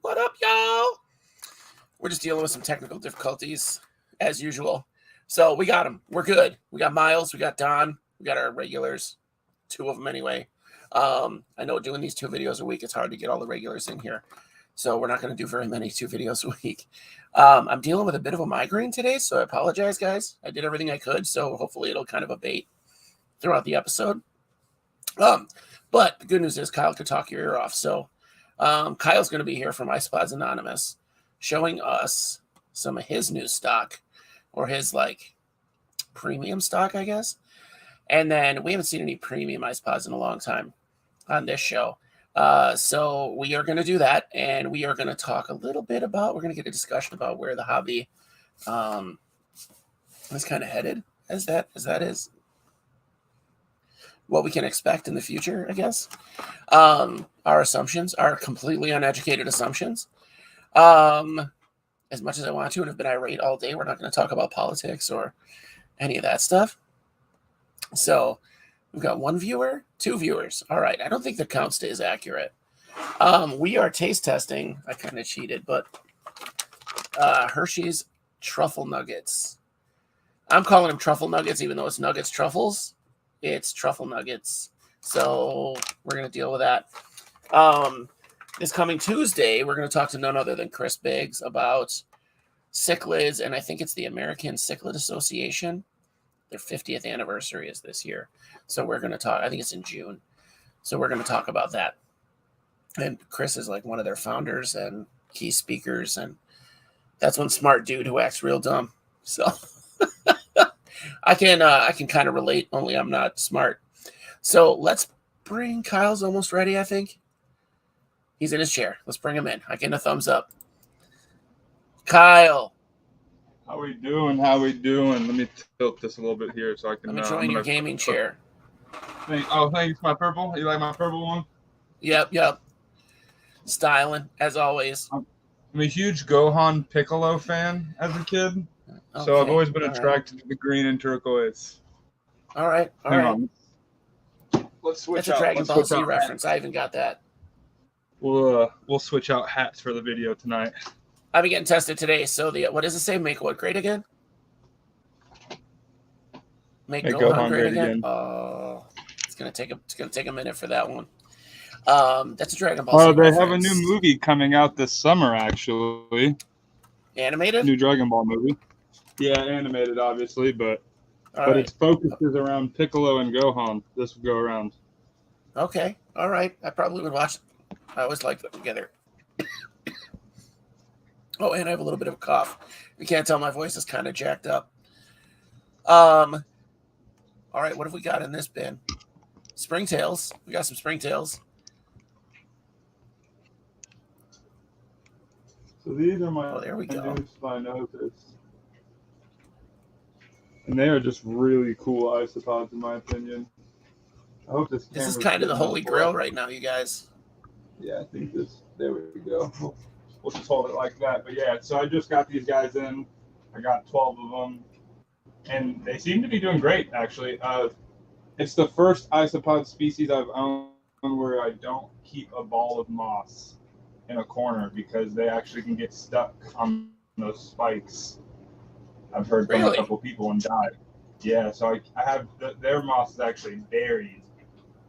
What up, y'all? We're just dealing with some technical difficulties, as usual. So we got them. We're good. We got Miles. We got Don. We got our regulars. 2 of them anyway. I know doing these 2 videos a week, it's hard to get all the regulars in here. So we're not going to do very many 2 videos a week. I'm dealing with a bit of a migraine today, so I apologize, guys. I did everything I could, so hopefully it'll kind of abate throughout the episode. But the good news is Kyle could talk your ear off. So Kyle's going to be here from Isopods Anonymous, showing us some of his new stock, or his like premium stock, I guess. And then we haven't seen any premium isopods in a long time on this show. So we are going to do that, and we are going to talk a little bit about, we're going to get a discussion about where the hobby is kind of headed, as that is what we can expect in the future, I guess. Our assumptions are completely uneducated assumptions. As much as I want to and have been irate all day, we're not going to talk about politics or any of that stuff. So we've got 1 viewer, 2 viewers. All right. I don't think the count stays accurate. We are taste testing. I kind of cheated, but Hershey's Truffle Nuggets. I'm calling them Truffle Nuggets, even though it's Nuggets Truffles. It's Truffle Nuggets. So we're going to deal with that. This coming Tuesday, we're going to talk to none other than Chris Biggs about cichlids, and I think it's the American Cichlid Association. Their 50th anniversary is this year. So we're going to talk, I think it's in June. So we're going to talk about that. And Chris is like one of their founders and key speakers, and that's one smart dude who acts real dumb. So I can kind of relate, only I'm not smart. So let's bring, Kyle's almost ready, I think. He's in his chair. Let's bring him in. I get a thumbs up. Kyle. How we doing? How we doing? Let me tilt this a little bit here so I can. Let me join your gaming chair. Thanks. My purple. You like my purple one? Yep. Styling, as always. I'm a huge Gohan Piccolo fan as a kid. Okay. So I've always been attracted to the green and turquoise. All right. Hang on. Let's switch out. That's a Dragon Ball Z reference. I even got that. We'll switch out hats for the video tonight. I've been getting tested today. So what does it say? Make what great again? Make Gohan great again. Oh, it's gonna take a minute for that one. That's a Dragon Ball Z they reference. have a new movie coming out this summer, actually. Animated? New Dragon Ball movie. Yeah, animated, obviously, but its focus is around Piccolo and Gohan. This will go around. Okay, all right. I probably would watch it. I always like them together. Oh, and I have a little bit of a cough. You can't tell, my voice is kind of jacked up. All right, what have we got in this bin? Springtails. We got some springtails. So these are my there we go. Spinotus. And they are just really cool isopods, in my opinion. I hope this is kind of the holy grail right now, you guys. Yeah, I think this. There we go. We'll just hold it like that. But yeah, so I just got these guys in. I got 12 of them, and they seem to be doing great, actually. It's the first isopod species I've owned where I don't keep a ball of moss in a corner because they actually can get stuck on those spikes. I've heard from a couple people and died. Yeah, so I have their moss is actually buried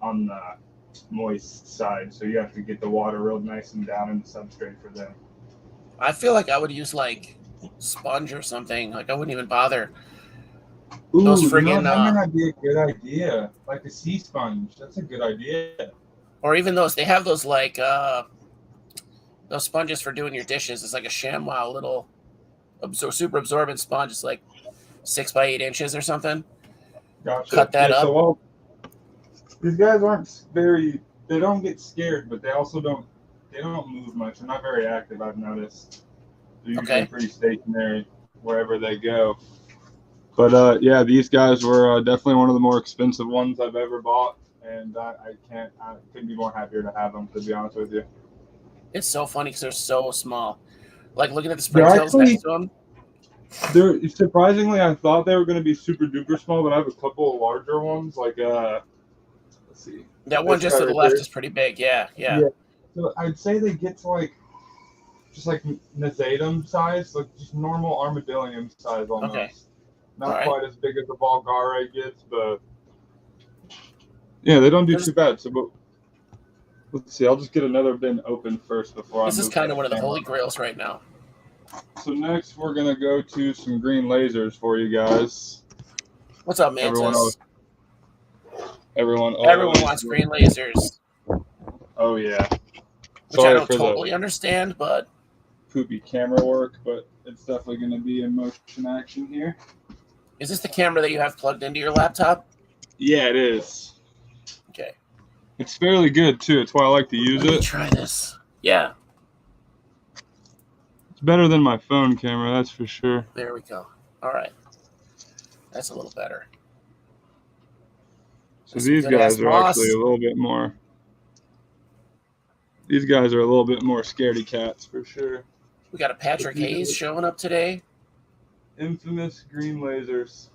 on the moist side, so you have to get the water real nice and down in the substrate for them. I feel like I would use like sponge or something. Like I wouldn't even bother. Ooh, those friggin' that might not be a good idea. Like a sea sponge, that's a good idea. Or even those, they have those like those sponges for doing your dishes. It's like a ShamWow little super absorbent sponge. It's like 6 by 8 inches or something. Gotcha. Cut that up. So, these guys aren't they don't get scared, but they also don't move much. They're not very active, I've noticed. They're usually pretty stationary wherever they go. But yeah, these guys were definitely one of the more expensive ones I've ever bought, and I couldn't be more happier to have them, to be honest with you. It's so funny because they're so small. Like looking at the springtails next to them. They're surprisingly, I thought they were going to be super duper small, but I have a couple of larger ones. Like let's see. That one just to the left is pretty big. Yeah. So I'd say they get to like just like Nazatum size, like just normal armadillium size almost. Okay. Not All quite as big as the Bulgare gets, but yeah, they don't do too bad. So, but, let's see. I'll just get another bin open first before This I is move kind of one of the camera. holy grails right now. So next, we're gonna go to some green lasers for you guys. What's up, Mantis? Everyone wants green lasers. Oh yeah. Which I don't totally understand, but poopy camera work, but it's definitely going to be in motion action here. Is this the camera that you have plugged into your laptop? Yeah, it is. Okay. It's fairly good too. It's why I like to use it. Let me try this. Yeah. It's better than my phone camera, that's for sure. There we go. All right. That's a little better. So these guys are actually a little bit more. These guys are a little bit more scaredy cats for sure. We got a Patrick Hayes showing up today. Infamous green lasers.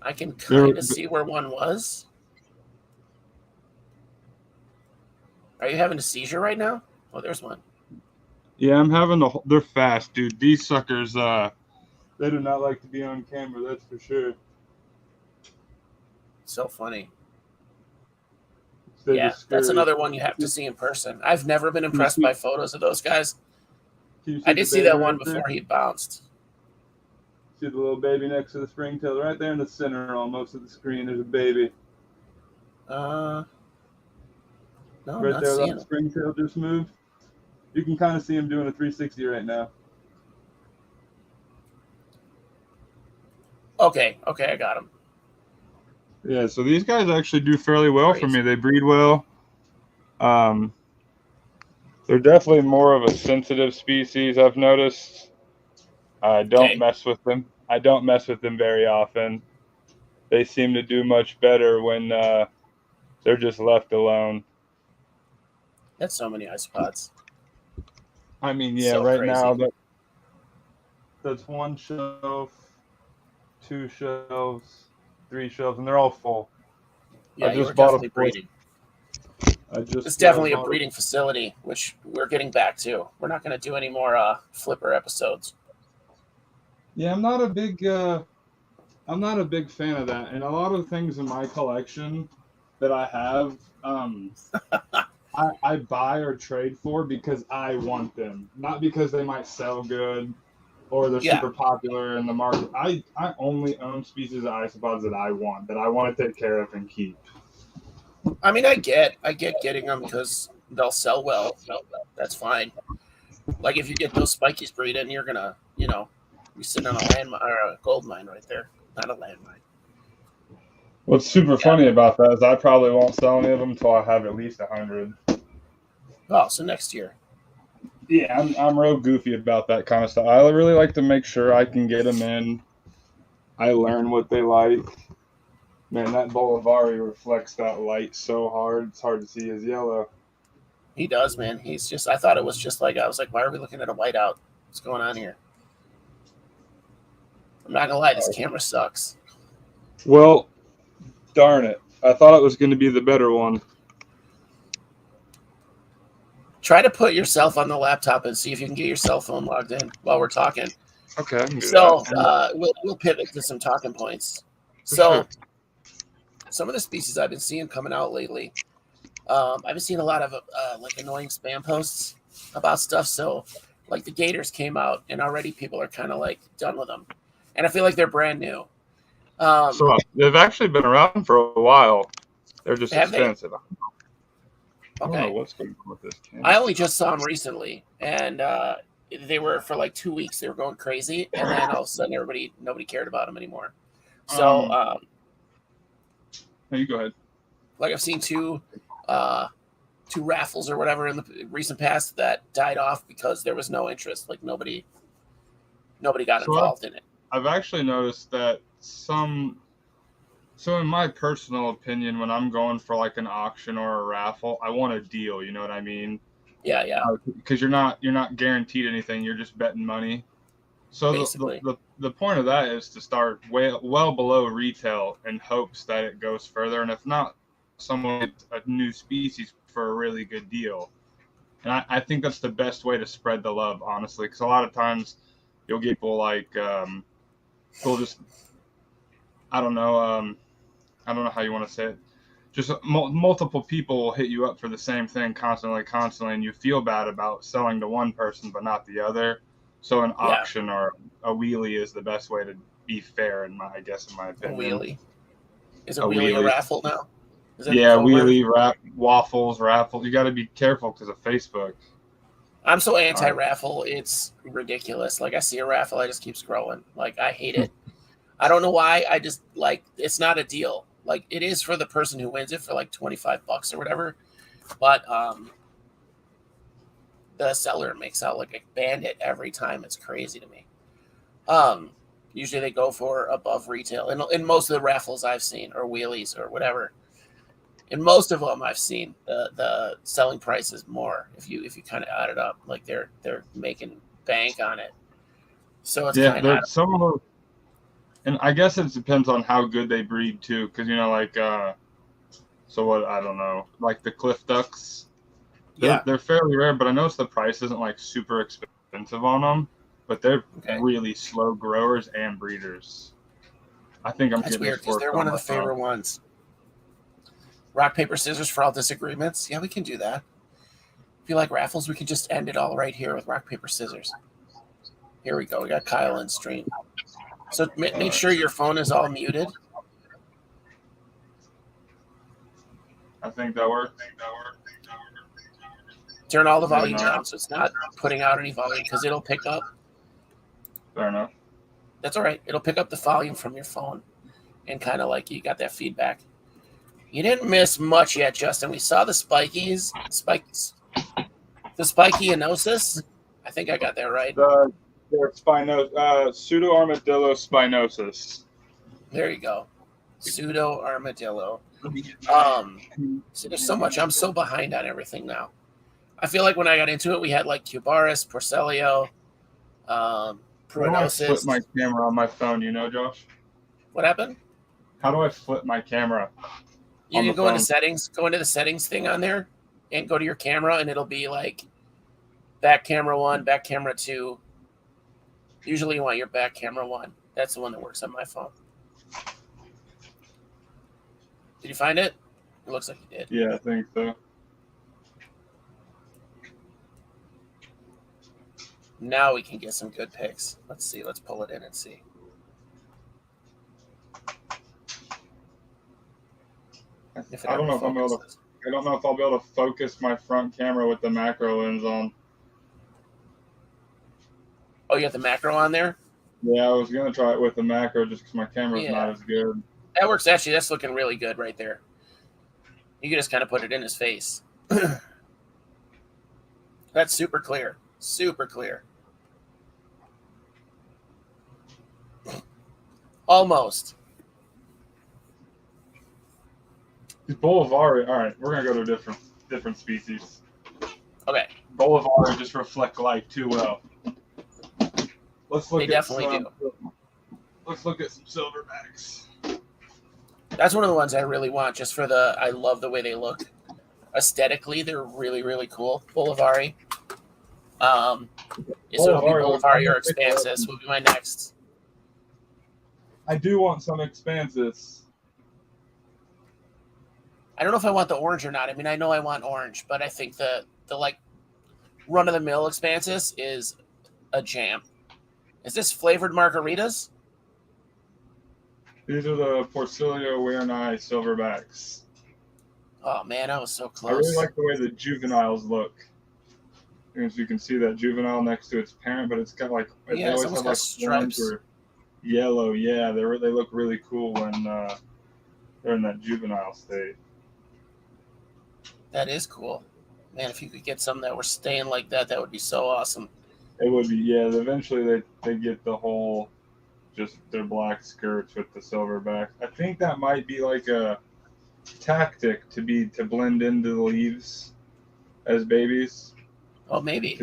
I can kind of see where one was. Are you having a seizure right now? Oh, there's one. Yeah, I'm having they're fast, dude. These suckers, they do not like to be on camera, that's for sure. So funny. Yeah, that's another one you have to see in person. I've never been impressed by photos of those guys. I did see that one before he bounced. See the little baby next to the springtail right there in the center almost of the screen. There's a baby. No, right there, that springtail just moved. You can kind of see him doing a 360 right now. Okay, I got him. Yeah, so these guys actually do fairly well for me. They breed well. They're definitely more of a sensitive species, I've noticed. I don't mess with them. I don't mess with them very often. They seem to do much better when they're just left alone. That's so many isopods. I mean, yeah, so right crazy. Now that's one shelf, two shelves, three shelves, and they're all full. Yeah, I just bought a breeding. It's definitely a breeding facility, which we're getting back to. We're not going to do any more flipper episodes. Yeah, I'm not a big fan of that. And a lot of things in my collection that I have, I buy or trade for because I want them, not because they might sell good or they're super popular in the market. I only own species of isopods that I want to take care of and keep. I mean, I get getting them because they'll sell well. That's fine. Like if you get those spikies breeding, you're gonna, be sitting on a landmine or a gold mine right there, not a landmine. What's super funny about that is I probably won't sell any of them until I have at least 100. Oh, so next year. Yeah, I'm real goofy about that kind of stuff. I really like to make sure I can get them in. I learn what they like. Man, that Bolivari reflects that light so hard. It's hard to see his yellow. He does, man. He's just, I thought it was just like, I was like, why are we looking at a whiteout? What's going on here? I'm not going to lie, this camera sucks. Well, darn it. I thought it was going to be the better one. Try to put yourself on the laptop and see if you can get your cell phone logged in while we're talking. Okay. So we'll pivot to some talking points. Some of the species I've been seeing coming out lately, I've been seeing a lot of like annoying spam posts about stuff. So like the gators came out and already people are kind of like done with them. And I feel like they're brand new. So they've actually been around for a while. They're just expensive. I don't know what's going on with this camera. I only just saw them recently, and they were for like 2 weeks. They were going crazy, and then all of a sudden, nobody cared about them anymore. So, you go ahead. Like I've seen two raffles or whatever in the recent past that died off because there was no interest. Like nobody got involved in it. I've actually noticed that So in my personal opinion, when I'm going for like an auction or a raffle, I want a deal. You know what I mean? Yeah. Because you're not guaranteed anything. You're just betting money. So the point of that is to start well below retail in hopes that it goes further. And if not, someone gets a new species for a really good deal. And I think that's the best way to spread the love, honestly, because a lot of times you'll get people like who'll just I don't know I don't know how you want to say it. Just multiple people will hit you up for the same thing constantly, and you feel bad about selling to one person but not the other. So an Yeah, auction or a wheelie is the best way to be fair, in my a opinion. wheelie. Is a A wheelie a wheelie, raffle now? Is that the yeah, code word? waffles, raffles. You got to be careful because of Facebook. I'm so All right. anti-raffle, it's ridiculous. Like I see a raffle, I just keep scrolling. Like I hate it. I don't know why. I just like it's not a deal. Like it is for the person who wins it for like $25 or whatever. But the seller makes out like a bandit every time. It's crazy to me. Um, Usually they go for above retail. In most of the raffles I've seen, or wheelies or whatever. In most of them I've seen the selling price is more if you kind of add it up. Like they're making bank on it. So it's Yeah, kind of there's some of them, and I guess it depends on how good they breed too, because like so what I don't know, like the cliff ducks. yeah. They're fairly rare, but I noticed the price isn't like super expensive on them. But they're Okay, really slow growers and breeders. I think I'm that's getting weird this because they're worked one on of the myself. favorite ones. Rock paper scissors for all disagreements. Yeah, we can do that. If you like raffles, we can just end it all right here with rock paper scissors. Here we go. We got Kyle in stream. So make sure your phone is all muted. I think that works. Turn all the Maybe volume not. down so it's not putting out any volume because it'll pick up. Fair enough. That's all right. It'll pick up the volume from your phone and kind of like you got that feedback. You didn't miss much yet, Justin. We saw the spikes, the spikyanosis. I think I got that right. Their pseudo armadillo spinosis. There you go. Pseudo armadillo. See, there's so much. I'm so behind on everything now. I feel like when I got into it, we had like Cubaris, Porcelio, How do I flip my Prunosis. camera on my phone? You know, Josh? What happened? How do I flip my camera You on can the go into phone? settings, go into the settings thing on there, and go to your camera, and it'll be like back camera 1, back camera 2. Usually, you want your back camera 1. That's the one that works on my phone. Did you find it? It looks like you did. Yeah, I think so. Now we can get some good pics. Let's see. Let's pull it in and see. If it I don't ever know if I'm able to. focuses. I don't know if I'll be able to focus my front camera with the macro lens on. Oh, you got the macro on there? Yeah, I was gonna try it with the macro just because my camera's not Yeah. as good. That works. Actually, that's looking really good right there. You can just kind of put it in his face. That's super clear. Super clear. Almost. These Bolivari. All right, we're gonna go to a different species. Okay. Bolivari just reflect light too well. Let's look They definitely do. Let's look at some silverbacks. That's one of the ones I really want just for the, I love the way they look. Aesthetically, they're really, really cool. Bolivari. So it'll be Bolivari or Expansis will be my next. I do want some Expansis. I don't know if I want the orange or not. I mean, I know I want orange, but I think the like run of the mill Expansis is a jam. Is this flavored margaritas? These are the Porcelio Weirnai silverbacks. Oh man, I was so I close. really like the way the juveniles look. As you can see, that juvenile next to its parent, but it's got like Yeah, they it's always almost have got like stripes. orange or yellow. Yeah, they look really cool when they're in that juvenile state. That is cool. Man, if you could get some that were staying like that, that would be so awesome. It would be, yeah. Eventually, they get the whole just their black skirts with the silverback. I think that might be like a tactic to blend into the leaves as babies. Oh, maybe.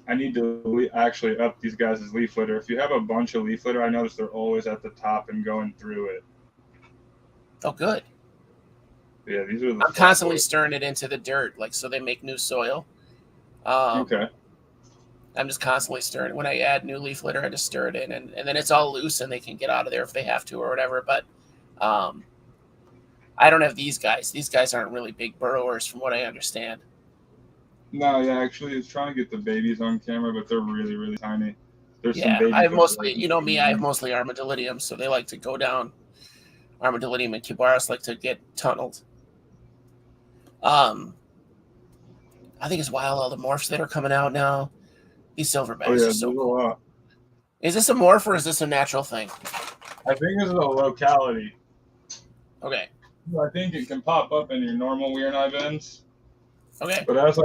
I need to actually up these guys' leaf litter. If you have a bunch of leaf litter, I notice they're always at the top and going through it. Oh, good. Yeah, these are the. I'm constantly stirring it into the dirt, like so they make new soil. Okay. I'm just constantly stirring. When I add new leaf litter, I just stir it in, and then it's all loose, and they can get out of there if they have to or whatever. But I don't have these guys. These guys aren't really big burrowers, from what I understand. No, yeah, actually, I was trying to get the babies on camera, but they're really, really tiny. There's some Yeah, I babies have that are mostly, like, you know me, I have mostly armadillidiums, so they like to go down. Armadillidium and cubaris like to get tunneled. Um, I think it's wild all the morphs that are coming out now. These oh silverbacks yeah, are there's so a cool. lot. Is this a morph or is this a natural thing? I think this is a locality. Okay. I think it can pop up in your normal weird eye bins. Okay. But as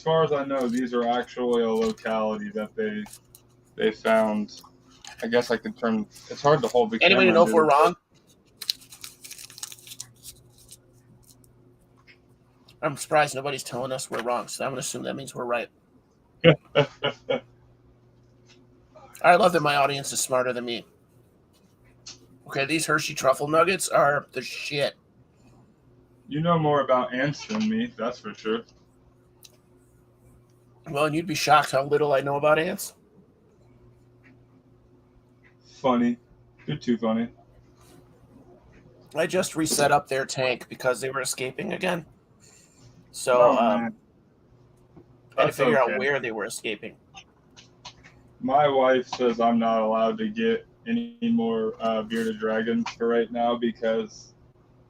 far as I know, these are actually a locality that they found. I guess I could turn. It's hard to hold the Anybody camera. know if we're wrong? I'm surprised nobody's telling us we're wrong, so I'm going to assume that means we're right. I love that my audience is smarter than me. Okay, these Hershey truffle nuggets are the shit. You know more about ants than me, that's for sure. Well, and you'd be shocked how little I know about ants. Funny. You're too funny. I just reset up their tank because they were escaping again. So Oh, I man. had to That's figure out okay. where they were escaping. My wife says I'm not allowed to get any more bearded dragons for right now because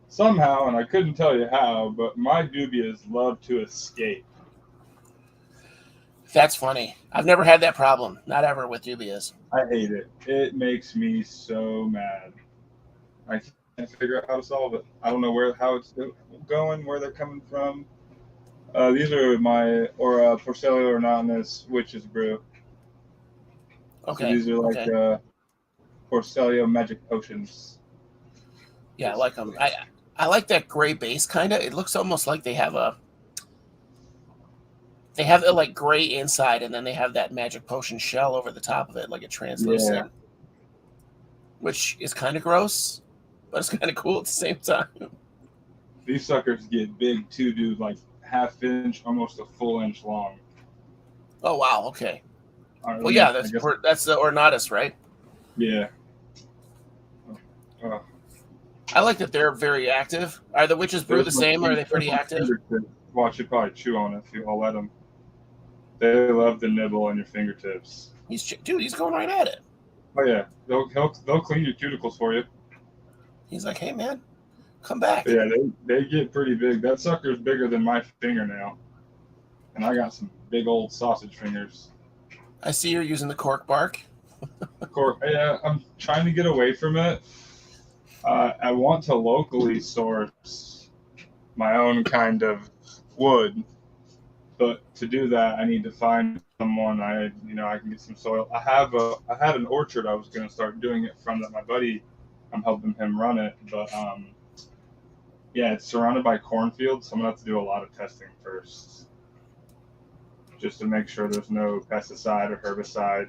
somehow, and I couldn't tell you how, but my dubias love to escape. That's funny. I've never had that problem. Not ever with dubias. I hate it. It makes me so mad. I can't figure out how to solve it. I don't know how it's going, where they're coming from. These are my Porcelio Ornatus Witch's Brew. Okay. So these are like Porcelio magic potions. Yeah, I like them. I like that gray base kind of. It looks almost like they have a like gray inside, and then they have that magic potion shell over the top of it, like a translucent, Yeah. which is kind of gross, but it's kind of cool at the same time. These suckers get big too, dude. Like half inch, almost a full inch long. Oh wow, okay. Right, Well, yeah, that's the Ornatus, right? Yeah. I like that they're very active. Are the Witch's Brew the same? Or are they pretty active? Watch it probably chew on it if I'll let them. They love to nibble on your fingertips. He's going right at it. Oh yeah, they'll clean your cuticles for you. He's like, hey man, come back. But yeah, they get pretty big. That sucker's bigger than my fingernail, and I got some big old sausage fingers. I see you're using the cork bark. Cork. Yeah, I'm trying to get away from it. I want to locally source my own kind of wood, but to do that, I need to find someone I can get some soil. I had an orchard I was going to start doing it from that my buddy, I'm helping him run it, but yeah, it's surrounded by cornfields, so I'm going to have to do a lot of testing first, just to make sure there's no pesticide or herbicide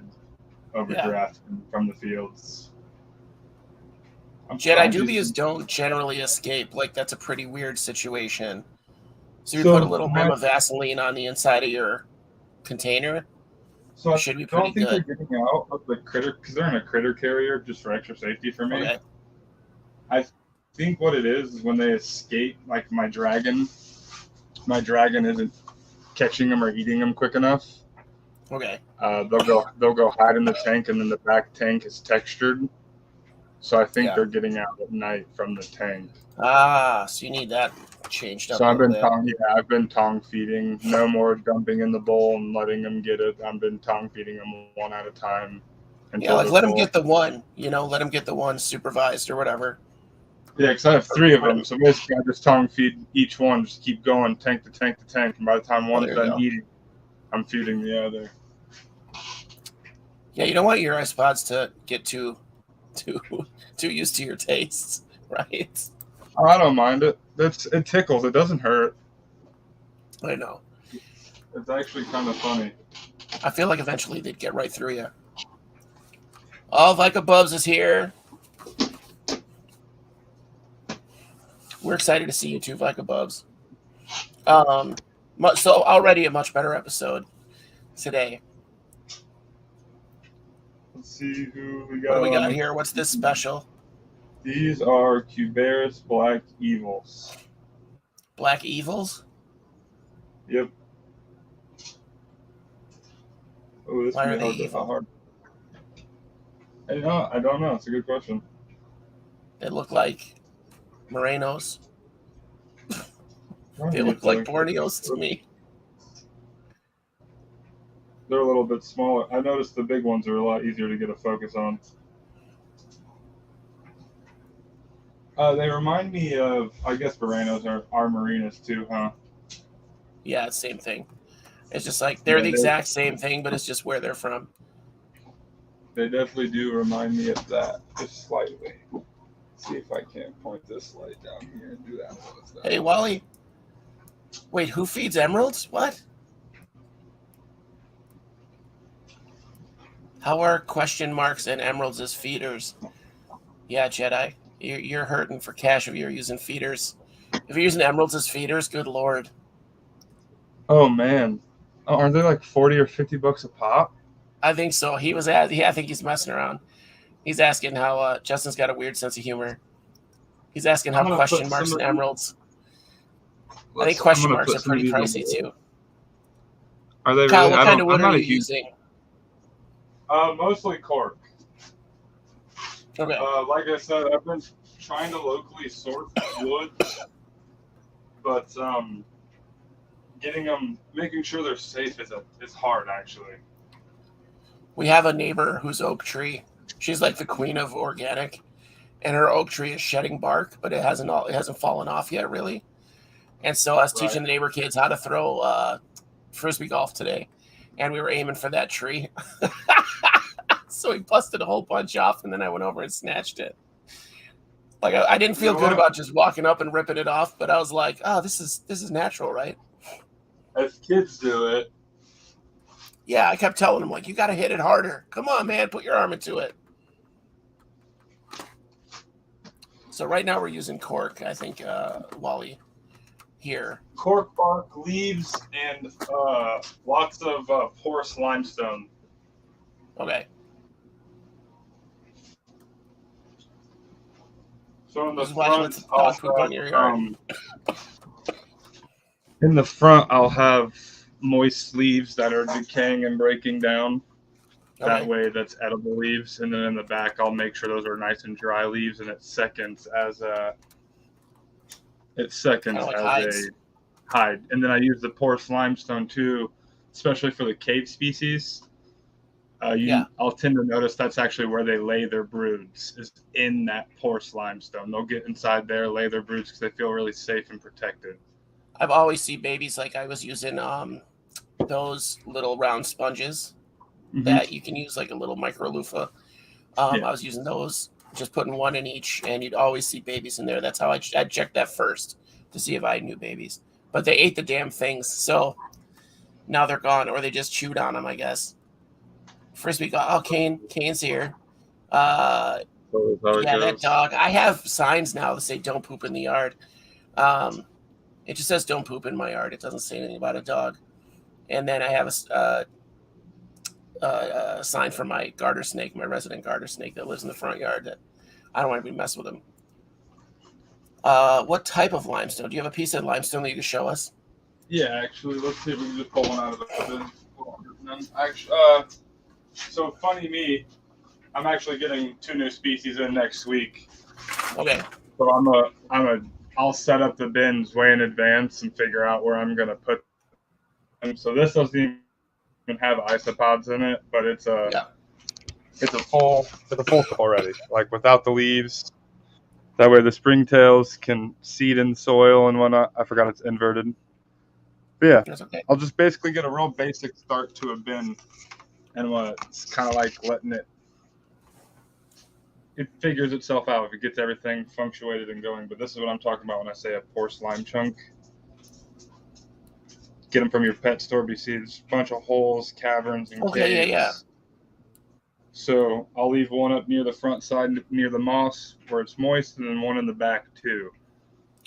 overdraft from the fields. Jedi dubias don't generally escape. Like, that's a pretty weird situation. So you put a little bit of Vaseline on the inside of your container. So it should be pretty good. I don't think they're getting out of the critter because they're in a critter carrier just for extra safety for me. Okay. I think what it is when they escape, like my dragon isn't catching them or eating them quick enough. Okay. They'll go hide in the tank, and then the back tank is textured. So I think they're getting out at night from the tank. Ah, so you need that changed up. So I've been tongue feeding. No more dumping in the bowl and letting them get it. I've been tongue feeding them one at a time. Yeah, like let them get the one. Let them get the one supervised or whatever. Yeah, because I have 3 of them. So basically, I just tongue feed each one. Just keep going, tank to tank to tank. And by the time one's done eating, I'm feeding the other. Yeah, you don't want your isopods to get too used to your tastes, right? I don't mind it. It tickles. It doesn't hurt. I know. It's actually kind of funny. I feel like eventually they'd get right through you. All Bubs is here. We're excited to see you too, Bubs. So already a much better episode today. Let's see who we What got do we got on. here? What's this special? These are Cubaris Black Evils. Black Evils? Yep. Oh, this Why can are be they hard. evil? Hard. I don't know. It's a good question. They look like Morenos. I They don't look know. like Borneos to me. They're a little bit smaller. I noticed the big ones are a lot easier to get a focus on. They remind me of, I guess, Morenos are Marinas too, huh? Yeah, it's same thing. It's just like they're Yeah, the exact same thing, but it's just where they're from. they definitely do remind me of that, just slightly. Let's see if I can't point this light down here and do that. Hey, Wally. Wait, who feeds emeralds? What? How are question marks and emeralds as feeders? Yeah, Jedi. You're hurting for cash if you're using feeders. If you're using emeralds as feeders, good lord. Oh man, aren't they like 40 or 50 bucks a pop? I think so. He was at. Yeah, I think he's messing around. He's asking how Justin's got a weird sense of humor. He's asking how question marks and emeralds. I think question marks are pretty pricey too. Are they Kyle, really? what kind of wood I'm are not you a huge. using? Mostly cork. Okay. Like I said, I've been trying to locally source wood, but getting them, making sure they're safe is hard actually. We have a neighbor whose oak tree. She's like the queen of organic, and her oak tree is shedding bark, but it hasn't fallen off yet, really. And so I was teaching the neighbor kids how to throw frisbee golf today, and we were aiming for that tree. So we busted a whole bunch off, and then I went over and snatched it. Like I didn't feel good about just walking up and ripping it off, but I was like, "Oh, this is natural, right?" As kids do it. Yeah, I kept telling him, like, you got to hit it harder. Come on, man, put your arm into it. So right now we're using cork, I think, Wally, here. Cork bark, leaves, and lots of porous limestone. Okay. So in the This is why you let the dog poop on your yard. In the front, I'll have moist leaves that are decaying and breaking down. That Okay. way, that's edible leaves. And then in the back, I'll make sure those are nice and dry leaves, and it seconds as a hide. And then I use the porous limestone too, especially for the cave species. I'll tend to notice that's actually where they lay their broods, is in that porous limestone. They'll get inside there, lay their broods because they feel really safe and protected. I've always seen babies, like I was using those little round sponges that you can use like a little micro loofah. I was using those, just putting one in each, and you'd always see babies in there. That's how I'd check that first to see if I had new babies. But they ate the damn things, so now they're gone, or they just chewed on them, I guess. Frisbee got. Oh, Kane's here. Yeah, that dog. I have signs now that say "Don't poop in the yard." It just says "Don't poop in my yard." It doesn't say anything about a dog. And then I have a sign for my garter snake, my resident garter snake that lives in the front yard. That I don't want to be messing with him. What type of limestone? Do you have a piece of limestone that you can show us? Yeah, actually, let's see if we can just pull one out of the bin. Actually, so funny me, I'm actually getting 2 new species in next week. Okay. So I'll set up the bins way in advance and figure out where I'm gonna put them. So this doesn't even have isopods in it, but it's a full already, like without the leaves. That way the springtails can seed in the soil and whatnot. I forgot it's inverted. But yeah, okay. I'll just basically get a real basic start to a bin, and it's kind of like letting it figures itself out if it gets everything punctuated and going. But this is what I'm talking about when I say a porous lime chunk. Get them from your pet store, but you see there's a bunch of holes, caverns, and caves. Yeah. So I'll leave one up near the front side, near the moss, where it's moist, and then one in the back too.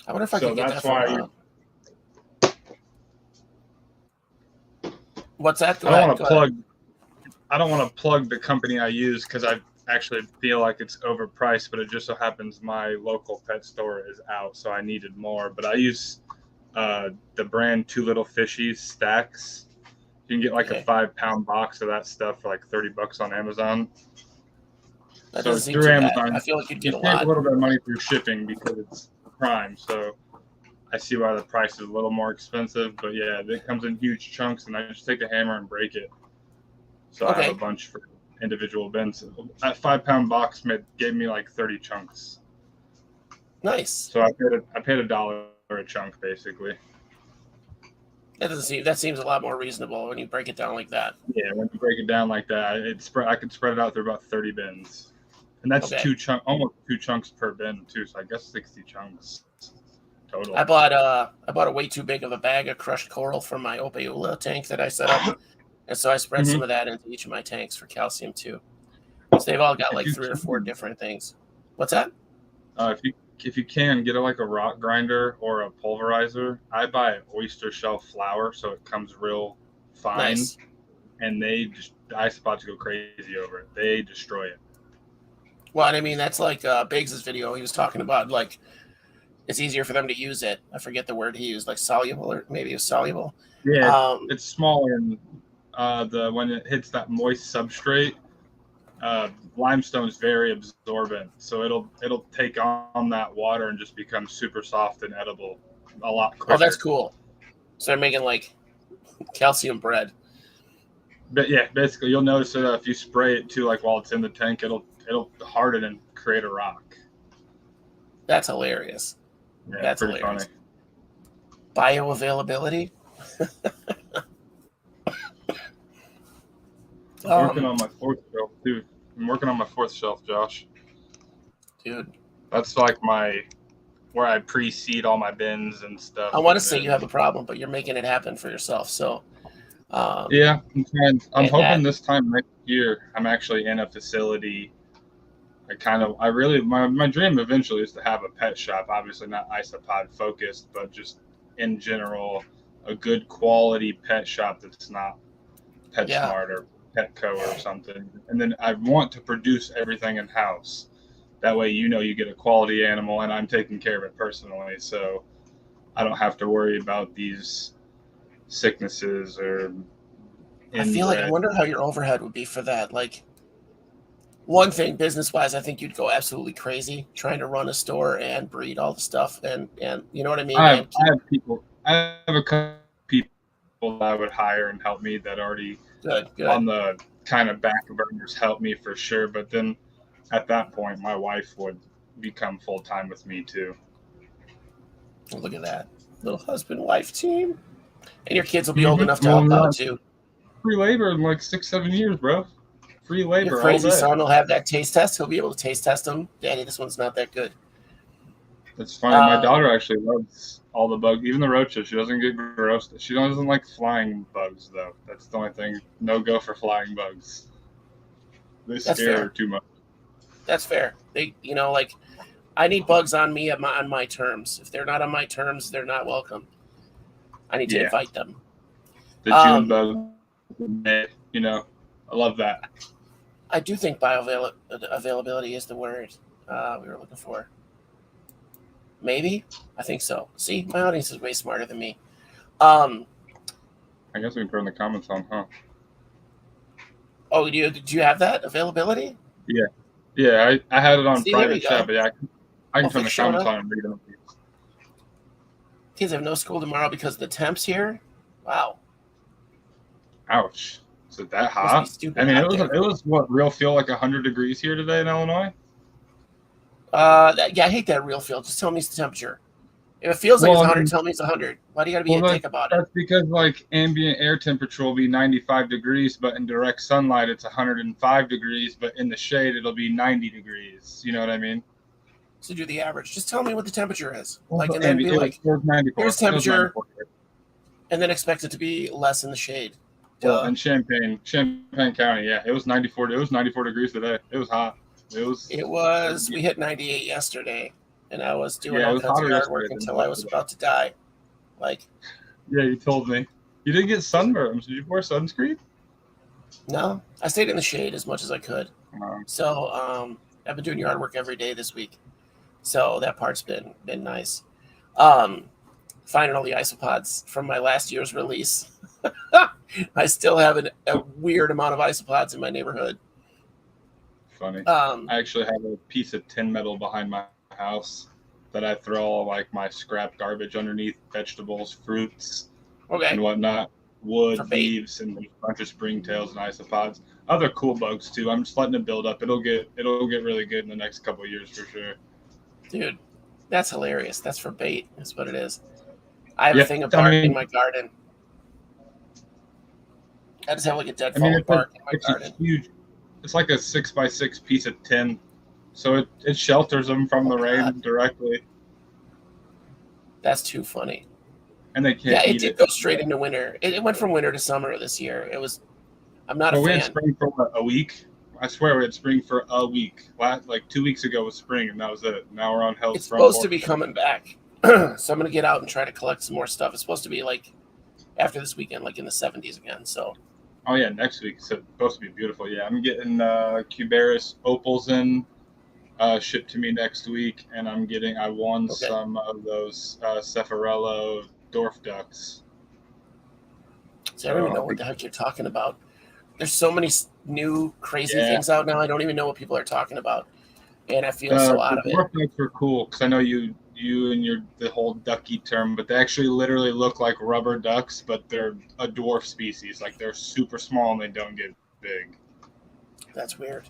I wonder if I could get that from What's that? I don't want to plug. I don't want to plug the company I use because I actually feel like it's overpriced, but it just so happens my local pet store is out, so I needed more. But I use the brand Two Little Fishies Stacks. You can get like a 5-pound box of that stuff for like $30 on Amazon. That So doesn't seem through too Amazon, bad. I feel like you'd get a save lot. a little bit of money through shipping because it's Prime. So I see why the price is a little more expensive, but yeah, it comes in huge chunks, and I just take a hammer and break it. So I have a bunch for individual bins. That 5-pound box gave me like 30 chunks. Nice. So I paid $1 a chunk basically. That seems a lot more reasonable when you break it down like that. Yeah, when you break it down like that, I could spread it out through about 30 bins, and that's almost 2 chunks per bin too. So I guess 60 chunks total. I bought a way too big of a bag of crushed coral for my Opeula tank that I set up, and so I spread some of that into each of my tanks for calcium too. So they've all got like 3 or 4 different things. What's that? If you can get like a rock grinder or a pulverizer, I buy oyster shell flour, so it comes real fine. Nice. And the isopods go crazy over it. They destroy it. Well, and I mean that's like Biggs' video. He was talking about like it's easier for them to use it. I forget the word he used, like soluble, or maybe it was soluble. Yeah, it's smaller, and when it hits that moist substrate, limestone is very absorbent, so it'll take on that water and just become super soft and edible a lot quicker. Oh, that's cool. So they're making like calcium bread. But yeah, basically you'll notice that if you spray it too, like while it's in the tank, it'll harden and create a rock. That's hilarious. Yeah, that's pretty hilarious. Funny. Bioavailability. I'm working on my 4th shelf too. I'm working on my 4th shelf, Josh. Dude, that's like where I pre-seed all my bins and stuff. I want to say you have a problem, but you're making it happen for yourself. So yeah, I'm trying. I'm hoping this time next year I'm actually in a facility. My dream eventually is to have a pet shop. Obviously not isopod focused, but just in general, a good quality pet shop that's not PetSmart or Petco or something. And then I want to produce everything in house. That way, you get a quality animal, and I'm taking care of it personally, so I don't have to worry about these sicknesses or. I wonder how your overhead would be for that. Like, one thing, business-wise, I think you'd go absolutely crazy trying to run a store and breed all the stuff, and you know what I mean. I have a couple people that I would hire and help me that already good on the kind of back burners help me for sure. But then at that point, my wife would become full-time with me too. Look at that little husband-wife team, and your kids will be old enough to help out too. Free labor in like 6-7 years, bro. Free labor. Your crazy son will have that taste test. He'll be able to taste test them. Daddy, this one's not that good. It's funny. My daughter actually loves all the bugs, even the roaches. She doesn't get grossed. She doesn't like flying bugs, though. That's the only thing. No go for flying bugs. They scare her too much. That's fair. They, like, I need bugs on me on my terms. If they're not on my terms, they're not welcome. I need to invite them. The June bug, I love that. I do think bioavailability is the word we were looking for. Maybe? I think so. See, my audience is way smarter than me. I guess we can put in the comments on, huh? Oh, do you have that availability? Yeah. Yeah, I had it on private chat, but I can put in the comments on and read them. Kids have no school tomorrow because of the temps here. Wow. Ouch. Is it that hot? I mean, it was what, real feel like 100 degrees here today in Illinois? I hate that real feel. Just tell me it's the temperature. If it feels like it's 100, tell me it's 100. Why do you got to be a dick about it? That's because like ambient air temperature will be 95 degrees, but in direct sunlight it's 105 degrees, but in the shade it'll be 90 degrees. You know what I mean? So do the average. Just tell me what the temperature is. Like, and then be like, here's temperature, and then expect it to be less in the shade. Well, in Champaign County, yeah, it was 94. It was 94 degrees today. It was hot. It was. We hit 98 yesterday, and I was doing all kinds of yard work until I was about to die. Like, yeah, you told me. You didn't get sunburns. Did you wear sunscreen? No, I stayed in the shade as much as I could. Um, So I've been doing yard work every day this week. So that part's been nice. Um, Finding all the isopods from my last year's release. I still have a weird amount of isopods in my neighborhood. Funny. Um, I actually have a piece of tin metal behind my house that I throw all like my scrap garbage underneath, vegetables, fruits, and okay, whatnot, for wood, bait. leaves, and a bunch of springtails and isopods. Other cool bugs too. I'm just letting it build up. It'll get really good in the next couple of years for sure. Dude, that's hilarious. That's for bait. That's what it is. I have a Yeah, thing of I bark in mean, my garden. I just have like a I mean, deadfall of bark in my it's a garden. huge. It's like a 6x6 piece of tin, so it shelters them from Oh the God, rain directly, that's too funny. and they Yeah, can't it eat did it. go straight into winter. It went from winter to summer this year. It was. I'm not a Well, we had fan. spring for what, a week. I swear we had spring for a week. Like 2 weeks ago was spring, and that was it. Now we're on hell's It's front supposed to porch. be coming back, so I'm gonna get out and try to collect some more stuff. It's supposed to be like after this weekend, like in the 70s again. So Oh yeah, next week it's supposed to be beautiful. Yeah, I'm getting Cubaris opals in shipped to me next week, and I won okay. some of those Cephirello dwarf ducks. So I don't So even know I'll what be the heck you're talking about. There's so many new crazy yeah. things out now. I don't even know what people are talking about, and I feel so The out of it. dwarf ducks are cool because I know you and your the whole ducky term, but they actually literally look like rubber ducks, but they're a dwarf species. Like they're super small and they don't get big. That's weird.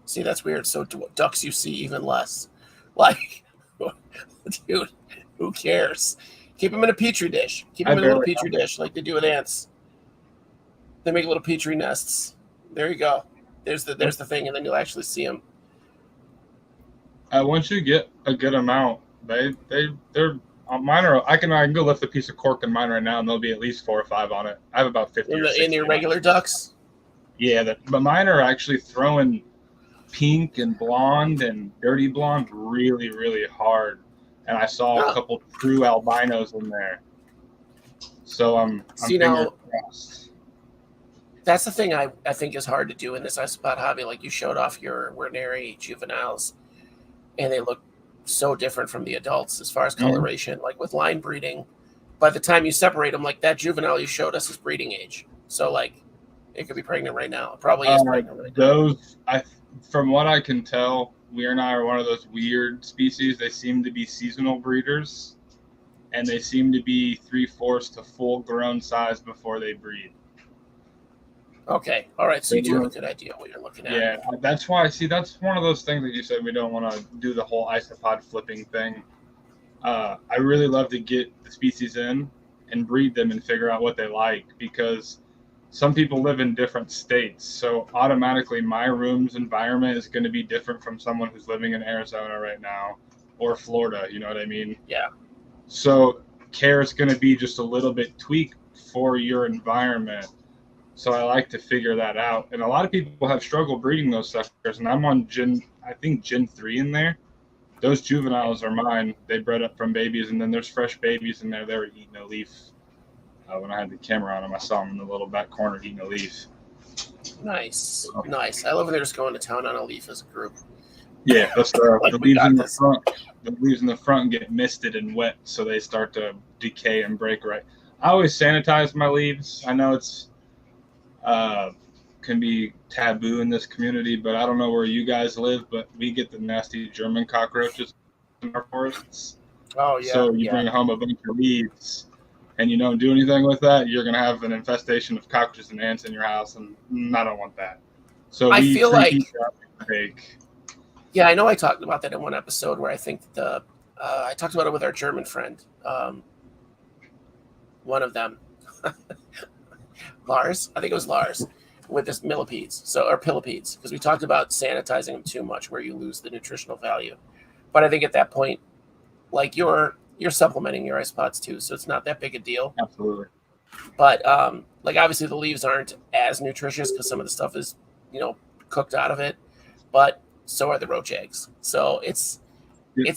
See, that's weird. So ducks you see even less. Like, dude, who cares? Keep them in a petri dish. Keep I them in a little barely petri dish like they do with ants. They make little petri nests. There you go. There's the thing, and then you'll actually see them. once you get a good amount, they're mine are. I can go lift a piece of cork in mine right now, and there'll be at least 4 or 5 on it. I have about 50 or In the 60 in irregular mine. ducks. Yeah, but mine are actually throwing pink and blonde and dirty blonde really, really hard. And I saw a Huh. couple true albinos in there. So I'm See, fingers now crossed. that's the thing I think is hard to do in this isopod hobby. Like you showed off your Werneri juveniles, and they look so different from the adults as far as Mhm. coloration. Like with line breeding, by the time you separate them, like that juvenile you showed us is breeding age. So like, it could be pregnant right now. It probably is pregnant right now. Those from what I can tell, we and I are one of those weird species. They seem to be seasonal breeders, and they seem to be 3/4 to full grown size before they breed. Okay, all right. So They you do have a don't- good idea what you're looking at. Yeah, that's why. See, that's one of those things that you said we don't want to do the whole isopod flipping thing. I really love to get the species in and breed them and figure out what they like because some people live in different states. So automatically, my room's environment is going to be different from someone who's living in Arizona right now or Florida. You know what I mean? Yeah. So care is going to be just a little bit tweaked for your environment. So I like to figure that out. And a lot of people have struggled breeding those suckers. And I'm on I think Gen 3 in there. Those juveniles are mine. They bred up from babies. And then there's fresh babies in there. They were eating a leaf. When I had the camera on them, I saw them in the little back corner eating a leaf. Nice. Nice. I love when they're just going to town on a leaf as a group. Yeah, that's Like, the we leaves got in the this. front. The leaves in the front get misted and wet, so they start to decay and break right. I always sanitize my leaves. I know it's can be taboo in this community, but I don't know where you guys live, but we get the nasty German cockroaches in our forests. Oh yeah. So you bring home a bunch of leaves and you don't do anything with that, you're going to have an infestation of cockroaches and ants in your house, and I don't want that. So I we feel like pre-heat that bake. Yeah, I know I talked about that in one episode where I think I talked about it with our German friend, one of them, Lars. I think it was Lars with this millipedes, or pillipedes, because we talked about sanitizing them too much, where you lose the nutritional value. But I think at that point, like you're supplementing your isopods too, so it's not that big a deal. Absolutely. But like obviously the leaves aren't as nutritious because some of the stuff is cooked out of it, but so are the roach eggs. So it's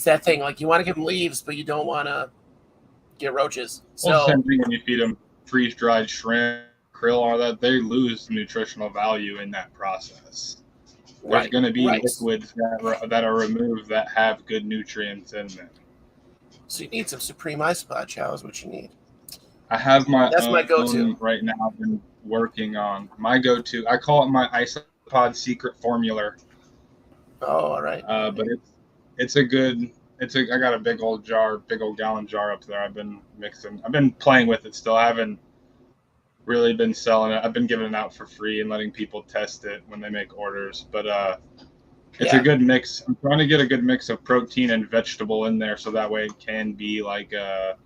that thing. Like you want to give them leaves, but you don't want to get roaches. Well, So same thing when you feed them freeze-dried shrimp, krill, all that, they lose nutritional value in that process. There's going to be liquids that are removed that have good nutrients in them. So you need some Supreme Isopod chow is what you need. I have my That's my go-to right now. I've been working on my go-to. I call it my Isopod secret formula. Oh, all right. But it's a good. I got a big old gallon jar up there. I've been playing with it still. I haven't really been selling it. I've been giving it out for free and letting people test it when they make orders. But it's a good mix. I'm trying to get a good mix of protein and vegetable in there, so that way it can be like a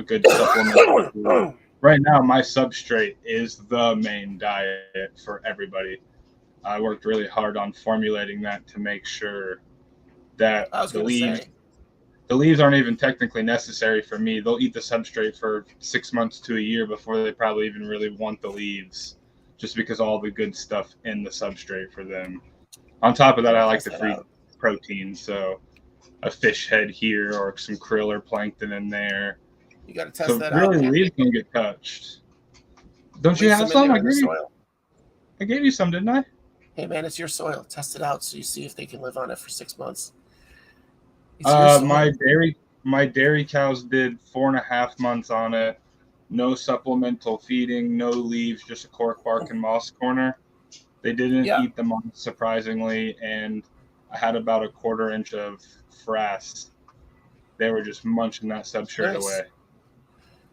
good supplement. Right now, my substrate is the main diet for everybody. I worked really hard on formulating that to make sure that the leaves aren't even technically necessary for me. They'll eat the substrate for 6 months to a year before they probably even really want the leaves, just because all the good stuff in the substrate for them. On top of that, I like the free protein, so a fish head here or some krill or plankton in there. You got to test that out. So really, leaves don't get touched. Don't you have some? I gave you some, didn't I? Hey man, it's your soil. Test it out so you see if they can live on it for 6 months. My dairy cows did 4.5 months on it. No supplemental feeding, no leaves, just a cork bark and moss corner. They didn't eat the moss, surprisingly, and I had about 1/4 inch of frass. They were just munching that substrate away.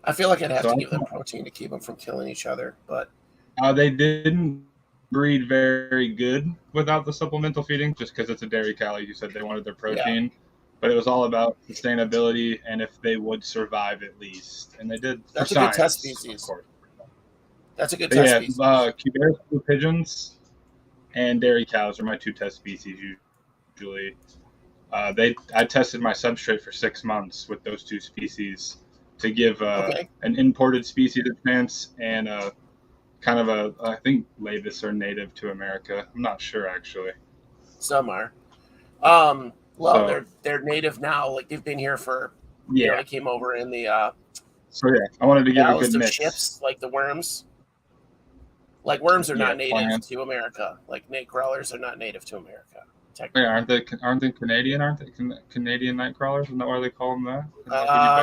I feel like I'd have to give them protein to keep them from killing each other, but they didn't breed very good without the supplemental feeding, just because it's a dairy cow. Like you said, they wanted their protein. Yeah. But it was all about sustainability and if they would survive at least. And they did. That's a good test species. That's a good test species. Cubaris blue pigeons and dairy cows are my 2 test species usually. I tested my substrate for 6 months with those 2 species to give an imported species a chance and kind of I think Lavis are native to America. I'm not sure actually. Some are. They're native now. Like they've been here for. They came over in the. I wanted to give a good mix. Ships like the worms. Like worms are not native to America. Like night crawlers are not native to America. Wait, aren't they Canadian? Aren't they Canadian night crawlers? Isn't that why they call them that?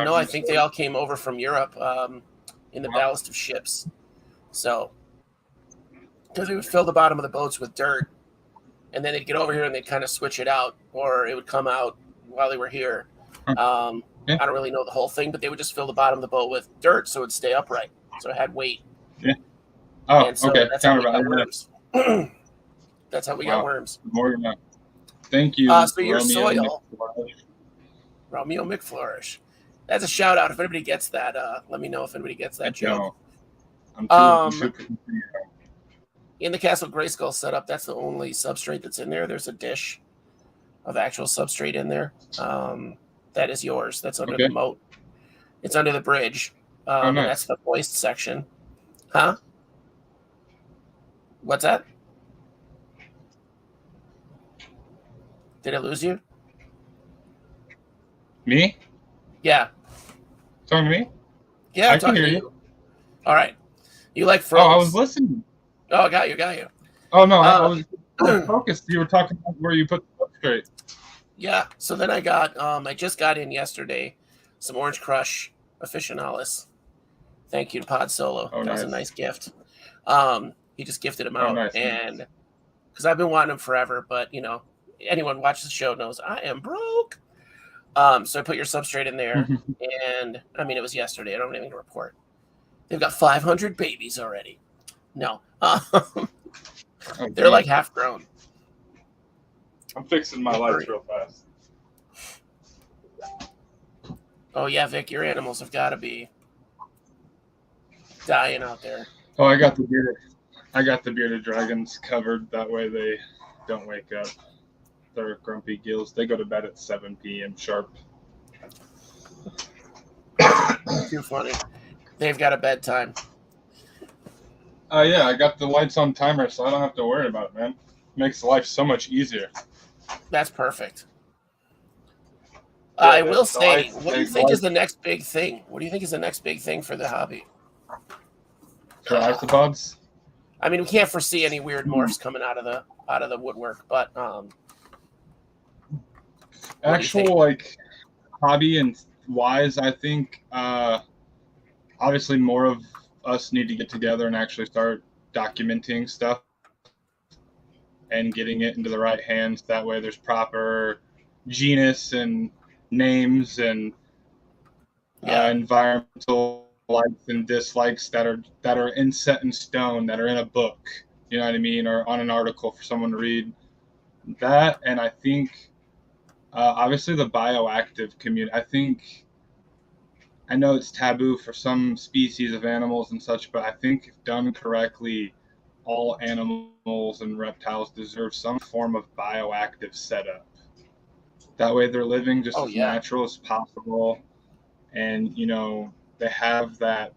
No, I think they all came over from Europe in the ballast of ships. So, because they would fill the bottom of the boats with dirt, and then they'd get over here and they'd kind of switch it out, or it would come out while they were here. I don't really know the whole thing, but they would just fill the bottom of the boat with dirt so it would stay upright, so it had weight. Yeah. Oh, and so okay. That's how we got worms. That's how we got worms. More than that. Thank you. So your soil, Romeo McFlourish. That's a shout out. If anybody gets that, let me know if anybody gets that joke. In the Castle Grayskull setup, that's the only substrate that's in there. There's a dish of actual substrate in there. That is yours. That's under the moat. It's under the bridge. Nice. And that's the moist section. Huh? What's that? Did I lose you? Me? Yeah. Talking to me? Yeah, I'm talking to you. All right. You like frogs? Oh, I was listening. Oh, I got you. Oh, no, I was focused. You were talking about where you put the substrate. Yeah, so then I just got in yesterday some Orange Crush Officinalis. Thank you to Pod Solo. That was a nice gift. He just gifted them out. And because I've been wanting them forever, but, anyone watch the show knows I am broke. So I put your substrate in there, and, it was yesterday. I don't have anything to report. They've got 500 babies already. No. They're like half grown. I'm fixing my lights real fast. Oh, yeah, Vic, your animals have got to be dying out there. Oh, I got the bearded dragons covered. That way they don't wake up. They're grumpy gills. They go to bed at 7 p.m. sharp. Too funny. They've got a bedtime. Yeah, I got the lights on timer, so I don't have to worry about it, man. Makes life so much easier. That's perfect. I the will the say, life what do they you think is life the next big thing? What do you think is the next big thing for the hobby? for isopods. I mean, we can't foresee any weird Hmm. morphs coming out of the woodwork, but what do you Actual think? like hobby and wise, I think obviously more of us need to get together and actually start documenting stuff and getting it into the right hands. That way, there's proper genus and names and Yeah, environmental likes and dislikes that are in set in stone, that are in a book. You know what I mean, or on an article for someone to read. That, and I think obviously the bioactive community. I know it's taboo for some species of animals and such, but I think if done correctly, all animals and reptiles deserve some form of bioactive setup. That way they're living just oh as yeah, natural as possible. And, they have that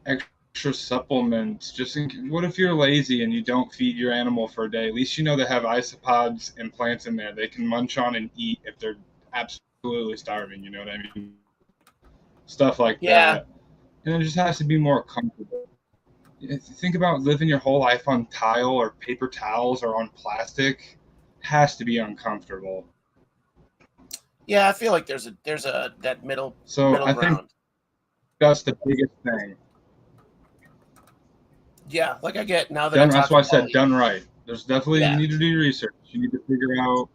extra supplements. What if you're lazy and you don't feed your animal for a day? At least you know they have isopods and plants in there they can munch on and eat if they're absolutely starving. You know what I mean? Stuff like yeah, that. And it just has to be more comfortable. If you think about living your whole life on tile or paper towels or on plastic, it has to be uncomfortable. yeah. I feel like there's a that So middle I think ground. that's the biggest thing. Yeah, like I get now that I Done. That's talk why I to said Wally. done right. There's definitely you Yeah, need to do your research. You need to figure out.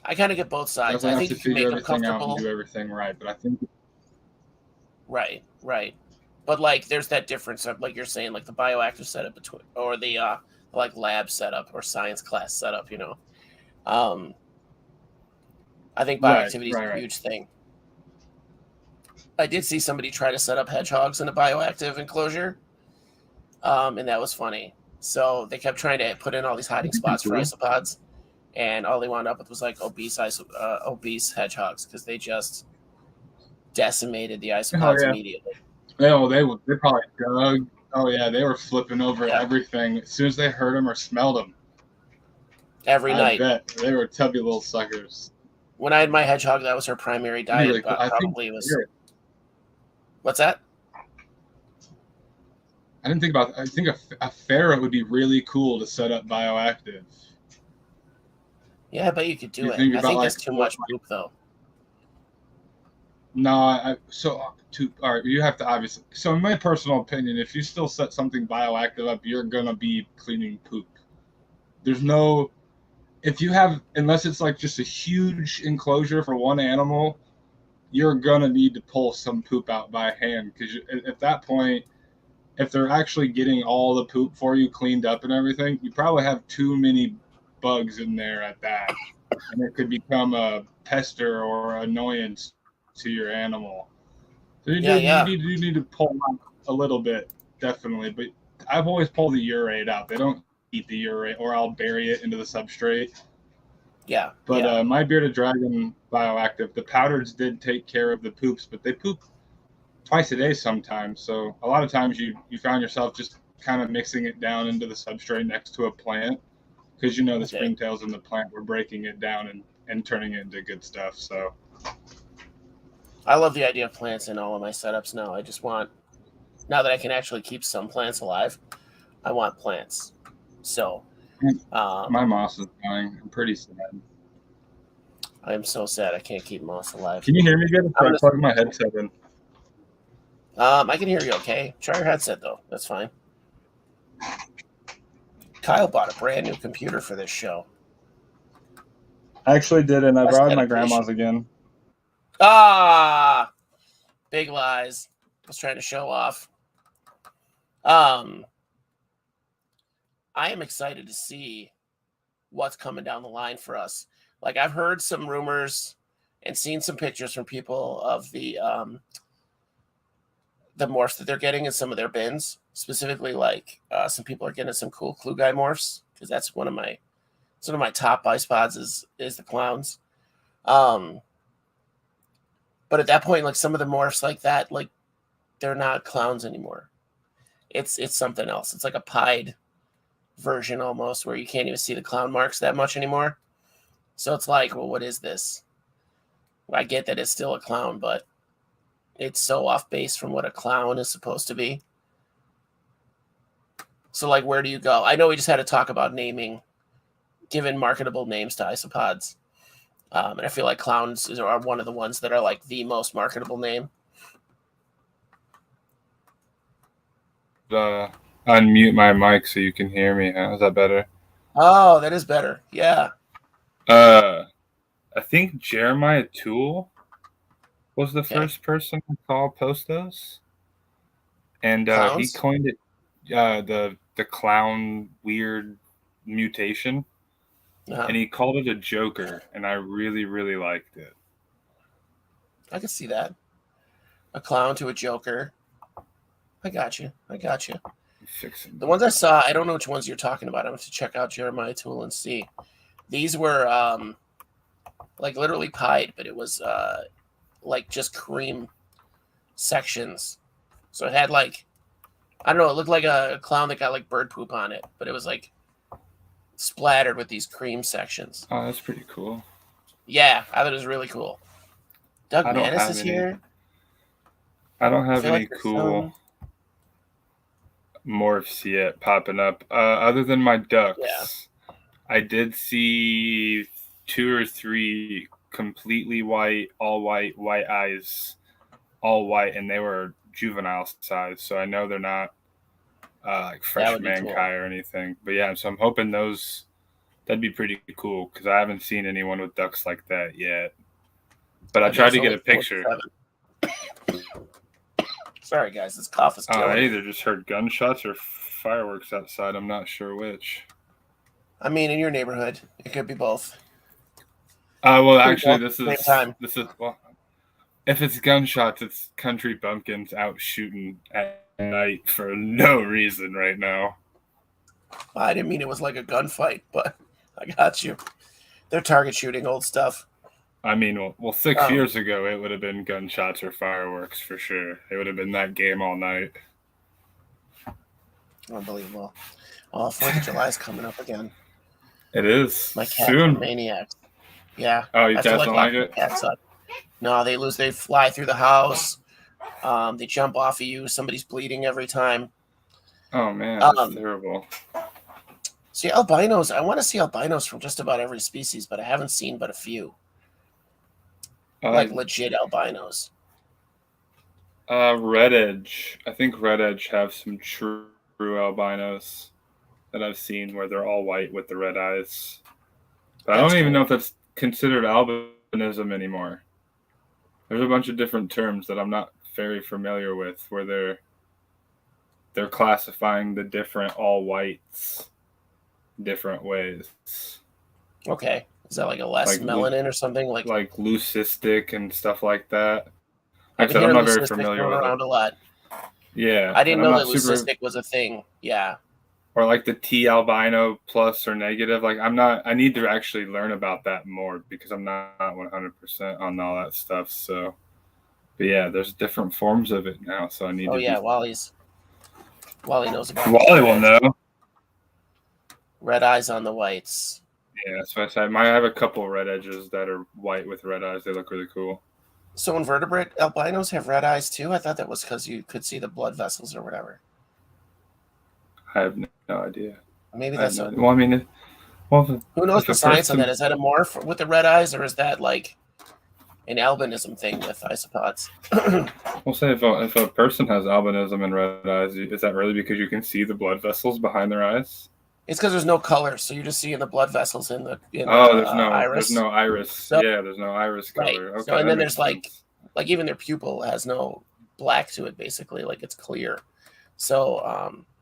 I kind of get both sides. I Definitely have think to you can figure make them everything out and comfortable. do everything right. But I think Right, right. But like, there's that difference of like you're saying, like the bioactive setup between or the like lab setup or science class setup. Um, I think right, bioactivity is right, a right. huge thing. I did see somebody try to set up hedgehogs in a bioactive enclosure, and that was funny. So they kept trying to put in all these hiding That'd be spots for cool. isopods, and all they wound up with was like obese hedgehogs because they just decimated the Oh isopods yeah. immediately. They probably dug. Oh yeah, they were flipping over Yeah, everything as soon as they heard them or smelled them. every I night. bet they were tubby little suckers. When I had my hedgehog, that was her primary That'd be diet, really cool. but I think probably was what's that? I didn't think about. I think a ferret would be really cool to set up bioactive. Yeah, I bet you could do You it. think I about think like that's too what? much poop though. No, all right. You have to obviously. So in my personal opinion, if you still set something bioactive up, you're gonna be cleaning poop. There's no if you have unless it's like just a huge enclosure for one animal, you're gonna need to pull some poop out by hand because at that point, if they're actually getting all the poop for you cleaned up and everything, you probably have too many bugs in there at that, and it could become a pester or annoyance to your animal. So Yeah, yeah, you need to pull out a little bit, definitely. But I've always pulled the urate out. They don't eat the urate, or I'll bury it into the substrate. yeah, But yeah. my bearded dragon bioactive, the powders did take care of the poops, but they poop twice a day sometimes. So a lot of times you found yourself just kind of mixing it down into the substrate next to a plant because the Okay. springtails in the plant were breaking it down and turning it into good stuff. So I love the idea of plants in all of my setups now. I just want now that I can actually keep some plants alive, I want plants. So, my um, moss is dying. I'm pretty sad. I am so sad I can't keep moss alive. Can you hear me good? I'm I gonna. plugged my headset in. I can hear you. Okay. Try your headset though. That's fine. Kyle bought a brand new computer for this show. I actually did, and I That's borrowed my dedication. grandma's again. Ah, big lies. I was trying to show off. Um, I am excited to see what's coming down the line for us. Like I've heard some rumors and seen some pictures from people of the morphs that they're getting in some of their bins. Specifically, like some people are getting some cool Clue Guy morphs because that's one of my top isopods is the clowns. Um, but at that point, like some of the morphs like that, like they're not clowns anymore. It's something else. It's like a pied version almost, where you can't even see the clown marks that much anymore. So it's like, well, what is this? I get that it's still a clown, but it's so off base from what a clown is supposed to be. So, like, where do you go? I know we just had to talk about naming, giving marketable names to isopods. And I feel like clowns are one of the ones that are like the most marketable name. Unmute my mic so you can hear me. Is that better? Oh, that is better. Yeah. I think Jeremiah Toole was the first person to call Postos, and he coined it the clown weird mutation, and he called it a joker, and I really, really liked it. I can see that. A clown to a joker. I got you. The ones I saw, I don't know which ones you're talking about. I'm going to check out Jeremiah Toole and see. These were like literally pied, but it was like just cream sections. So it had like, I don't know, it looked like a clown that got like bird poop on it, but it was like splattered with these cream sections. Oh, that's pretty cool. Yeah, I thought it was really cool. Doug Manis is here. I don't have any cool morphs yet popping up. Other than my ducks, I did see 2 or 3 completely white, white eyes, all white, and they were juvenile size. So I know they're not like fresh mankai or anything. But yeah, so I'm hoping that'd be pretty cool because I haven't seen anyone with ducks like that yet. But I tried to get a picture. Sorry, guys, this cough is killing me. I either just heard gunshots or fireworks outside. I'm not sure which. I mean, in your neighborhood, it could be both. Well, actually, this is well, if it's gunshots, it's country bumpkins out shooting at night for no reason right now. I didn't mean it was like a gunfight, but I got you. They're target shooting old stuff. I mean, well, 6 years ago, it would have been gunshots or fireworks for sure. It would have been that game all night. Unbelievable. Oh, 4th of July is coming up again. It is. My cat's soon. Maniacs. Yeah. Oh, your cats don't like it? Cats up. No, they fly through the house. They jump off of you. Somebody's bleeding every time. Oh, man. That's terrible. See, albinos. I want to see albinos from just about every species, but I haven't seen but a few. Like legit albinos. Red Edge. I think Red Edge have some true albinos that I've seen where they're all white with the red eyes. But I don't even know if that's considered albinism anymore. There's a bunch of different terms that I'm not very familiar with where they're classifying the different all whites different ways. Okay. Is that like a less melanin or something? Like leucistic and stuff like that. I'm not very familiar with it. Around a lot. Yeah. I didn't know that leucistic was a thing. Yeah. Or like the T albino plus or negative. Like I need to actually learn about that more because I'm not 100% on all that stuff. So, but yeah, there's different forms of it now. So I need to. Oh yeah, Wally knows about it. Wally will know. Red eyes on the whites. Yeah, that's what I said. I have a couple red edges that are white with red eyes. They look really cool. So invertebrate albinos have red eyes too? I thought that was because you could see the blood vessels or whatever. I have no idea. Maybe that's well, I mean, who knows the science on that? Is that a morph with the red eyes, or is that like an albinism thing with isopods? We'll say if a person has albinism and red eyes, is that really because you can see the blood vessels behind their eyes? It's because there's no color, so you're just seeing the blood vessels in the iris. There's no iris. So, yeah, there's no iris color. Right. Okay, so, and then there's like even their pupil has no black to it, basically, like it's clear. So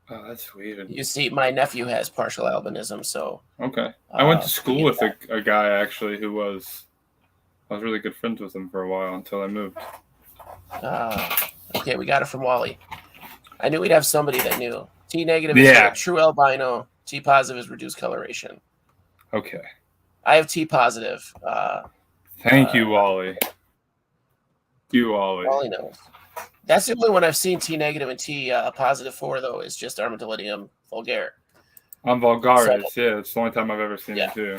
oh, that's weird. You see, my nephew has partial albinism, so okay. I went to school with a guy actually who I was really good friends with him for a while until I moved. Okay, we got it from Wally. I knew we'd have somebody that knew. T negative is true albino. T positive is reduced coloration. Okay. I have T positive. Thank you, Wally. Wally knows. That's the only one I've seen T negative and T positive for, though, is just Armadillidium vulgare. On vulgaris, yeah. It's the only time I've ever seen it, too.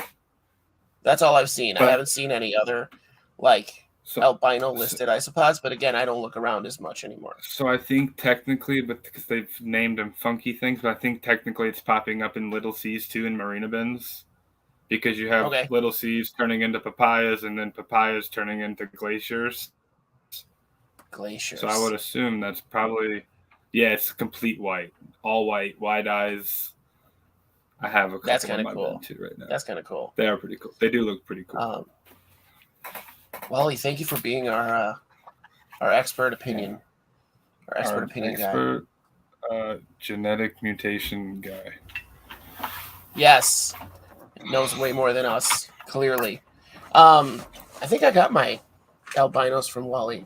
That's all I've seen. I But- haven't seen any other like So, albino listed isopods, but again, I don't look around as much anymore. so I think technically, but because they've named them funky things, but I think technically it's popping up in little seas too in marina bins, because you have Okay. little seas turning into papayas and then papayas turning into glaciers. Glaciers. So I would assume that's probably, yeah, it's complete white, all white, wide eyes. I have a That's couple in kinda my cool. bed too right now. That's kind of cool. They are pretty cool. They do look pretty cool. Wally, thank you for being our expert opinion. Our expert opinion guy. Genetic mutation guy. Yes. Knows way more than us, clearly. I think I got my albinos from Wally.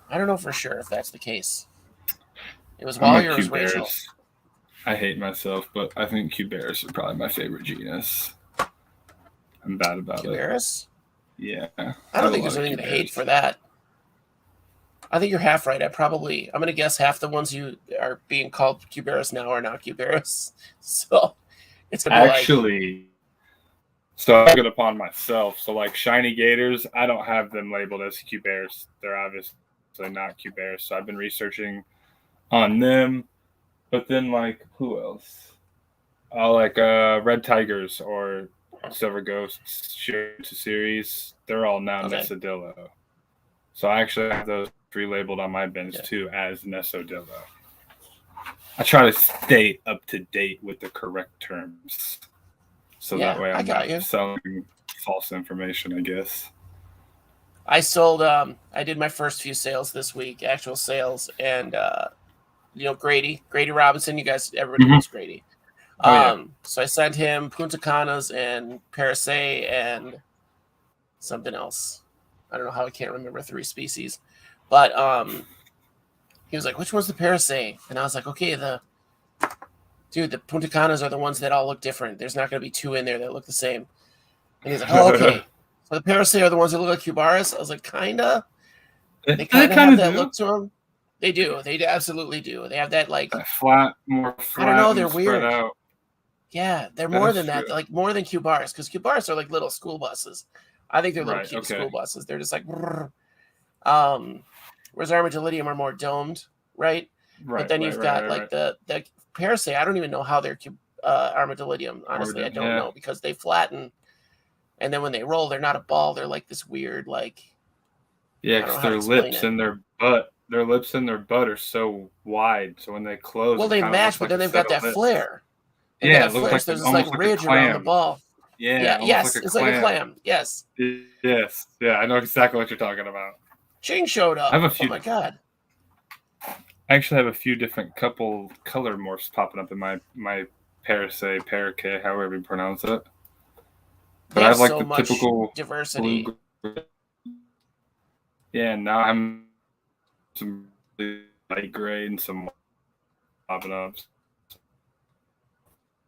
I don't know for sure if that's the case. It was Wally or it was Rachel. Cuberas. I hate myself, but I think Cuberas are probably my favorite genus. I'm bad about it. Cuberas? Yeah. I don't think there's anything to hate for that. I think you're half right. I'm going to guess half the ones you are being called Cuberas now are not Cuberas. So it's going to be Actually, so I took it upon myself. So like shiny gators, I don't have them labeled as Cuberas. They're obviously not Cuberas. So I've been researching on them. But then like who else? Like red tigers or silver ghosts series. They're all now Nesodillo. So I actually have those relabeled on my bins too as Nesodillo. I try to stay up to date with the correct terms, so that way I'm not selling false information, I guess. I sold. I did my first few sales this week, actual sales, and Grady Robinson. You guys, everybody knows Grady. So I sent him Punta Canas and Parasay and something else. I don't know how I can't remember 3 species, but he was like, "Which one's the Parasay?" And I was like, "Okay, the Punta Canas are the ones that all look different. There's not going to be 2 in there that look the same." And he's like, "Oh, okay." So the Parasay are the ones that look like Cubaris. I was like, "Kinda." They kind of have that look to them. They do. They absolutely do. They have that like more flat. I don't know. They're weird. Out. Yeah, they're more than that. Like more than Cubaris, because Cubaris are like little school buses. I think they're little cute school buses. They're just like, whereas Armadillidium are more domed, right? But then you've got like the Parasay. I don't even know how they're Armadillidium. Honestly, I don't know because they flatten, and then when they roll, they're not a ball. They're like this weird like. Yeah, because their lips and their butt are so wide. So when they close, well, they match, but then they've got that flare. Yeah, it looks like there's this like ridge around the ball. Yeah. Yes, it's like a clam. Yes. Yes. Yeah, I know exactly what you're talking about. Ching showed up. I have a few. Oh my god. I actually have a few different color morphs popping up in my Parasay, Paracay, however you pronounce it. But I have like the typical diversity. Yeah, now I'm some really light gray and some popping up.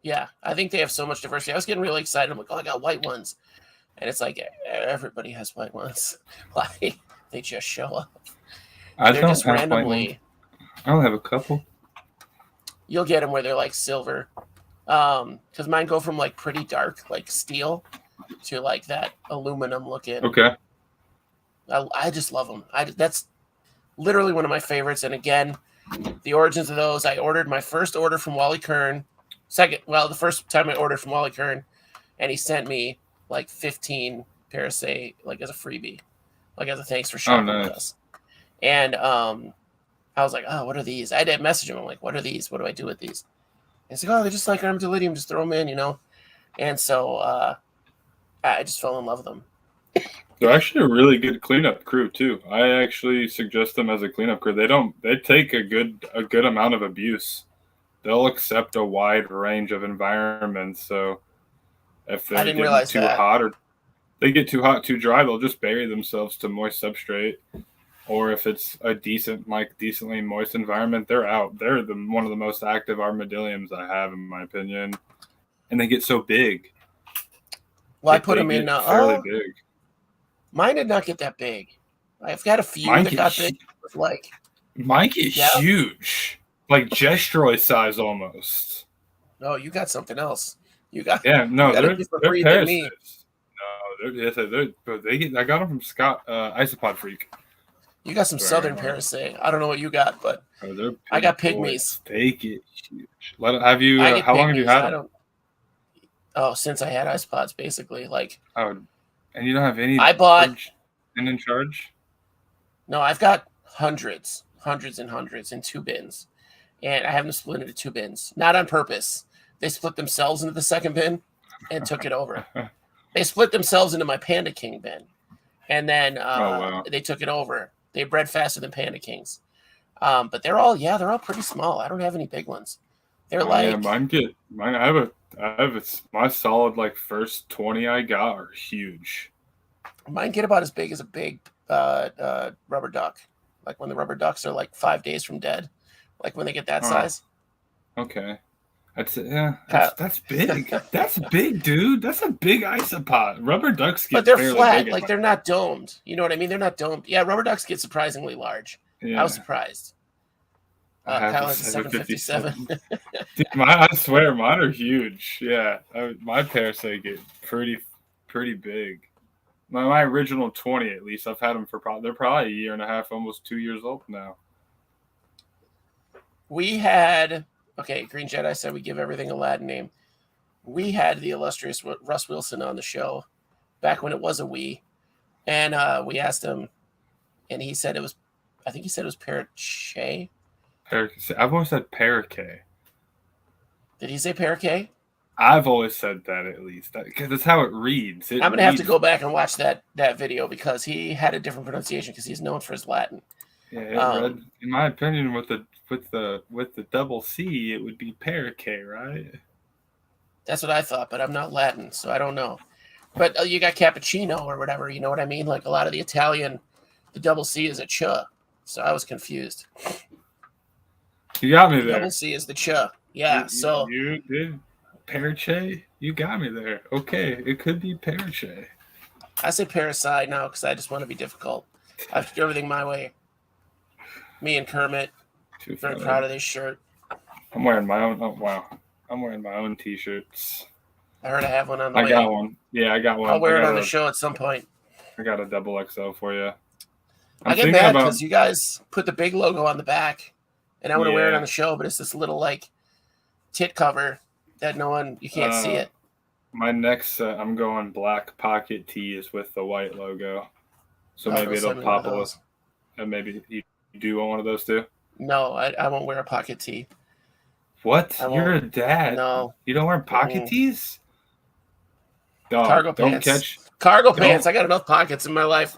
Yeah, I think they have so much diversity. I was getting really excited. I'm like, oh, I got white ones. And it's like, everybody has white ones. Like, they just show up. They're just randomly. I'll have a couple. You'll get them where they're like silver. Because mine go from like pretty dark, like steel, to like that aluminum looking. Okay. I just love them. That's literally one of my favorites. And again, the origins of those, I ordered my first order from Wally Kern. The first time I ordered from Wally Kern, and he sent me like 15 Parasay like as a freebie, like as a thanks for shopping with us. And I was like, oh, what are these? I had to message him. I'm like, what are these? What do I do with these? And he's like, oh, they're just like Armadillidium. Just throw them in, And so I just fell in love with them. They're actually a really good cleanup crew too. I actually suggest them as a cleanup crew. They take a good amount of abuse. They'll accept a wide range of environments. So if they get too hot or they get too hot, too dry, they'll just bury themselves to moist substrate. Or if it's a decently moist environment, they're out. They're one of the most active armadilliums I have, in my opinion. And they get so big. Well, I put them in fairly big. Mine did not get that big. I've got a few that got big. Mine get huge. Like Gestroid size almost. No, you got something else. You got they're parasites. I got them from Scott Isopod Freak. You got some southern parasite. I don't know what you got, but I got pygmies. They get huge. Have you? I get how long have you pygmies. had them? Since I had isopods, basically. Like, and you don't have any. I bought and in charge. No, I've got hundreds and hundreds in 2 bins, and I have them split into 2 bins. Not on purpose. They split themselves into the second bin and took it over. They split themselves into my Panda King bin, and then they took it over. They bred faster than Panda Kings, but they're all pretty small. I don't have any big ones. They're mine. I have my solid like first 20 I got are huge. Mine get about as big as a big rubber duck. Like when the rubber ducks are like 5 days from dead. Like when they get that size. Okay. That's big. That's big, dude. That's a big isopod. Rubber ducks get, but they're flat. Like they're not domed. You know what I mean? They're not domed. Yeah, rubber ducks get surprisingly large. Yeah. I was surprised. Kyle has a 757. Dude, I swear, mine are huge. Yeah, my parasite get pretty big. My original 20, at least, I've had them for they're probably 1.5 years, almost 2 years old now. We had Green Jedi said we give everything a Latin name. We had the illustrious Russ Wilson on the show back when it was a we, and we asked him, and he said it was, I think he said it was Parache. I've always said Parache. Did he say Parache? I've always said that, at least, because that's how it reads. I'm gonna have to go back and watch that video because he had a different pronunciation because he's known for his Latin. Yeah, read, in my opinion, with the double C, it would be Parache, right? That's what I thought, but I'm not Latin, so I don't know. But you got cappuccino or whatever, you know what I mean? Like a lot of the Italian, the double C is a ch, so I was confused. You got me there. Double C is the ch. Yeah, so you did. Parache? You got me there. Okay, it could be Parache. I say parasite now because I just want to be difficult. I have to do everything my way. Me and Kermit, very proud of this shirt. I'm wearing my own. Oh wow, I'm wearing my own t-shirts. I heard I have one on the way. I got one. Yeah, I got one. I'll wear it on the show at some point. I got a double XL for you. I get mad because you guys put the big logo on the back, and I want to wear it on the show, but it's this little like tit cover that you can't see it. My next set, I'm going black pocket tees with the white logo, so maybe it'll pop a. And maybe you do want one of those too. No, I won't wear a pocket tee. What? You're a dad. No, you don't wear pocket tees. Dog, cargo pants. Cargo pants. I got enough pockets in my life.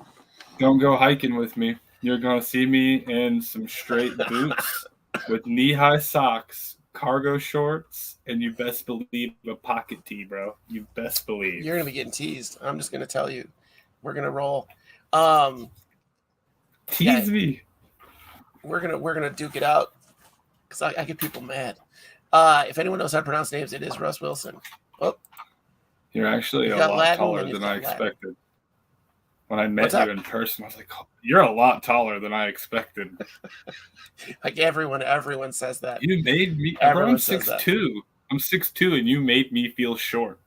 Don't go hiking with me. You're gonna see me in some straight boots with knee-high socks, cargo shorts, and you best believe a pocket tee, bro. You best believe. You're gonna be getting teased. I'm just gonna tell you. We're gonna roll. Tease me. We're gonna duke it out because I get people mad. If anyone knows how to pronounce names, it is Russ Wilson. Oh, you're actually a lot taller than I expected. When I met you in person, I was like, oh, "You're a lot taller than I expected." Like everyone says that. You made me. I'm 6'2". I'm 6'2", and you made me feel short.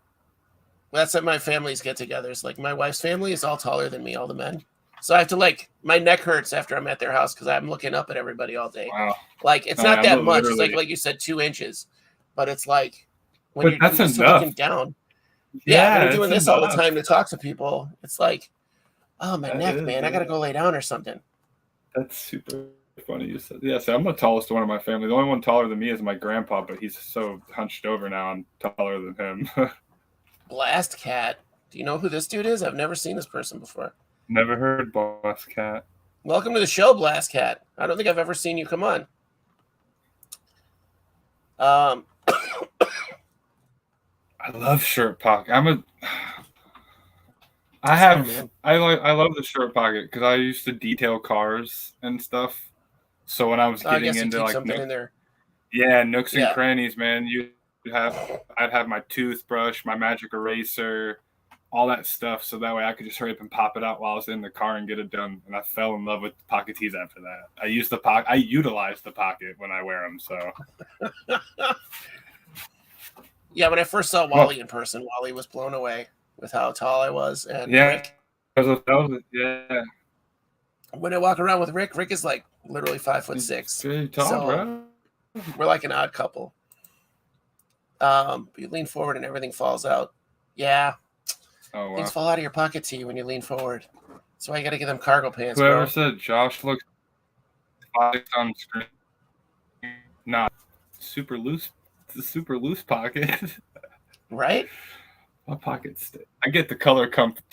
That's at my family's get-togethers. Like my wife's family is all taller than me, all the men. So I have to my neck hurts after I'm at their house because I'm looking up at everybody all day. Wow. Like it's not that much. It's like you said, 2 inches, but it's like when you're just looking down. Yeah, when we're doing this all the time to talk to people. It's like, oh, my neck, man, I got to go lay down or something. That's super funny you said. Yeah, so I'm the tallest one in my family. The only one taller than me is my grandpa, but he's so hunched over now. I'm taller than him. Blast Cat. Do you know who this dude is? I've never seen this person before. Never heard Blast Cat. Welcome to the show, Blast Cat. I don't think I've ever seen you come on. I love shirt pocket. I love the shirt pocket because I used to detail cars and stuff. So when I was getting into like something in there. Yeah, nooks and crannies, man. I'd have my toothbrush, my magic eraser, all that stuff, so that way I could just hurry up and pop it out while I was in the car and get it done. And I fell in love with pocket tees after that. I utilize the pocket when I wear them. So, yeah, when I first saw Wally in person, Wally was blown away. with how tall I was. And Yeah. Rick, Yeah. when I walk around with Rick is like literally 5'6". Pretty tall, So bro. we're like an odd couple. You lean forward and everything falls out. Yeah, Oh, wow. things fall out of your pocket to you when you lean forward. That's why you got to get them cargo pants, Whoever bro. said Josh looks on screen, not super loose. It's a super loose pocket. Right? My pockets. I get the color comfort.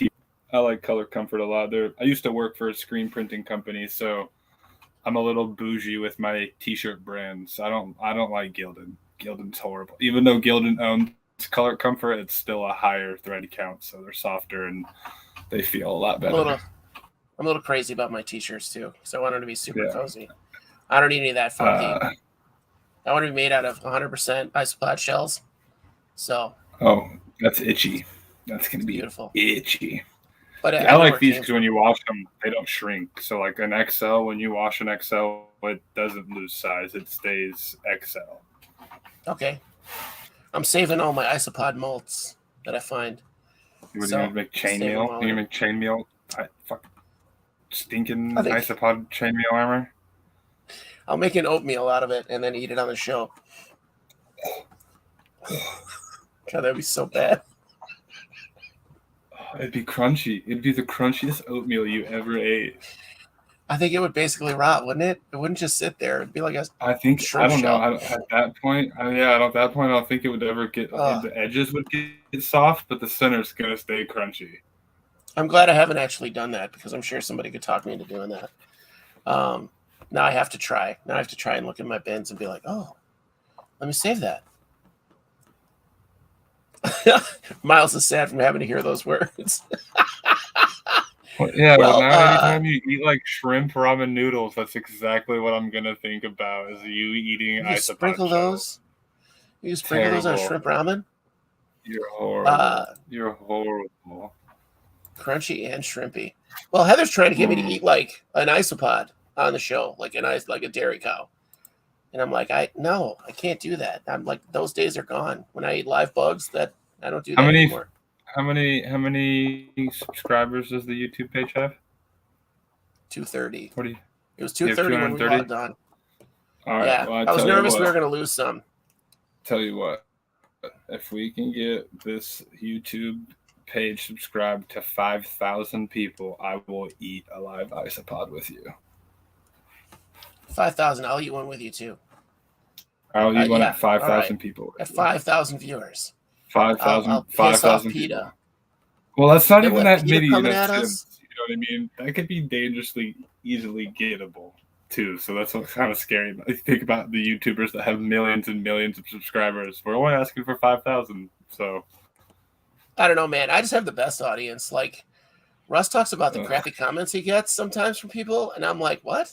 I like color comfort a lot. I used to work for a screen printing company, so I'm a little bougie with my t-shirt brands. I don't like Gildan. Gildan's horrible. Even though Gildan owns Color Comfort, it's still a higher thread count, so they're softer and they feel a lot better. I'm a little crazy about my t-shirts too, because I want them to be super cozy. I don't need any of that funky. I want to be made out of 100% isopod shells. So. Oh, that's itchy. That's gonna be beautiful. Itchy. But I like these because when you wash them, they don't shrink. So like an XL, when you wash an XL, it doesn't lose size. It stays XL. Okay. I'm saving all my isopod molds that I find. What are you gonna make chainmail? Are you gonna make chainmail? Stinking isopod chainmail armor? I'll make an oatmeal out of it and then eat it on the show. God, that'd be so bad. It'd be crunchy. It'd be the crunchiest oatmeal you ever ate. I think it would basically rot, wouldn't it? It wouldn't just sit there. It'd be like a I don't know. At that point, I don't think it would ever get. The edges would get soft, but the center's gonna stay crunchy. I'm glad I haven't actually done that because I'm sure somebody could talk me into doing that. Now I have to try. Now I have to try and look in my bins and be like, oh, let me save that. Miles is sad from having to hear those words. Well, now anytime you eat like shrimp ramen noodles, that's exactly what I'm gonna think about. Is you eating isopod sprinkle those? You sprinkle those on shrimp ramen? You're horrible. You're horrible. Crunchy and shrimpy. Well, Heather's trying to get me to eat like an isopod on the show, like a dairy cow. And I'm like, I can't do that. I'm like, those days are gone. When I eat live bugs, that I don't do that anymore. How many subscribers does the YouTube page have? 230. It was 230 when we logged on. All right. Yeah, well, I was nervous we were going to lose some. Tell you what, if we can get this YouTube page subscribed to 5,000 people, I will eat a live isopod with you. 5,000. I'll eat one with you too. I'll eat one at 5,000 people. At 5,000 viewers. 5,000 people. PETA. Well, that's not even that many. You know what I mean? That could be dangerously easily gettable too. So that's what's kind of scary. I think about the YouTubers that have millions and millions of subscribers. We're only asking for 5,000. So I don't know, man. I just have the best audience. Like Russ talks about the crappy comments he gets sometimes from people, and I'm like, what?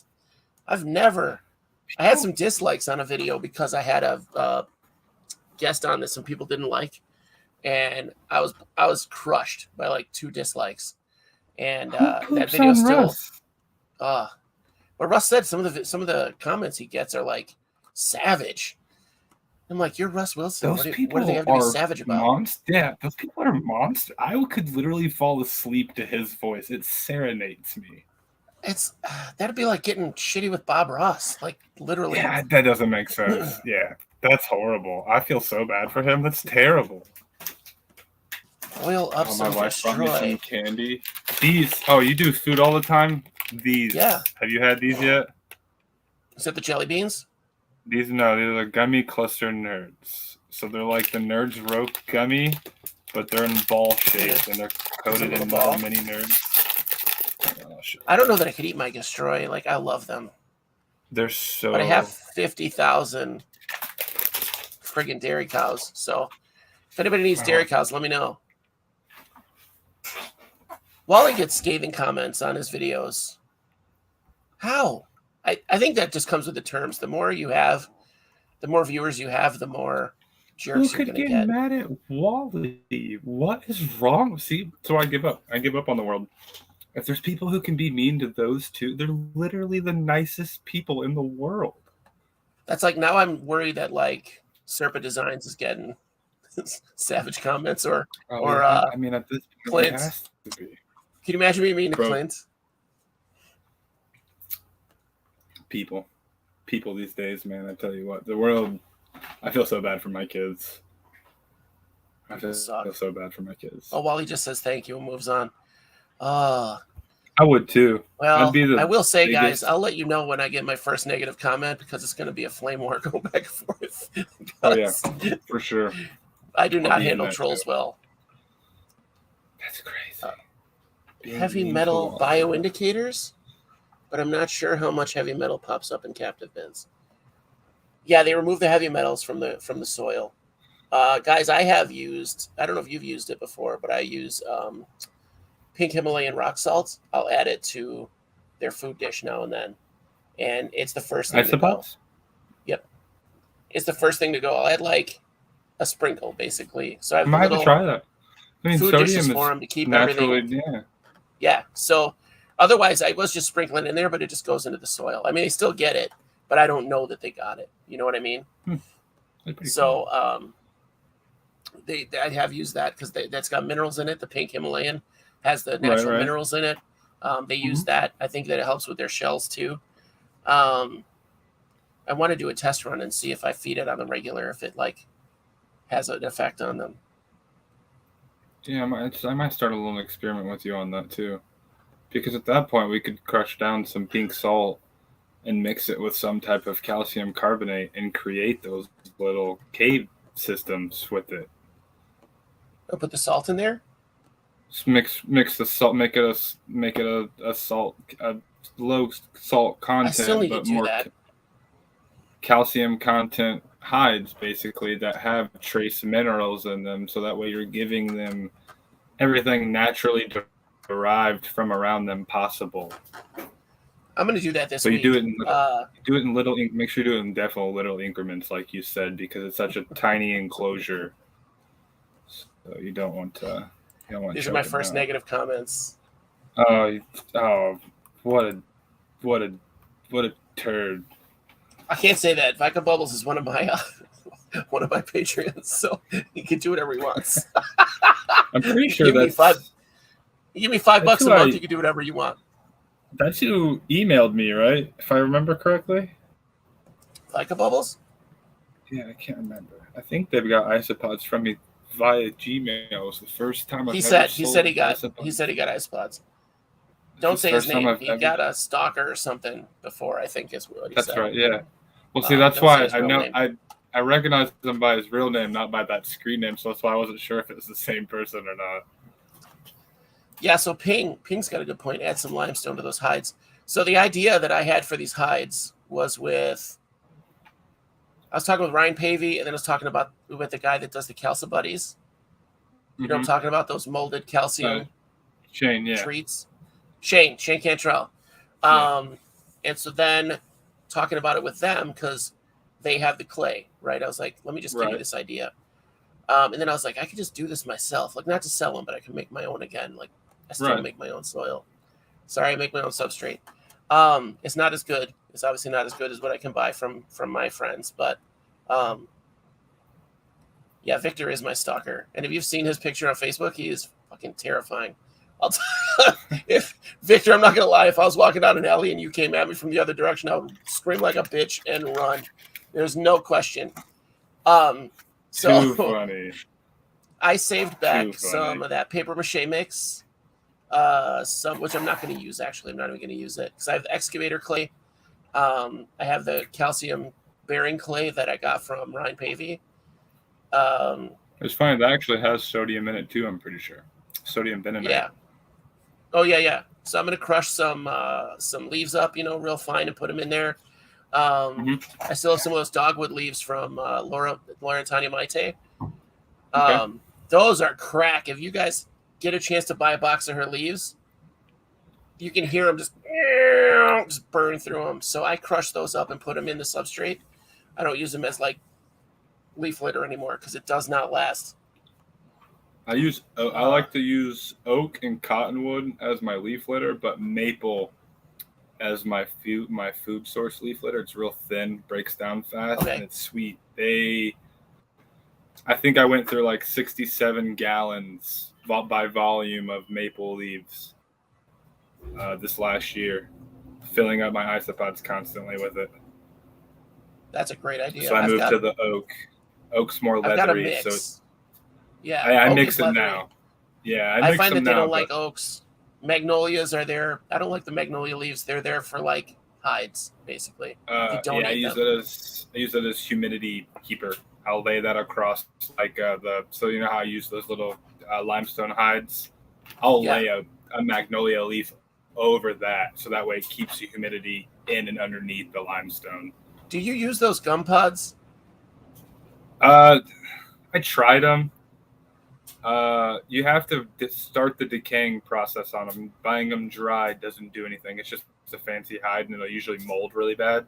I had some dislikes on a video because I had a guest on that some people didn't like, and I was crushed by like 2 dislikes, and that video still. But Russ said some of the comments he gets are like savage. I'm like, you're Russ Wilson. What do they have to be savage about? Yeah, those people are monsters. I could literally fall asleep to his voice. It serenades me. It's that'd be like getting shitty with Bob Ross, like literally. Yeah, that doesn't make sense. Yeah, that's horrible. I feel so bad for him. That's terrible. Oil up some my wife brought me some candy. These. Oh, you do food all the time? These. Yeah. Have you had these yet? Is that the jelly beans? These are the gummy cluster nerds. So they're like the Nerds Rope gummy, but they're in ball shape and they're coated in little mini nerds. I don't know that I could eat my Gastroy. Like, I love them. They're so. But I have 50,000 friggin' dairy cows. So if anybody needs dairy cows, let me know. Wally gets scathing comments on his videos. How? I think that just comes with the terms. The more you have, the more viewers you have, the more jerks you're going to get. Who could get mad at Wally? What is wrong? See, so I give up. I give up on the world. If there's people who can be mean to those two, they're literally the nicest people in the world. That's like, now I'm worried that like Serpa Designs is getting Savage comments or I mean, at this point, Clint. it has to be. Can you imagine me meeting Bro. Clint? People these days, man. I tell you what, the world. I feel so bad for my kids. I feel so bad for my kids. Oh, Wally just says thank you and moves on. I would too. Well, I will say, guys, I'll let you know when I get my first negative comment because it's going to be a flame war going back and forth. Oh yeah, for sure. I do not handle trolls well. That's crazy. Heavy metal bioindicators, but I'm not sure how much heavy metal pops up in captive bins. Yeah, they remove the heavy metals from the soil. Guys, I have used. I don't know if you've used it before, but I use pink Himalayan rock salt. I'll add it to their food dish now and then, and it's the first thing to go. Yep, it's the first thing to go. I'll add like a sprinkle, basically. So I might have to try that. I mean, food dishes for them to keep everything. Yeah. So otherwise, I was just sprinkling in there, but it just goes into the soil. I mean, they still get it, but I don't know that they got it. You know what I mean? So I have used that because that's got minerals in it. The pink Himalayan has the natural minerals in it. They use that. I think that it helps with their shells too. I want to do a test run and see if I feed it on the regular, if it like has an effect on them. Yeah, I might start a little experiment with you on that too, because at that point we could crush down some pink salt and mix it with some type of calcium carbonate and create those little cave systems with it. I'll put the salt in there. Just mix the salt, make it a salt, a low salt content, I still need but to do more that. Calcium content hides basically that have trace minerals in them, so that way you're giving them everything naturally derived from around them possible. I'm going to do that this week. But you do it in little. Make sure you do it in definitely little increments, like you said, because it's such a tiny enclosure. So you don't want to. These are my first negative comments. Oh, what a turd! I can't say that. Vodka Bubbles is one of my Patreons, so he can do whatever he wants. I'm pretty sure you give me $5 a month, you can do whatever you want. That's you emailed me, right? If I remember correctly. Vodka Bubbles? Yeah, I can't remember. I think they've got isopods from me via Gmail. It was the first time he said he got isopods. Don't say his name. He got a stalker or something before, I think is what he said. That's right, yeah. Well, see, that's why I know I recognize him by his real name, not by that screen name, so that's why I wasn't sure if it was the same person or not. Yeah, so Ping's got a good point. Add some limestone to those hides. So the idea that I had for these hides was I was talking with Ryan Pavey, and then I was talking with the guy that does the Calci Buddies. You know what I'm talking about? Those molded calcium treats. Shane Cantrell. And so then talking about it with them because they have the clay, right? I was like, let me just give you this idea. And then I was like, I could just do this myself. Like, not to sell them, but I can make my own again. Like, I still make my own soil. Sorry, I make my own substrate. It's not as good. It's obviously not as good as what I can buy from my friends. But, yeah, Victor is my stalker. And if you've seen his picture on Facebook, he is fucking terrifying. If Victor, I'm not going to lie, if I was walking down an alley and you came at me from the other direction, I would scream like a bitch and run. There's no question. Too funny. I saved back some of that paper mache mix, which I'm not going to use. Actually, I'm not even going to use it because I have the excavator clay. I have the calcium bearing clay that I got from Ryan Pavey. It's funny that actually has sodium in it too. I'm pretty sure sodium bentonite. Yeah. Oh yeah. So I'm going to crush some leaves up, real fine, and put them in there. I still have some of those dogwood leaves from Laura and Tanya Maite. Those are crack. If you guys get a chance to buy a box of her leaves, you can hear them just burn through them. So I crush those up and put them in the substrate. I don't use them as like leaf litter anymore because it does not last. I like to use oak and cottonwood as my leaf litter, but maple as my food source leaf litter. It's real thin, breaks down fast, and it's sweet. I think I went through like 67 gallons by volume of maple leaves this last year, filling up my isopods constantly with it. That's a great idea. So I moved to the oak. Oak's more leathery. I've got a mix. So yeah, I oak mix is it leathery. now. Yeah, I find that they don't like oaks. Magnolias are there. I don't like the magnolia leaves. They're there for like hides, basically. I use it as humidity keeper. I'll lay that across like so you know how I use those little limestone hides. I'll lay a magnolia leaf over that, so that way it keeps the humidity in and underneath the limestone. Do you use those gum pods? I tried them. You have to start the decaying process on them. Buying them dry doesn't do anything. It's just a fancy hide, and it'll usually mold really bad.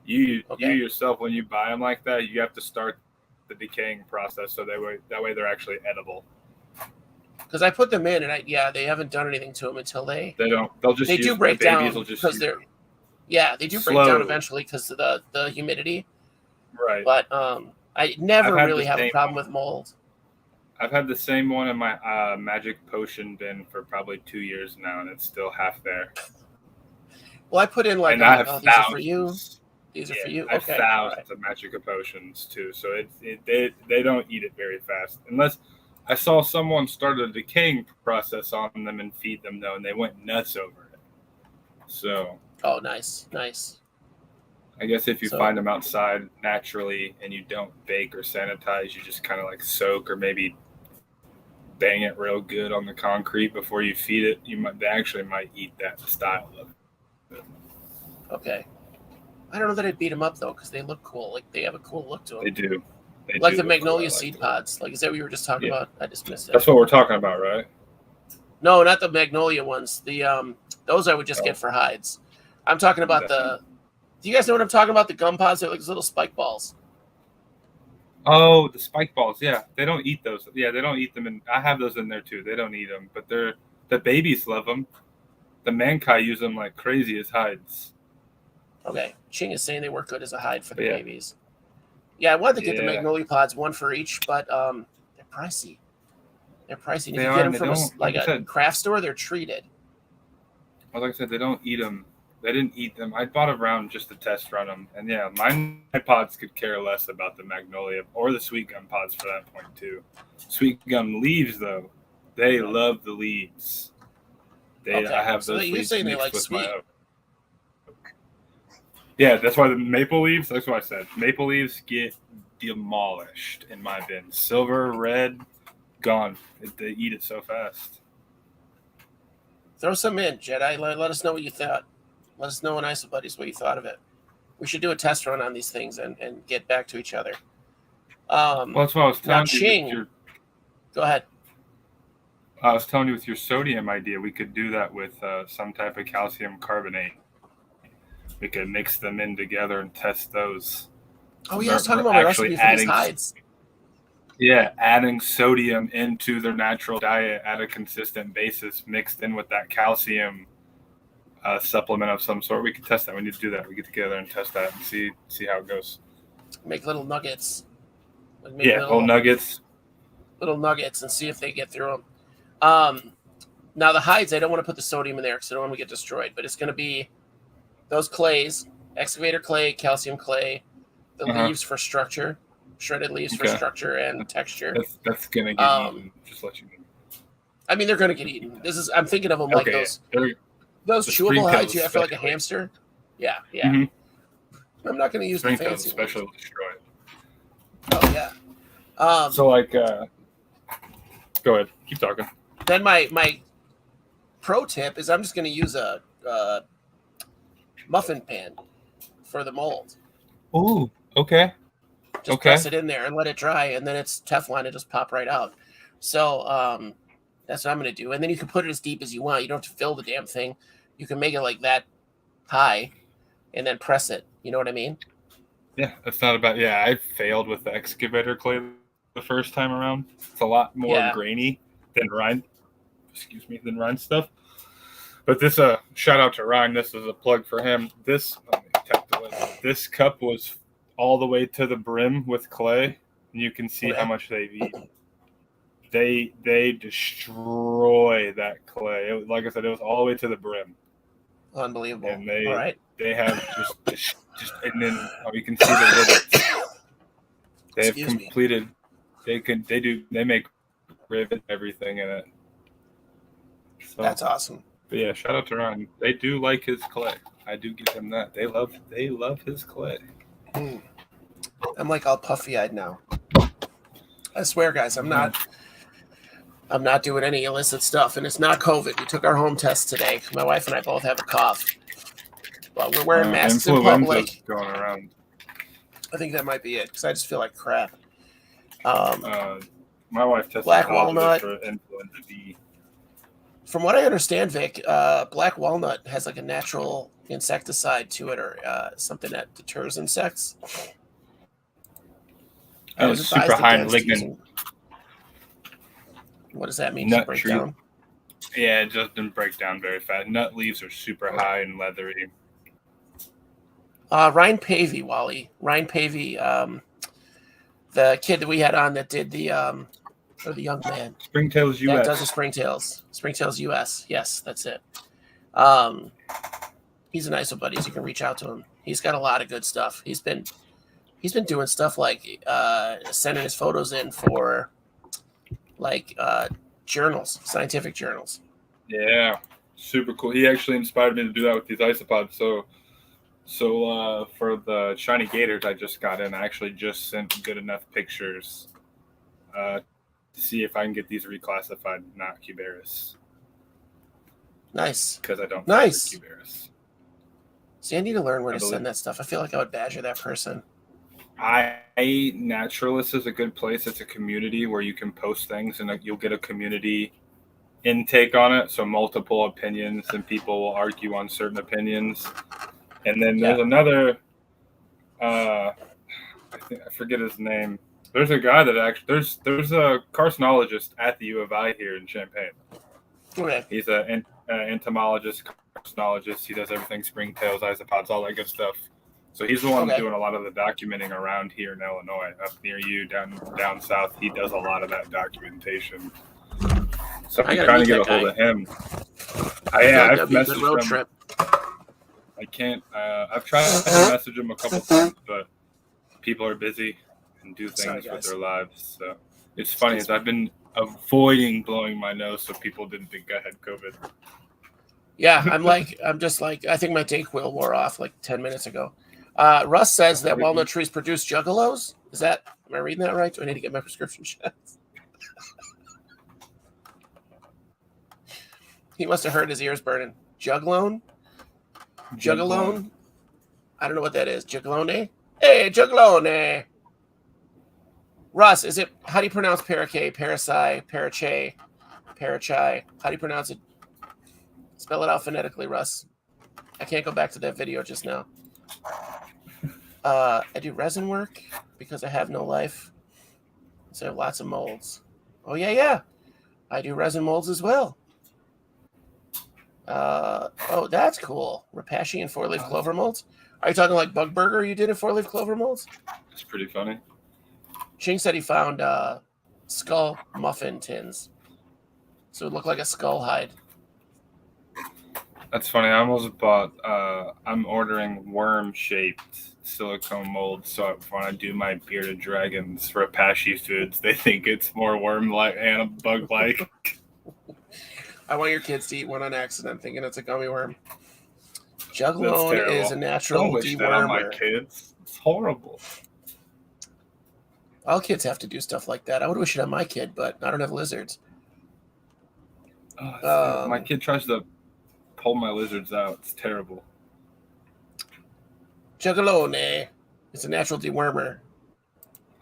You yourself, when you buy them like that, you have to start the decaying process so that way they're actually edible. Because I put them in, and they haven't done anything to them until they don't. They'll just they do break down because they're they do break down eventually because of the humidity. Right. But I never really have a problem with mold. I've had the same one in my magic potion bin for probably 2 years now, and it's still half there. Well, I put in like I have these are for you. These are for you. I have Okay. thousands of magic potions too, so they don't eat it very fast. Unless I saw someone start a decaying process on them and feed them though, and they went nuts over it. So. Oh, nice. I guess if you find them outside naturally and you don't bake or sanitize, you just kind of like soak or maybe bang it real good on the concrete before you feed it. They actually might eat that style of it. Okay. I don't know that I'd beat them up though, because they look cool. Like they have a cool look to them. They do. Like the magnolia seed pods. Like, is that what you were just talking about? I just missed it. That's what we're talking about, right? No, not the magnolia ones. The those I would just get for hides. I'm talking about do you guys know what I'm talking about? The gum pods, they're like those little spike balls. Oh, the spike balls. Yeah, they don't eat those. Yeah, they don't eat them, and I have those in there too. They don't eat them, but the babies love them. The mankai use them like crazy as hides. Okay, Ching is saying they work good as a hide for the babies. Yeah, I wanted to get the magnolia pods, one for each, but they're pricey. They're pricey. And if you get them from a craft store, they're treated. Well, like I said, they don't eat them. They didn't eat them. I bought a round just to test run them. And my pods could care less about the magnolia or the sweet gum pods for that point too. Sweet gum leaves though, they love the leaves. I have those leaves mixed with sweet. My oak. Yeah, that's why the maple leaves, that's what I said. Maple leaves get demolished in my bin. Silver, red, gone. They eat it so fast. Throw some in, Jedi. Let us know what you thought. Let us know in Isobuddies what you thought of it. We should do a test run on these things and get back to each other. Well, that's what I was telling you. Ching, go ahead. I was telling you with your sodium idea, we could do that with some type of calcium carbonate. We could mix them in together and test those. Oh, yeah, I was talking about my recipe for these hides. Yeah, adding sodium into their natural diet at a consistent basis mixed in with that calcium supplement of some sort. We could test that. We need to do that. We get together and test that and see how it goes. Make little nuggets. Little nuggets. Little nuggets and see if they get through them. Now, the hides, I don't want to put the sodium in there because I don't want to get destroyed, but it's going to be those clays, excavator clay, calcium clay, the leaves for structure, shredded leaves for structure and texture. That's going to get eaten, just let you know. I mean, they're going to get eaten. I'm thinking of them like those chewable hides you have for like a hamster. Yeah. Mm-hmm. I'm not going to use the fancy especially destroyed. Oh, yeah. So, go ahead. Keep talking. Then my pro tip is I'm just going to use a muffin pan for the mold. Ooh, okay. Just press it in there and let it dry, and then it's Teflon. It just pop right out. So that's what I'm going to do. And then you can put it as deep as you want. You don't have to fill the damn thing. You can make it like that high and then press it. You know what I mean? Yeah, that's not about. Yeah, I failed with the excavator clay the first time around. It's a lot more grainy than rind. Than Ryan stuff. But this shout out to Ryan. This is a plug for him. This cup was all the way to the brim with clay, and you can see Okay. how much they've eaten. They destroy that clay. Like I said, it was all the way to the brim, Unbelievable. and All right. they have just and then you can see the rivets. They have Excuse me. completed. They make rivet everything in it. So, That's awesome. But yeah, shout out to Ryan. They do like his clay. I do give them that. They love his clay. I'm like all puffy-eyed now. I swear, guys, I'm not doing any illicit stuff, and it's not COVID. We took our home test today. My wife and I both have a cough, but we're wearing masks in public. Going around. I think that might be it because I just feel like crap. My wife tested black positive walnut for influenza B. From what I understand, Vic, black walnut has like a natural insecticide to it, or something that deters insects. And it's super high in lignin. What does that mean? Nut Break tree. down? Yeah, it doesn't break down very fast. Nut leaves are super high and leathery. Ryan Pavey, Wally. Ryan Pavey, the kid that we had on that did the young man. Springtails US. That does the Springtails. Springtails US. Yes, that's it. He's an Isobuddies. You can reach out to him. He's got a lot of good stuff. He's been doing stuff like sending his photos in for like journals, scientific journals. Yeah, super cool. He actually inspired me to do that with these isopods. So for the shiny gators I just got in, I actually just sent good enough pictures to see if I can get these reclassified, not Cubaris. Nice. Because I don't nice. Cubaris. See, I need to learn where to send that stuff. I feel like I would badger that person. Naturalist is a good place. It's a community where you can post things and you'll get a community intake on it. So multiple opinions, and people will argue on certain opinions. And then there's another, I forget his name. There's a guy that actually, there's a carcinologist at the U of I here in Champaign. Okay. He's an entomologist, carcinologist. He does everything, springtails, isopods, all that good stuff. So he's the one doing a lot of the documenting around here in Illinois, up near you, down south. He does a lot of that documentation. So I'm trying to get a hold of him. I've messaged him. Road trip. I can't. I've tried to message him a couple times, but people are busy and do things with their lives. So it's funny is I've been avoiding blowing my nose so people didn't think I had COVID. Yeah, I'm just like, I think my Dayquil wore off like 10 minutes ago. Russ says that walnut trees produce juggalos. Am I reading that right? Do I need to get my prescription shots? He must have heard his ears burning. Juglone? Juggalone? I don't know what that is. Jugglone? Hey, Jugglone! Russ, how do you pronounce parakeet, parasai, parache, parachai? How do you pronounce it? Spell it out phonetically, Russ. I can't go back to that video just now. I do resin work because I have no life. So I have lots of molds. Oh, yeah. I do resin molds as well. Oh, that's cool. Rapashi and 4-leaf clover molds. Are you talking like Bug Burger you did in 4-leaf clover molds? It's pretty funny. Ching said he found skull muffin tins. So it looked like a skull hide. That's funny. I almost bought, I'm ordering worm-shaped silicone molds. So when I do my bearded dragons for Apache Foods, they think it's more worm-like and bug-like. I want your kids to eat one on accident thinking it's a gummy worm. Juglone is a natural dewormer. Don't wish that on my kids. It's horrible. All kids have to do stuff like that. I would wish it on my kid, but I don't have lizards. My kid tries to pull my lizards out. It's terrible. Juglone is a natural dewormer.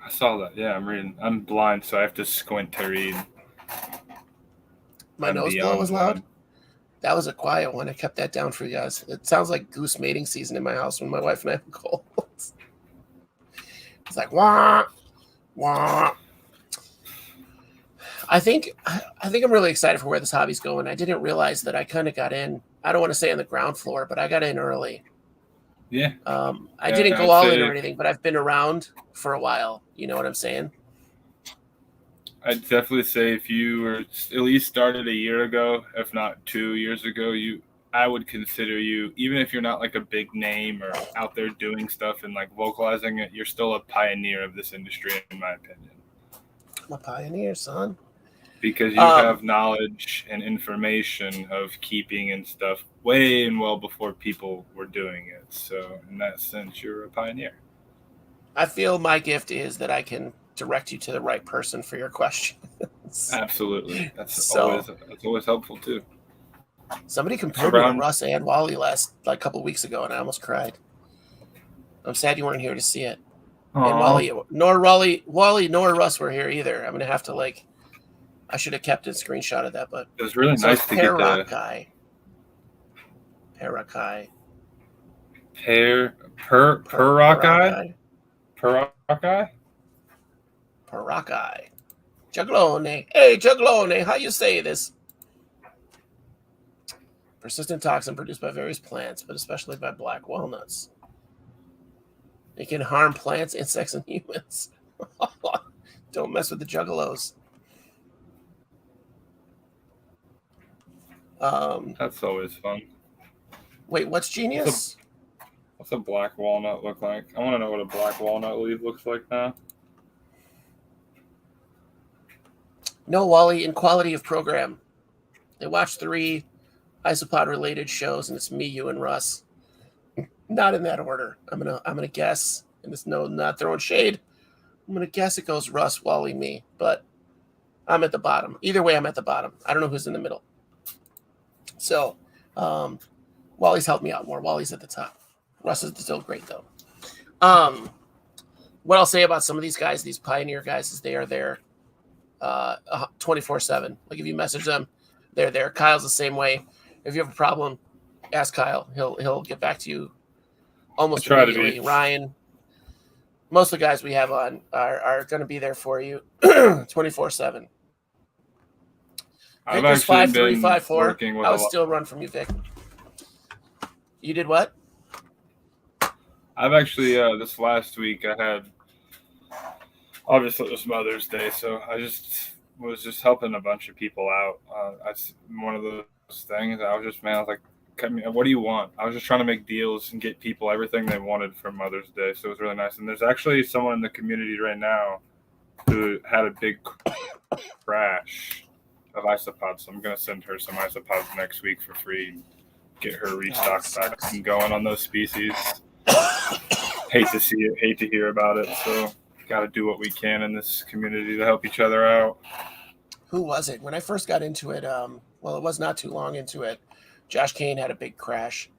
I saw that. Yeah, I'm reading. I'm blind, so I have to squint to read. My nose blow was loud. That was a quiet one. I kept that down for you guys. It sounds like goose mating season in my house when my wife and I have colds. It's like wah, wah. I think I'm really excited for where this hobby's going. I didn't realize that I kind of got in. I don't want to say on the ground floor, but I got in early. Yeah. I didn't go all in or anything, but I've been around for a while. You know what I'm saying? I'd definitely say if you were at least started a year ago, if not 2 years ago, I would consider you, even if you're not like a big name or out there doing stuff and like vocalizing it, you're still a pioneer of this industry, in my opinion. I'm a pioneer, son. Because you have knowledge and information of keeping and stuff way and well before people were doing it. So in that sense, you're a pioneer. I feel my gift is that I can direct you to the right person for your questions. Absolutely. That's always helpful too. Somebody compared me to Russ and Wally a couple weeks ago, and I almost cried. I'm sad you weren't here to see it. Aww. And Wally nor Russ were here either. I'm gonna have to I should have kept a screenshot of that, but it was really nice to get the Parakai. Juglone. Hey, Juglone, how you say this? Persistent toxin produced by various plants, but especially by black walnuts. It can harm plants, insects, and humans. Don't mess with the juggalos. That's always fun. Wait, what's genius? What's a black walnut look like? I want to know what a black walnut leaf looks like now. No, Wally, in quality of program. They watched 3 isopod related shows, and it's me, you, and Russ. Not in that order. I'm gonna guess, and it's not throwing shade. I'm gonna guess it goes Russ, Wally, me, but I'm at the bottom. Either way, I'm at the bottom. I don't know who's in the middle. So, Wally's helped me out more. Wally's at the top. Russ is still great though. What I'll say about some of these guys, these pioneer guys, is they are there 24/7. Like if you message them, they're there. Kyle's the same way. If you have a problem, ask Kyle. He'll get back to you almost immediately. Ryan, most of the guys we have on are going to be there for you 24/7. Victor's 5354. I would still run from you, Vic. You did what? I've actually this last week I had, obviously it was Mother's Day, so I was just helping a bunch of people out. One of those things. I was like, what do you want? I was just trying to make deals and get people everything they wanted for Mother's Day, so it was really nice. And there's actually someone in the community right now who had a big crash of isopods, so I'm going to send her some isopods next week for free, get her restocked back and going on those species. Hate to see it, hate to hear about it, so got to do what we can in this community to help each other out. Who was it? When I first got into it, well, it was not too long into it, Josh Kane had a big crash.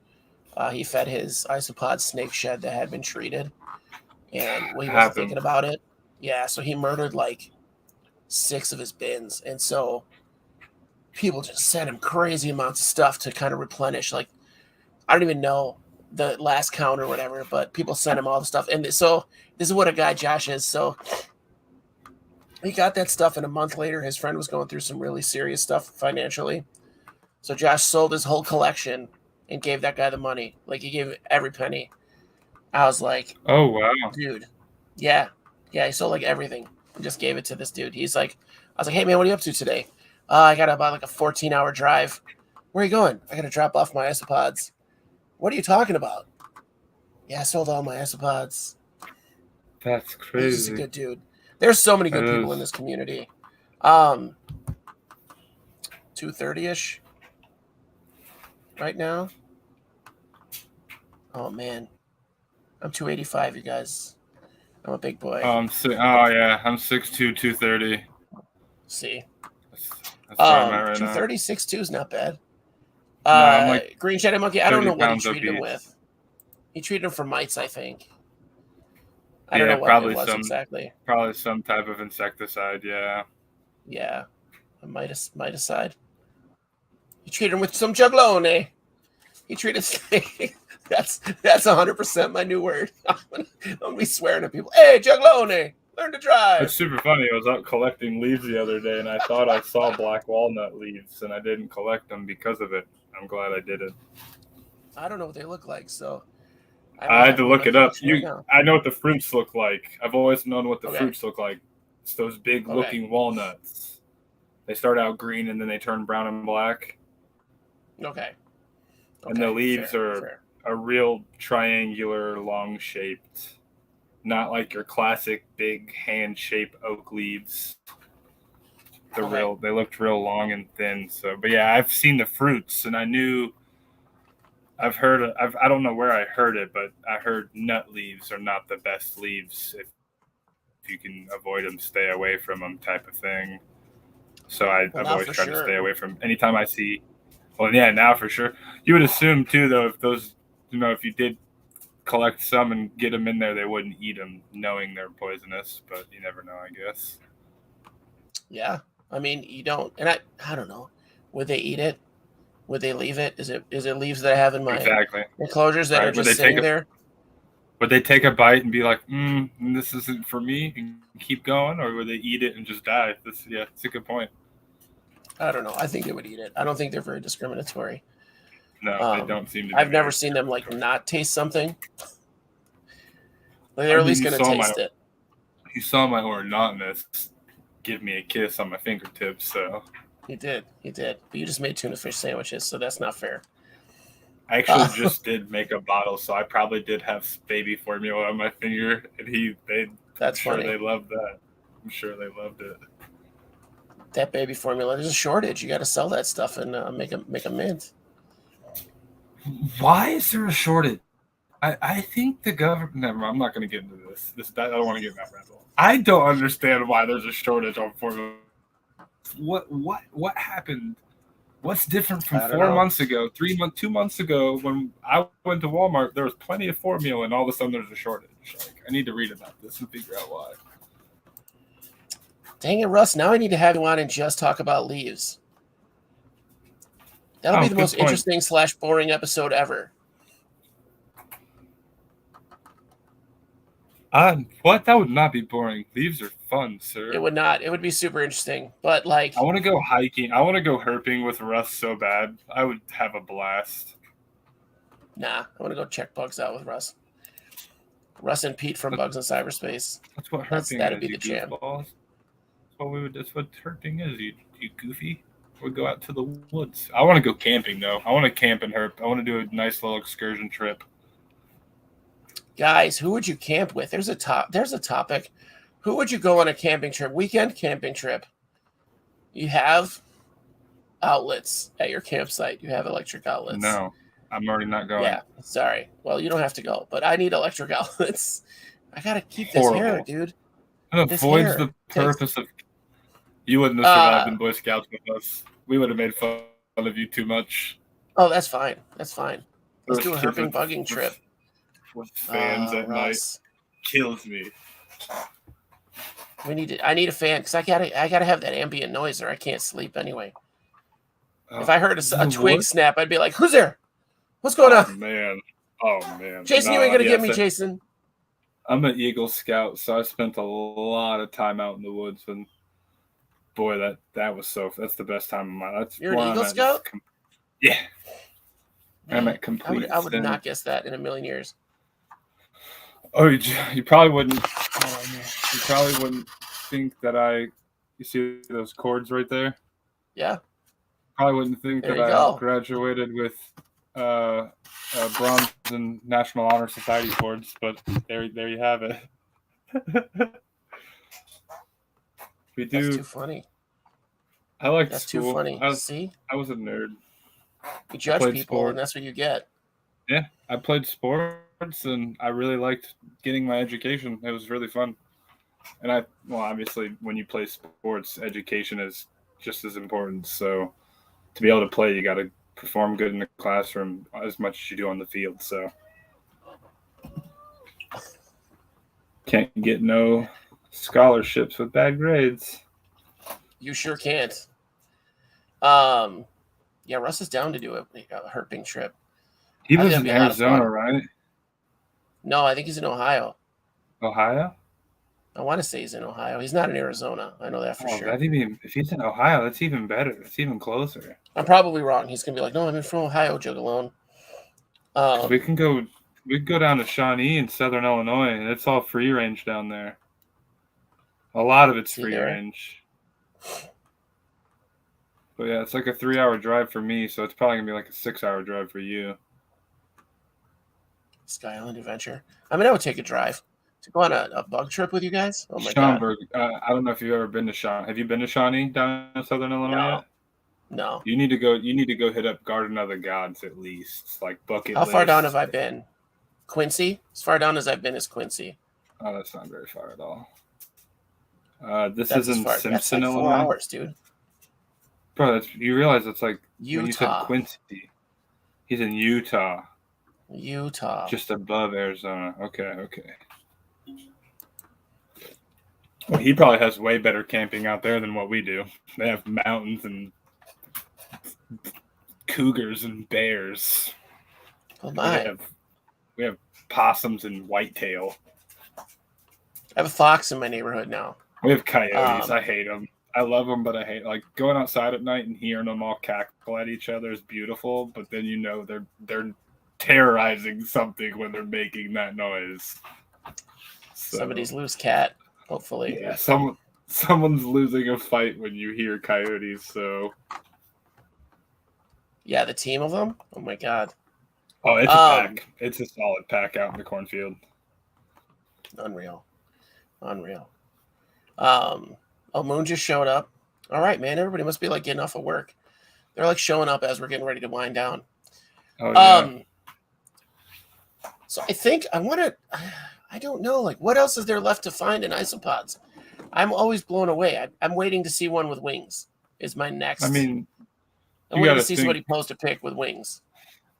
He fed his isopod snake shed that had been treated, and he wasn't thinking about it. Yeah, so he murdered 6 of his bins, and so people just sent him crazy amounts of stuff to kind of replenish. I don't even know the last count or whatever, but people sent him all the stuff. And so this is what a guy Josh is. So he got that stuff, and a month later, his friend was going through some really serious stuff financially. So Josh sold his whole collection and gave that guy the money. He gave every penny. I was like, oh, wow. Dude. Yeah. Yeah, he sold everything and just gave it to this dude. I was like, hey, man, what are you up to today? I got about a 14-hour drive. Where are you going? I got to drop off my isopods. What are you talking about? Yeah, I sold all my isopods. That's crazy. He's just a good dude. There's so many good people in this community. 2:30-ish right now. Oh, man. I'm 285, you guys. I'm a big boy. I'm 6'2", 230. See. That's where I'm at right 230, 6'2 is not bad. No, I'm Green Shadow Monkey, I don't know what he treated him with. He treated him for mites, I think. I don't know what it was exactly. Probably some type of insecticide, yeah. Yeah. A miticide. He treated him with some juglone. He treated that's 100% my new word. I'm gonna be swearing at people. Hey, juglone, learn to drive. It's super funny. I was out collecting leaves the other day, and I thought I saw black walnut leaves, and I didn't collect them because of it. I'm glad I did it. I don't know what they look like, so I had to look it up. I know what the fruits look like. I've always known what the fruits look like. It's those big looking walnuts. They start out green and then they turn brown and black. Okay. And the leaves are a real triangular, long shaped, not like your classic big hand shaped oak leaves. They looked real long and thin. So, but yeah, I've seen the fruits, and I don't know where I heard it, but I heard nut leaves are not the best leaves. If you can avoid them, stay away from them, type of thing. So I've always tried to stay away from. Anytime I see, well, yeah, now for sure. You would assume too, though, if those, if you did collect some and get them in there, they wouldn't eat them, knowing they're poisonous. But you never know, I guess. Yeah. I mean, you don't, and I don't know. Would they eat it? Would they leave it? Is it leaves that I have in my enclosures that are just sitting there? Would they take a bite and be like, this isn't for me, and keep going? Or would they eat it and just die? It's a good point. I don't know. I think they would eat it. I don't think they're very discriminatory. No, they don't seem to be. I've never seen them not taste something. They're at least going to taste it. You saw my ornithologist give me a kiss on my fingertips, so. He did. But you just made tuna fish sandwiches, so that's not fair. I actually just did make a bottle, so I probably did have baby formula on my finger, and that's funny. They loved that. I'm sure they loved it. That baby formula, there's a shortage. You got to sell that stuff and make a mint. Why is there a shortage? I think the government. Never. I'm not going to get into this. I don't want to get in that rabbit hole. I don't understand why there's a shortage on formula. What happened? What's different from 4 months ago, 2 months ago when I went to Walmart? There was plenty of formula, and all of a sudden there's a shortage. I need to read about this and figure out why. Dang it, Russ! Now I need to have you on and just talk about leaves. That'll be the most interesting / boring episode ever. What? That would not be boring. Leaves are fun, sir. It would not. It would be super interesting. But I want to go hiking. I want to go herping with Russ so bad. I would have a blast. Nah, I want to go check bugs out with Russ. Russ and Pete from Bugs in Cyberspace. That's what herping that'd is. Be the jam. That's what herping is. You goofy. We go out to the woods. I want to go camping though. I want to camp and herp. I want to do a nice little excursion trip. Guys, who would you camp with? There's a topic. Who would you go on a camping trip? Weekend camping trip. You have outlets at your campsite. You have electric outlets. No, I'm already not going. Yeah, sorry. Well, you don't have to go, but I need electric outlets. I gotta keep this hair, dude. It avoids the purpose of. You wouldn't have survived in Boy Scouts with us. We would have made fun of you too much. Oh, that's fine. Let's do a herping bugging trip. With fans at night kills me. I need a fan because I gotta have that ambient noise or I can't sleep anyway. If I heard a twig snap, I'd be like, "Who's there? What's going on?" Oh man, Jason, you ain't gonna get me, Jason. I'm an Eagle Scout, so I spent a lot of time out in the woods, and boy, that's the best time of my life. You're an Eagle Scout? Yeah. I'm at complete. I would not guess that in a million years. Oh, you probably wouldn't. You probably wouldn't think that You see those cords right there? Yeah. Probably wouldn't think that I graduated with bronze and National Honor Society cords, but there you have it. We do. That's too funny. I like That's school. Too funny. See? I was a nerd. You judge people, and that's what you get. Yeah, I played sports, and I really liked getting my education. It was really fun. And obviously, when you play sports, education is just as important. So, to be able to play, you got to perform good in the classroom as much as you do on the field. So, can't get no scholarships with bad grades. You sure can't. Yeah, Russ is down to do a herping trip. He lives in Arizona, right? No, I think he's in Ohio. Ohio? I want to say he's in Ohio. He's not in Arizona. I know that for sure. If he's in Ohio, that's even better. That's even closer. I'm probably wrong. He's gonna be like, "No, I'm from Ohio, Jugalone." We can go down to Shawnee in Southern Illinois, and it's all free range down there. A lot of it's See free there? range. But yeah, it's like a 3-hour drive for me, so it's probably gonna be like a 6-hour drive for you. Sky Island Adventure. I mean, I would take a drive to go on a bug trip with you guys. Oh my god. Schaumburg. I don't know if you've ever been to Shawnee. Have you been to Shawnee down in Southern Illinois yet? No. You need to go. You need to go hit up Garden of the Gods at least. It's like bucket How far down list. have I been? Quincy? As far down as I've been is Quincy. Oh, that's not very far at all. This That's is in as far. That's Simpson, like 4 Illinois. hours, dude. Bro, you realize it's like when you said Utah. Quincy, he's in Utah, Utah. just above Arizona. Okay. Well, he probably has way better camping out there than what we do. They have mountains and cougars and bears. Oh my. We have possums and whitetail. I have a fox in my neighborhood now. We have coyotes. I hate them. I love them, but I hate like going outside at night and hearing them all cackle at each other is beautiful. But then you know they're terrorizing something when they're making that noise. So, Somebody's loose cat. Hopefully. Yeah, someone's losing a fight when you hear coyotes. So Yeah, the team of them. Oh my god. oh, it's a pack. It's a solid pack out in the cornfield. Unreal. Oh, Moon just showed up. All right, man. Everybody must be like getting off of work. They're like showing up as we're getting ready to wind down. Oh yeah. So I think I want to. I don't know. Like, what else is there left to find in isopods? I'm always blown away. I'm waiting to see one with wings. Is my next. I mean, I'm waiting to see somebody post a pic with wings.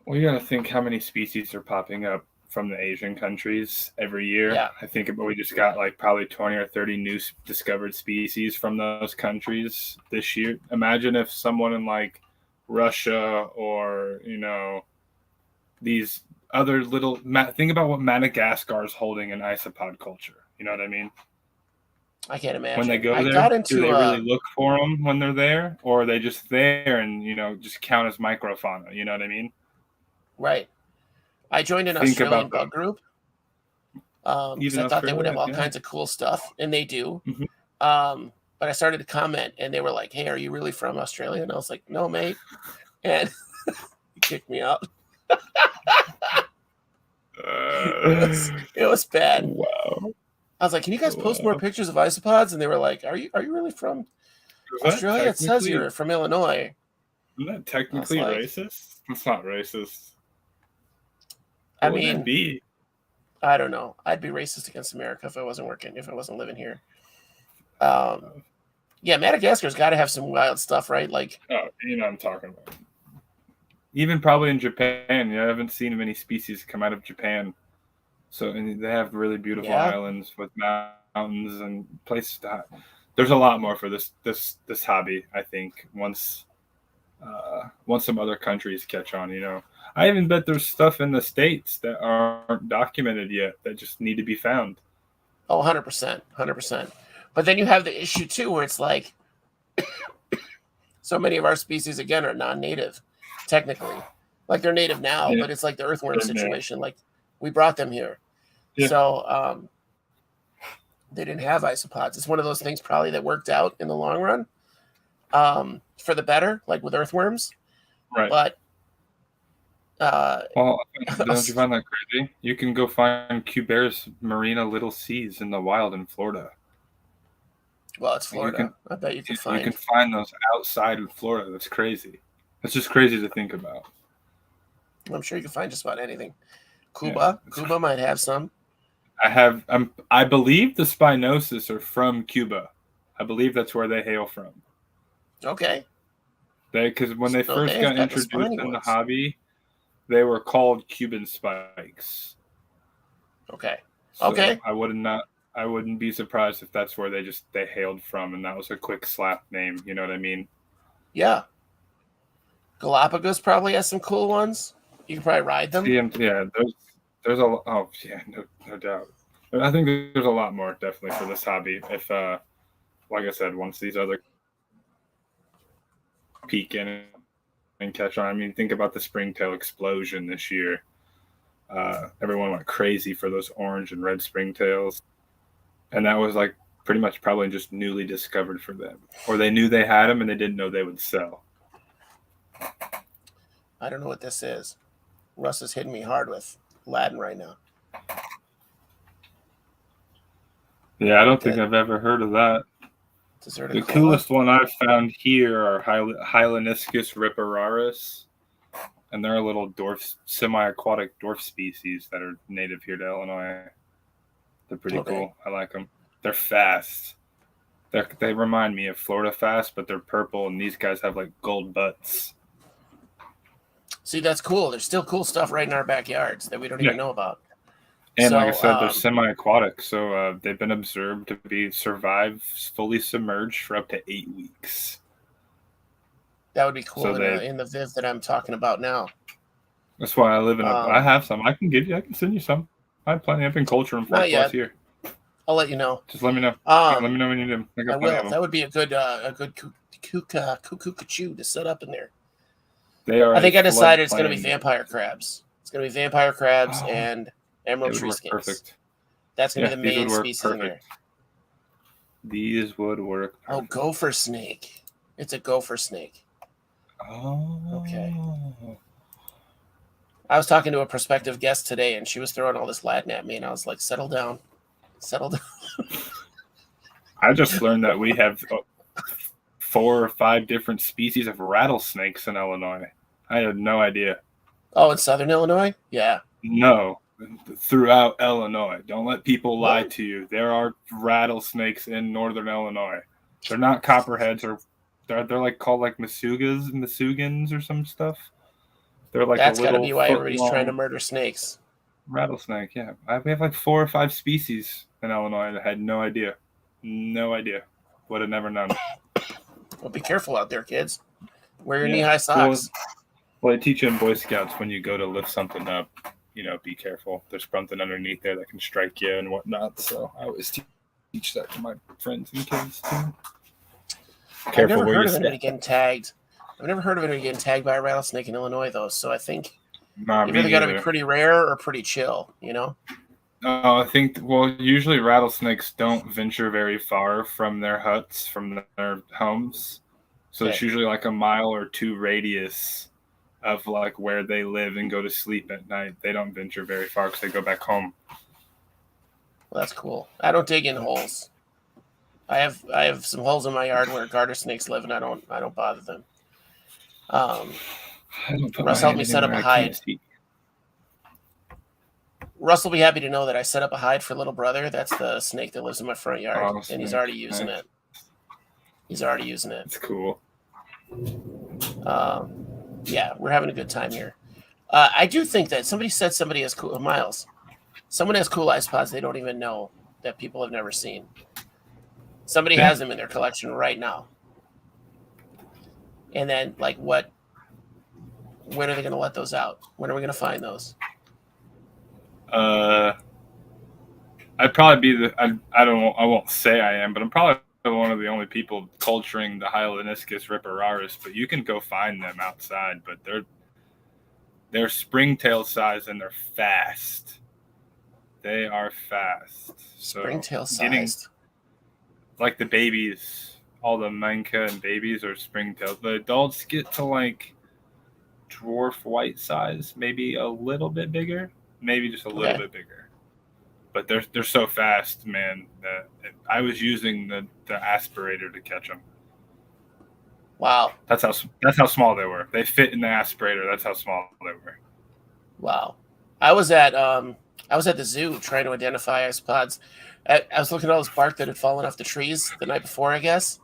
Well, you got to think how many species are popping up from the Asian countries every year. Yeah. I think we just got like probably 20 or 30 new discovered species from those countries this year. Imagine if someone in like Russia or, these other little, think about what Madagascar is holding in isopod culture. You know what I mean? I can't imagine. When they go there, do they really look for them when they're there? Or are they just there and, just count as microfauna? You know what I mean? Right. I joined an Australian bug group because I thought they would have all kinds of cool stuff, and they do. Mm-hmm. But I started to comment, and they were like, "Hey, are you really from Australia?" And I was like, "No, mate," and he kicked me out. It was bad. Wow. I was like, "Can you guys post more pictures of isopods?" And they were like, "Are you really from Australia? It says you're from Illinois." Isn't that technically racist? It's not racist. I mean, I don't know. I'd be racist against America if I wasn't living here. Yeah, Madagascar's got to have some wild stuff, right? Like, I'm talking about. Even probably in Japan, I haven't seen many species come out of Japan. So, and they have really beautiful islands with mountains and places to. There's a lot more for this hobby, I think. Once some other countries catch on, I even bet there's stuff in the States that aren't documented yet that just need to be found. Oh, 100%. But then you have the issue, too, where it's like so many of our species, again, are non-native, technically. Like, they're native now, but it's like the earthworm situation. Like, we brought them here. Yeah. So they didn't have isopods. It's one of those things probably that worked out in the long run for the better, like with earthworms. Right. But don't you find that crazy? You can go find Cuberis marina little C's in the wild in Florida. Well, it's Florida. I bet you can find. You can find those outside of Florida. That's crazy. That's just crazy to think about. I'm sure you can find just about anything. Cuba might have some. I believe the Spinosus are from Cuba. I believe that's where they hail from. Okay. Because when they first got introduced in the hobby, they were called Cuban spikes. Okay. So okay. I wouldn't be surprised if that's where they hailed from, and that was a quick slap name. You know what I mean? Yeah. Galapagos probably has some cool ones. You can probably ride them. Yeah, there's a no doubt. I think there's a lot more definitely for this hobby. If like I said, once these other peek in and catch on. I mean, think about the springtail explosion this year. Everyone went crazy for those orange and red springtails, and that was like pretty much probably just newly discovered for them, or they knew they had them and they didn't know they would sell. I don't know what this is. Russ is hitting me hard with Latin right now. Yeah, I don't think I've ever heard of that. The coolest one I've found here are Hyloniscus ripararis, and they're a little semi-aquatic dwarf species that are native here to Illinois. They're pretty cool. I like them. They're fast. They remind me of Florida fast, but they're purple, and these guys have like gold butts. See, that's cool. There's still cool stuff right in our backyards that we don't even know about. And like I said, they're semi-aquatic, so they've been observed to survive fully submerged for up to 8 weeks. That would be cool in the Viv that I'm talking about now. That's why I live in I have some. I can send you some. I have plenty. I've been culturing for plus year. I'll let you know. Just let me know. Let me know when you do. I will. That would be a good cuckoo to set up in there. They are. I think I decided it's going to be vampire crabs. It's going to be vampire crabs and emerald tree skins. Perfect. That's going to be the main species in there. These would work. Perfect. Oh, gopher snake. It's a gopher snake. Oh. Okay. I was talking to a prospective guest today, and she was throwing all this Latin at me, and I was like, settle down. Settle down. I just learned that we have 4 or 5 different species of rattlesnakes in Illinois. I had no idea. Oh, in southern Illinois? Yeah. No, throughout Illinois. Don't let people lie to you. There are rattlesnakes in northern Illinois. They're not copperheads, or they're like called like Masugans or some stuff. They're like that's got to be why everybody's trying to murder snakes. Rattlesnake, yeah. We have like 4 or 5 species in Illinois. I had no idea. No idea. Would have never known. Well, be careful out there, kids. Wear your knee-high socks. Well, I teach you in Boy Scouts when you go to lift something up, be careful. There's something underneath there that can strike you and whatnot. So I always teach that to my friends and kids too. Careful. I've never heard of anybody getting tagged. I've never heard of anybody getting tagged by a rattlesnake in Illinois, though. So I think you've either got to be pretty rare or pretty chill, I think, usually rattlesnakes don't venture very far from their huts, from their homes. So it's usually like a mile or 2 radius of like where they live and go to sleep at night. They don't venture very far because they go back home. Well, that's cool. I don't dig in holes. I have some holes in my yard where garter snakes live, and I don't bother them. Russ helped me set up a hide. Russ will be happy to know that I set up a hide for little brother. That's the snake that lives in my front yard, and he's already using it. He's already using it. It's cool. Yeah, we're having a good time here. I do think that somebody has cool Miles. Someone has cool isopods they don't even know that people have never seen. Somebody has them in their collection right now. And then, like, when are they going to let those out? When are we going to find those? I'd probably be I won't say I am, but I'm probably one of the only people culturing the Hyloniscus ripararis. But you can go find them outside. But they're springtail size and they're fast. They are fast. Springtail sized. Like the babies, all the manca and babies are springtail. The adults get to like dwarf white size, maybe a little bit bigger, maybe just a little bit bigger. But they're so fast, man, that I was using the aspirator to catch them. Wow. That's how small they were. They fit in the aspirator. That's how small they were. Wow. I was at the zoo trying to identify isopods. I was looking at all this bark that had fallen off the trees the night before, I guess.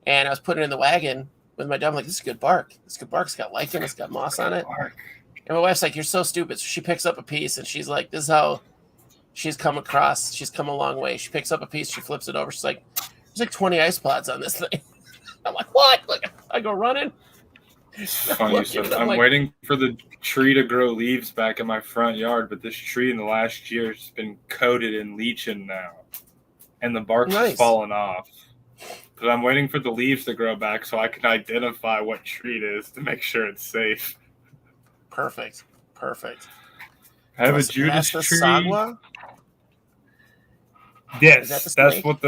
And I was putting it in the wagon with my dog. I'm like, this is good bark. This good bark. It's got lichen. It's got moss on it. And my wife's like, you're so stupid. So she picks up a piece and she's like, this is how she's come across. She's come a long way. She picks up a piece. She flips it over. She's like, there's like 20 isopods on this thing. I'm like, what? Like, I go running. Funny. I'm waiting for the tree to grow leaves back in my front yard, but this tree in the last year has been coated in lichen now, and the bark has fallen off. But I'm waiting for the leaves to grow back so I can identify what tree it is to make sure it's safe. Perfect. I have a Judas tree. Sagwa? Yes, Is that the that's snake? what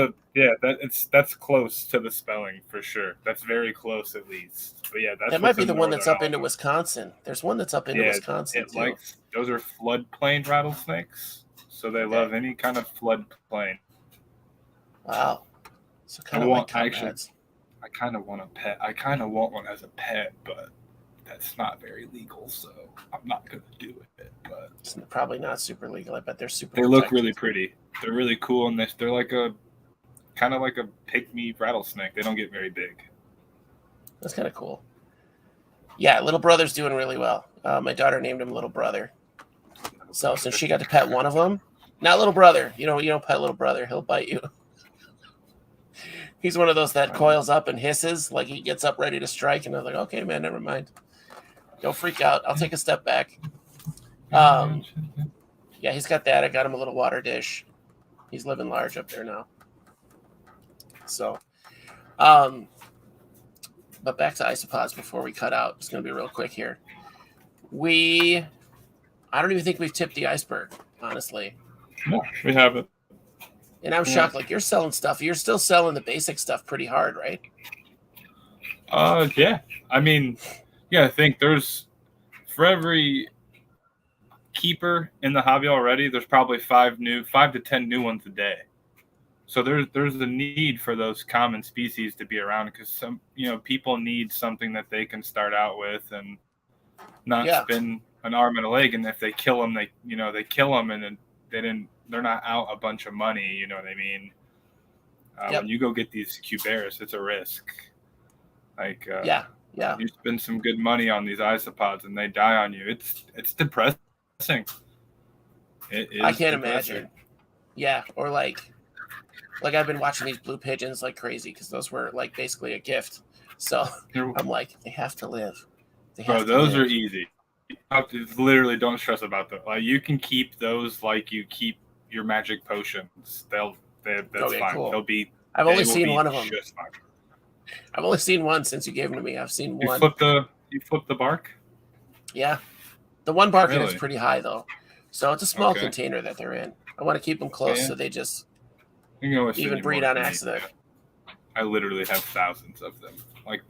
that's close to the spelling for sure. That's very close at least. But yeah, that's That might what's be in the one that's northern up into Alabama. Wisconsin. There's one that's up into Yeah, Wisconsin it too. likes those are floodplain rattlesnakes, so they Okay. love any kind of floodplain. Wow. So I kind of like actually, copperheads. I kind of want a pet. I kind of want one as a pet, but that's not very legal, so I'm not gonna do it. But It's probably not super legal. I bet they're super they look protected. really pretty. They're really cool, and they're like a kind of like a pygmy rattlesnake. They don't get very big. That's kind of cool. Yeah, little brother's doing really well. My daughter named him Little Brother. So since she got to pet one of them, not Little Brother. You don't pet Little Brother. He'll bite you. He's one of those that coils up and hisses like he gets up ready to strike. And I'm like, okay, man, never mind. Don't freak out. I'll take a step back. Yeah, he's got that. I got him a little water dish. He's living large up there now. So, but back to isopods before we cut out. It's going to be real quick here. I don't even think we've tipped the iceberg, honestly. No, we haven't. And I'm shocked. Like, you're selling stuff. You're still selling the basic stuff pretty hard, right? Yeah. I mean, I think there's for every keeper in the hobby already, there's probably 5 to 10 new ones a day. So there's a need for those common species to be around because some people need something that they can start out with and not spend an arm and a leg. And if they kill them, they kill them and they're not out a bunch of money. You know what I mean? When you go get these cuberas, it's a risk. Like you spend some good money on these isopods and they die on you. It's depressing. It is. I can't depressing. imagine. Yeah, or like I've been watching these blue pigeons like crazy because those were like basically a gift. So I'm like, they have to live. Those are easy. Literally, don't stress about them. Like you can keep those like you keep your magic potions. That's fine. Cool. They'll be. I've only seen one of them. Just fine. I've only seen one since you gave them to me. I've seen one. You flip the bark? Yeah. The one bark is pretty high though. So it's a small container that they're in. I want to keep them close so they just even breed on accident. I literally have thousands of them. Like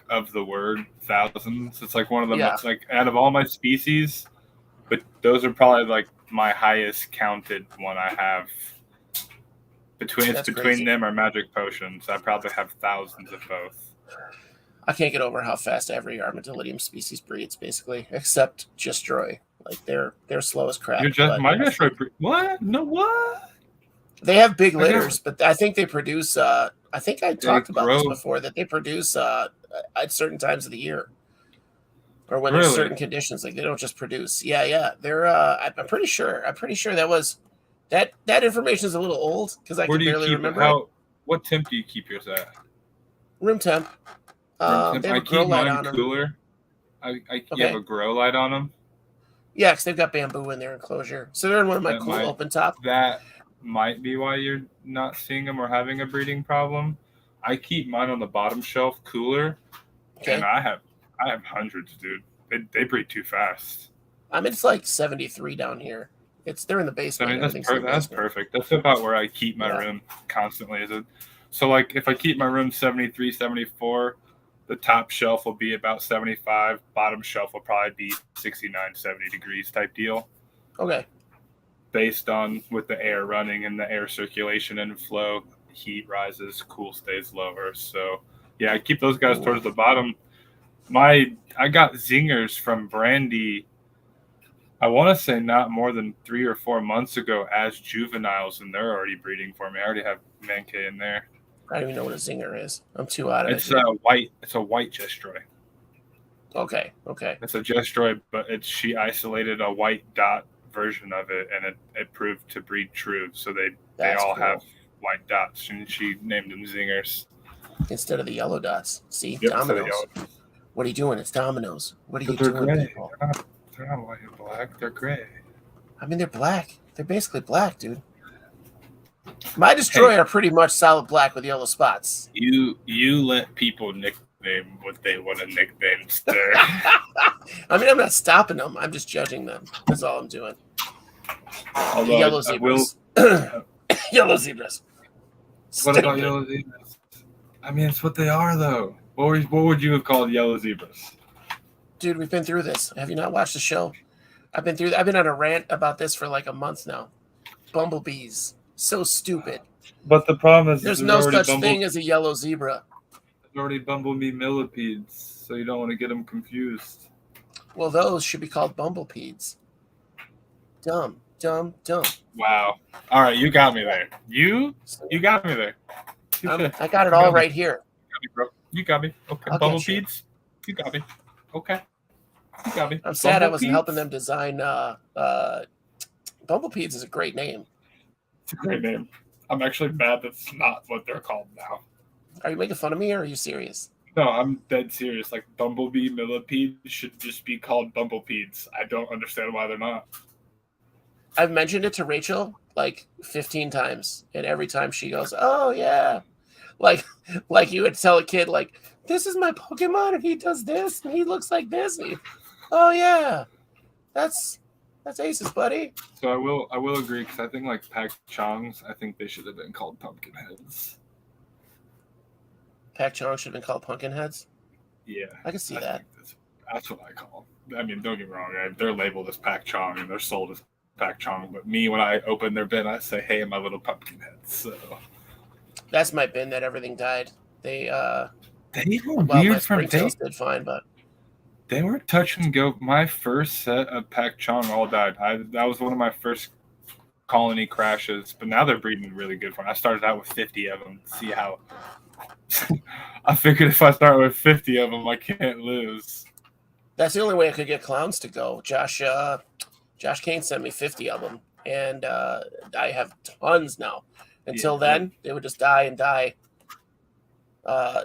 of the word thousands. It's like one of the like out of all my species, but those are probably like my highest counted one I have. Between them or magic potions. I probably have thousands of both. I can't get over how fast every Armadillidium species breeds, basically, except Destroy. Like they're slow as crap. My Destroy what? No what? They have big litters, but I think they produce. I think I talked about this before that they produce at certain times of the year, or when there's certain conditions. Like they don't just produce. Yeah. They're. I'm pretty sure. that was. That information is a little old because I can barely remember. What temp do you keep yours at? Room temp. They have I keep mine cooler. You have a grow light on them? Yeah, because they've got bamboo in their enclosure. So they're in one of my open top. That might be why you're not seeing them or having a breeding problem. I keep mine on the bottom shelf cooler, and I have hundreds, dude. They breed too fast. I mean, it's like 73 down here. They're in the basement. I mean, that's perfect. That's about where I keep my room constantly. So like if I keep my room 73, 74, the top shelf will be about 75. Bottom shelf will probably be 69, 70 degrees type deal. Okay. Based on with the air running and the air circulation and flow, heat rises, cool stays lower. So yeah, I keep those guys towards the bottom. I got zingers from Brandy. I want to say not more than 3 or 4 months ago as juveniles, and they're already breeding for me. I already have Mankay in there. I don't even know what a zinger is. I'm too out of it. It's a white Destroy. Okay. It's a Destroy, but she isolated a white dot version of it, and it proved to breed true. So they all have white dots, and she named them zingers instead of the yellow dots. See, dominoes. What are you doing? It's dominoes. What are you doing, people? They're not white and black. They're gray. I mean, they're black. They're basically black, dude. My Destroy are pretty much solid black with yellow spots. You let people nickname what they want to nickname, sir. I mean, I'm not stopping them. I'm just judging them. That's all I'm doing. The yellow zebras. Yellow zebras. What about Stupid. yellow zebras? I mean, it's what they are, though. What would you have called yellow zebras? Dude, we've been through this. Have you not watched the show? I've been on a rant about this for like a month now. Bumblebees. So stupid. But the problem is There's no such thing as a yellow zebra. There's already bumblebee millipedes, so you don't want to get them confused. Well, those should be called bumblepedes. Dumb. Wow. All right, you got me there. You got me there. I got it all right here. You got me. Okay. Bumblebees. You got me. Okay. You got me. I'm sad I wasn't helping them design. Bumblepedes is a great name. It's a great name. I'm actually mad that's not what they're called now. Are you making fun of me or are you serious? No, I'm dead serious. Like, bumblebee millipedes should just be called bumblepedes. I don't understand why they're not. I've mentioned it to Rachel like 15 times, and every time she goes, "Oh yeah," like you would tell a kid, like, "This is my Pokemon, and he does this, and he looks like this." And oh yeah, that's Ace's buddy. So I will agree because I think like Pak-Chongs, I think they should have been called Pumpkinheads. Pak-Chong should have been called Pumpkinheads. Yeah, I can see that. That's what I call them. I mean, don't get me wrong. They're labeled as Pak-Chong and they're sold as Pak-Chong. But me, when I open their bin, I say, "Hey, my little Pumpkinheads." So that's my bin that everything died. They were weird from day. Did fine, but they were touch and go. My first set of Pak-Chong all died. That was one of my first colony crashes. But now they're breeding really good for me. I started out with 50 of them. See how. I figured if I start with 50 of them, I can't lose. That's the only way I could get clowns to go. Josh Kane sent me 50 of them, and I have tons now. Until then, they would just die and die.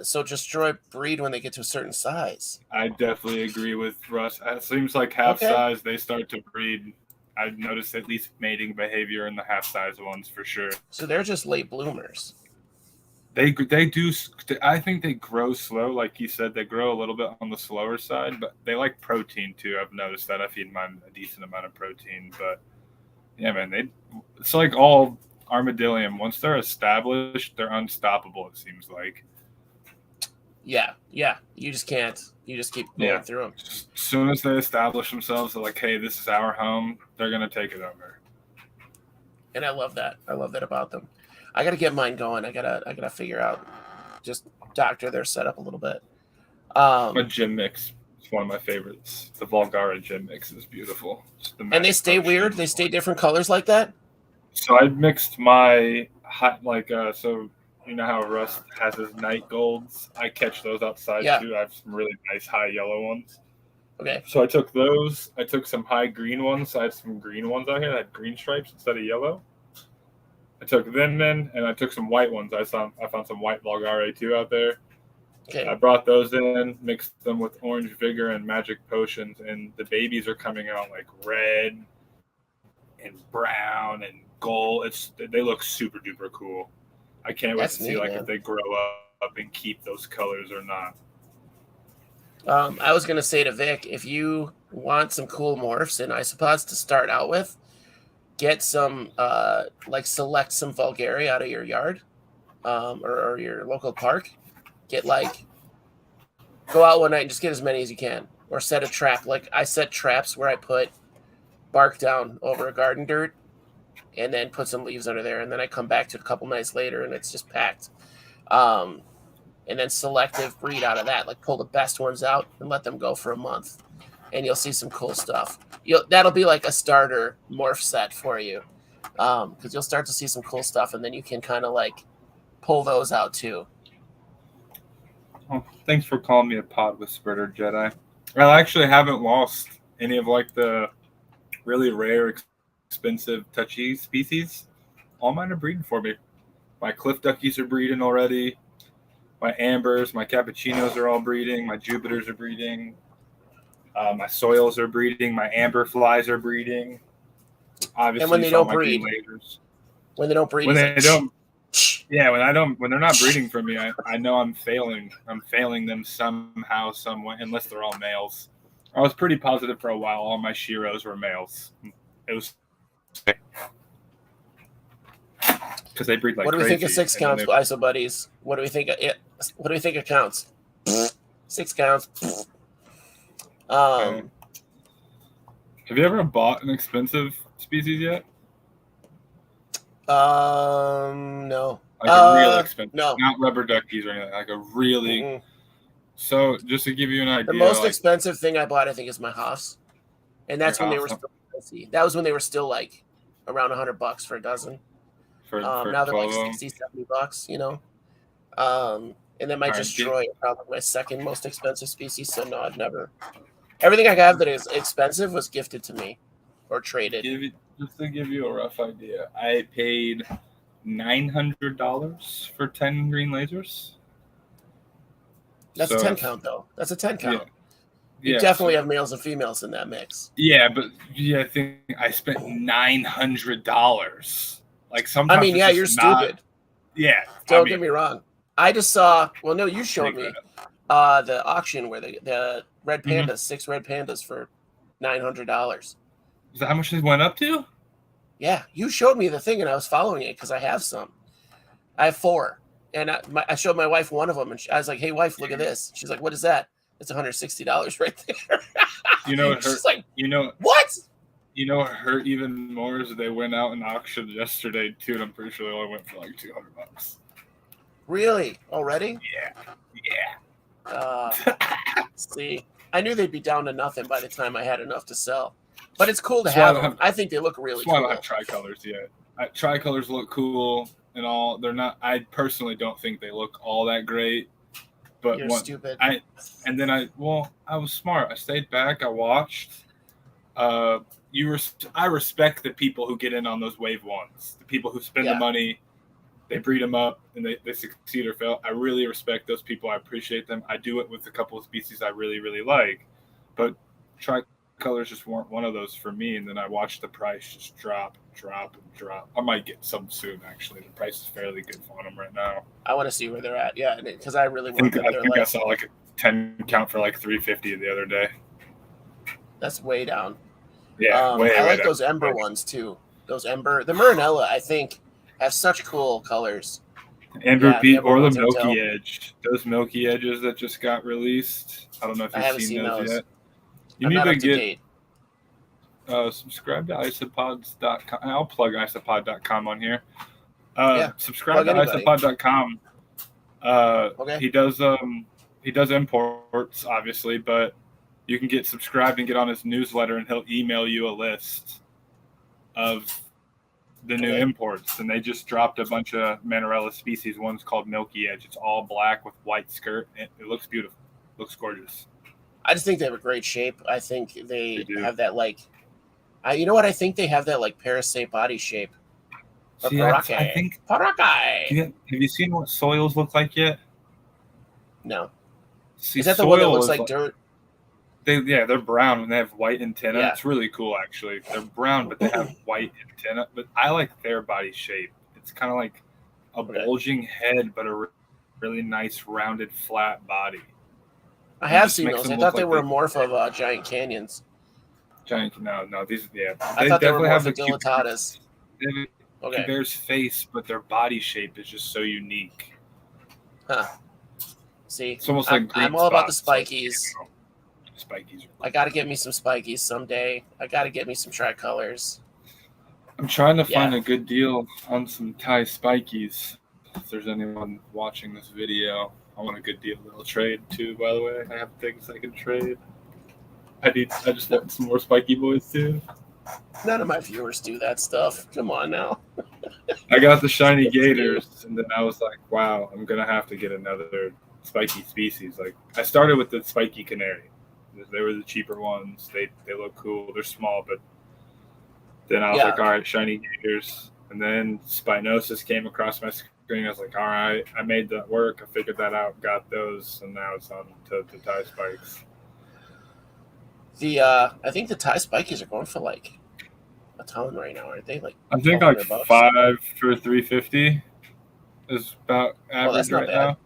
So destroy breed when they get to a certain size. I definitely agree with Russ. It seems like half size, they start to breed. I've noticed at least mating behavior in the half size ones for sure. So they're just late bloomers. They do. I think they grow slow, like you said. They grow a little bit on the slower side, but they like protein too. I've noticed that. I feed mine a decent amount of protein, but yeah, man, it's like all armadillium. Once they're established, they're unstoppable. It seems like. Yeah. You just can't. You just keep going through them. As soon as they establish themselves, they're like, "Hey, this is our home." They're gonna take it over. And I love that. I love that about them. I gotta get mine going. I gotta figure out, just doctor their setup a little bit. My gym mix is one of my favorites. The Volgara gym mix is beautiful. And they stay weird. They stay different colors like that. So I mixed my so you know how Russ has his night golds. I catch those outside too. I have some really nice high yellow ones. Okay. So I took those. I took some high green ones. So I had some green ones out here that had green stripes instead of yellow. I took them in, and I took some white ones. I found some white Volgare too out there. Okay. I brought those in, mixed them with Orange Vigor and Magic Potions, and the babies are coming out like red and brown and gold. They look super duper cool. I can't wait to see if they grow up and keep those colors or not. I was gonna say to Vic, if you want some cool morphs and isopods to start out with, get some select some Vulgari out of your yard, or your local park. Go out one night and just get as many as you can, or set a trap. Like I set traps where I put bark down over a garden dirt, and then put some leaves under there, and then I come back to it a couple nights later and it's just packed. And then selective breed out of that, like pull the best ones out and let them go for a month, and you'll see some cool stuff. That'll be like a starter morph set for you, because you'll start to see some cool stuff, and then you can kind of like pull those out too. Oh, thanks for calling me a pod whisperer, Jedi. I actually haven't lost any of like the really rare, expensive, touchy species. All mine are breeding for me. My cliff duckies are breeding already. My ambers, my cappuccinos are all breeding. My Jupiters are breeding. My soils are breeding. My amber flies are breeding. Obviously, and when they don't breed, when they're not breeding for me, I know I'm failing. I'm failing them somehow, some way, unless they're all males. I was pretty positive for a while. All my Shiros were males. It was. because they breed like what do we think of crazy, 6 and then counts, ISO buddies? What do we think of it? What do we think of counts? 6 counts. Have you ever bought an expensive species yet? No. Like a real expensive, No. not rubber duckies or anything. Like a really. Mm-mm. So just to give you an idea, The most like, expensive thing I bought, I think, is my Haas, and that's Your when they were Haas, still pricey. That was when they were still like around $100 for a dozen. for Now they're 12 like of them. 60, $70, you know. And then my All right, Destroy is probably my second most expensive species. So no, I've never. Everything I have that is expensive was gifted to me or traded. Just to give you a rough idea, I paid $900 for 10 green lasers. That's So a 10 if- count though. That's a 10 count. Yeah, You definitely so- have males and females in that mix. Yeah, but I think I spent $900. Like sometimes. I mean, yeah, it's you're just not- stupid. Yeah, Don't get me wrong. I just saw. Well, no, you showed Take me the auction where the red Mhm. pandas, 6 red pandas for $900. Is that how much they went up to? Yeah, you showed me the thing, and I was following it because I have some. I have 4, and I showed my wife one of them, and I was like, "Hey, wife, look at this." She's like, "What is that?" It's $160 right there. You know what hurt? She's like, You know "What?" what hurt even more is they went out and auctioned yesterday too, and I'm pretty sure they only went for like $200. Really? Already? Yeah. See, I knew they'd be down to nothing by the time I had enough to sell. But it's cool to That's why have I them. don't I think they look really That's why I cool. don't have tricolors yet. Tricolors look cool and all. They're not. I personally don't think they look all that great. But You're one- stupid. I was smart. I stayed back. I watched. I respect the people who get in on those wave ones. The people who spend the Yeah. money, they breed them up, and they succeed or fail. I really respect those people. I appreciate them. I do it with a couple of species I really, really like. But tricolors just weren't one of those for me. And then I watched the price just drop. I might get some soon, actually. The price is fairly good for them right now. I want to see where they're at. Yeah, because I really I want think, them. I, They're think I like, saw like a 10 count for like $350 the other day. that's way down. Yeah, way I like down. those Ember ones too. Those Ember, the Marinella, I think, have such cool colors. Andrew Yeah, Pete the or the ones are dope. Milky Edge. Those Milky Edges that just got released. I don't know if I you've haven't seen seen those those. yet. You I'm need not to up to get date. subscribe to isopods.com. I'll plug isopod.com on here. Yeah, Subscribe to plug anybody. isopod.com. Okay. He does imports, obviously, but you can get subscribed and get on his newsletter, and he'll email you a list of the new Okay. imports. And they just dropped a bunch of Manarella species. One's called Milky Edge. It's all black with white skirt. It looks beautiful. Looks gorgeous. I just think they have a great shape. I think they They do. have that like, you know what? I think they have that like parasite body shape. Or See, Parake. I think. Parake. Have you seen what soils look like yet? No. See, Is that the one that soil looks is like dirt? they're brown and they have white antenna. Yeah. It's really cool, actually. They're brown, but they have white antenna. But I like their body shape. It's kind of like a Okay. bulging head, but a really nice rounded flat body. I have just seen makes those. them I thought look they like were a they- morph of Giant Canyons. Giant, no, these, yeah. I thought they were definitely morph of cute- Dilatatas. They have a Okay. bear's face, but their body shape is just so unique. Huh. See, It's almost like green I'm all about the spots, spikies. Spikies. I got to get me some spikies someday. I got to get me some tricolors. I'm trying to Yeah. find a good deal on some Thai spikies. If there's anyone watching this video, I want a good deal. I'll trade too, by the way. I have things I can trade. I just want some more spiky boys too. None of my viewers do that stuff. Come on now. I got the shiny gators, and then I was like, wow, I'm gonna have to get another spiky species. Like I started with the spiky canary. They were the cheaper ones. They look cool. They're small, but then I was Yeah. like, all right, shiny gators. And then Spinosis came across my screen. I was like, all right, I made that work. I figured that out, got those, and now it's on to the Thai spikes. I think the Thai spikies are going for like a ton right now, aren't they? Like I think like $1,200. 5 for 350 is about average that's not right bad. now.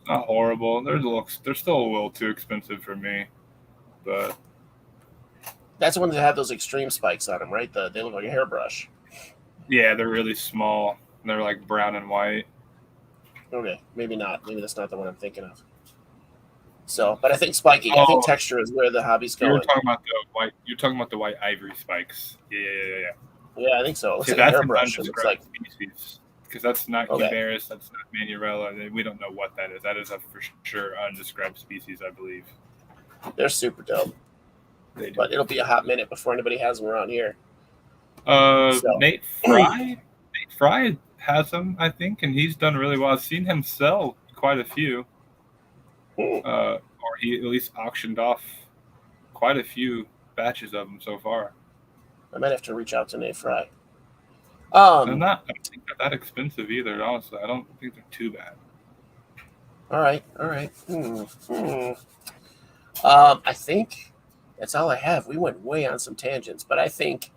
Not horrible. They're still a little too expensive for me, but That's when they have those extreme spikes on them, right? They look like a hairbrush. yeah, they're really small. And they're like brown and white. Okay, maybe not. Maybe that's not the one I'm thinking of. So, but I think spiky. I think texture is where the hobby's going. You're talking about the white. You're talking about the white ivory spikes. Yeah. Yeah, I think so. It looks See, like a that's an hairbrush. It looks like undescribed species because that's not Okay. Cubaris, that's not Manurella. We don't know what that is. That is a for sure undescribed species, I believe. they're super dope. They do. But it'll be a hot minute before anybody has them around here. Nate Fry has them, I think, and he's done really well. I've seen him sell quite a few, or he at least auctioned off quite a few batches of them so far. I might have to reach out to Nate Fry. I don't think they're that expensive either. Honestly, I don't think they're too bad. All right. I think that's all I have. We went way on some tangents, but I think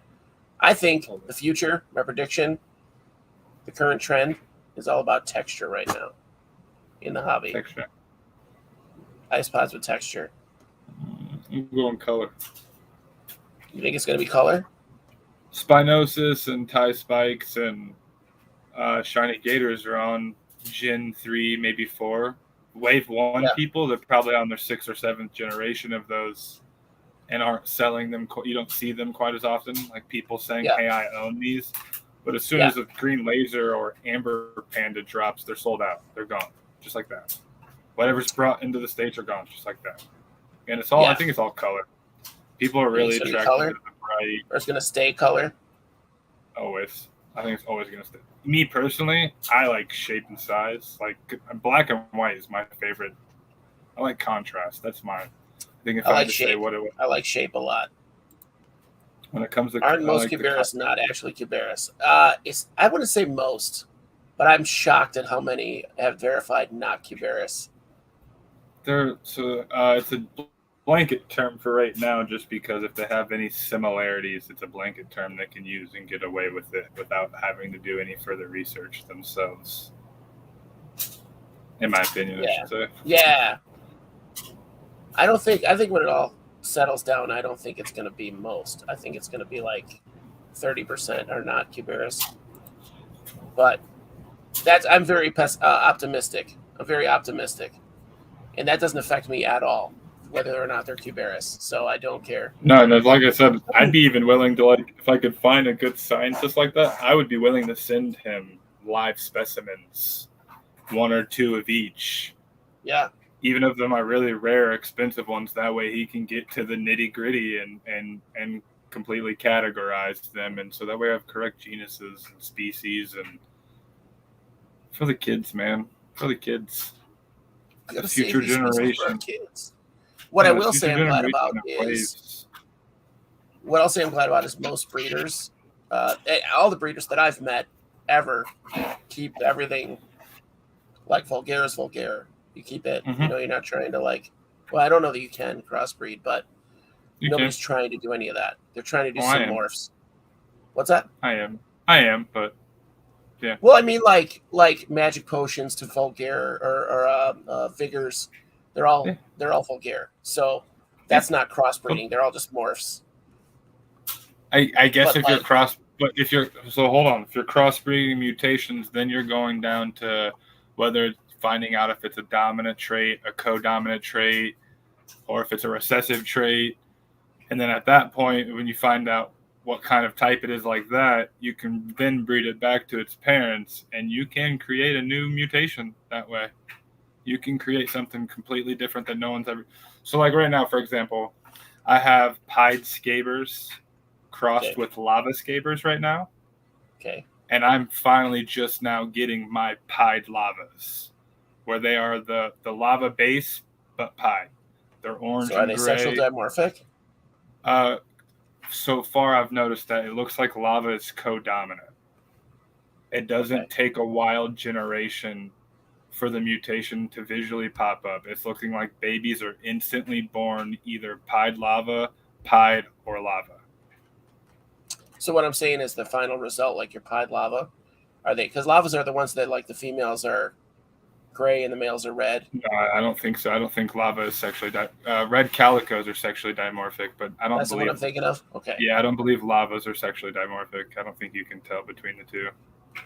the future, my prediction, the current trend is all about texture right now in the hobby. Texture. Isopods with texture. I'm going color. You think it's going to be color? Spinosis and tie spikes and shiny gators are on Gen 3, maybe 4. Wave 1 people, they're probably on their 6th or 7th generation of those and aren't selling them. You don't see them quite as often, like people saying, hey, I own these. But as soon as a green laser or amber panda drops, they're sold out. They're gone, just like that. Whatever's brought into the States are gone, just like that. And it's all, I think it's all color. People are really attracted to the bright. Or it's going to stay color? Always. I think it's always going to stay. Me personally, I like shape and size. Like black and white is my favorite. I like contrast. That's mine. I think if I had to say what it was. I like shape a lot. When it comes to aren't most Cubaris not actually Cubaris? I wouldn't say most, but I'm shocked at how many have verified not Cubaris. It's a blanket term for right now, just because if they have any similarities, it's a blanket term they can use and get away with it without having to do any further research themselves. In my opinion, I should say. Yeah. I think when it all settles down, I don't think it's going to be most. I think it's going to be like 30% are not Cubaris. But I'm very optimistic. I'm very optimistic. And that doesn't affect me at all, whether or not they're Cubaris. So I don't care. No, like I said, I'd be even willing to, like, if I could find a good scientist like that, I would be willing to send him live specimens, 1 or 2 of each. Yeah. Even of them are really rare, expensive ones. That way he can get to the nitty gritty and completely categorize them. And so that way I have correct genuses and species and for the kids, man, for the kids. The future generation. What I will say I'm glad about is most breeders, all the breeders that I've met ever keep everything like vulgaire is vulgaire. You keep it, you're not trying to I don't know that you can crossbreed, but nobody's trying to do any of that. They're trying to do some morphs. What's that? I am, but yeah. Well, I mean, like magic potions to vulgaire or vigors, they're all vulgaire. So that's not crossbreeding. They're all just morphs. I guess hold on. If you're crossbreeding mutations, then you're going down to whether it's finding out if it's a dominant trait, a co-dominant trait, or if it's a recessive trait. And then at that point, when you find out what kind of type it is like that, you can then breed it back to its parents, and you can create a new mutation that way. You can create something completely different that no one's ever. So like right now, for example, I have pied scabers crossed with lava scabers right now. Okay. And I'm finally just now getting my pied lavas, where they are the lava base, but pied. They're orange and gray. So are they sexual dimorphic? So far, I've noticed that it looks like lava is co-dominant. It doesn't take a wild generation for the mutation to visually pop up. It's looking like babies are instantly born either pied lava, pied, or lava. So what I'm saying is the final result, like your pied lava, are they? Because lavas are the ones that like the females are gray and the males are red. No, I don't think so. I don't think lava is sexually red calicos are sexually dimorphic, but I don't. That's the one I'm thinking of. Okay. Yeah, I don't believe lavas are sexually dimorphic. I don't think you can tell between the two.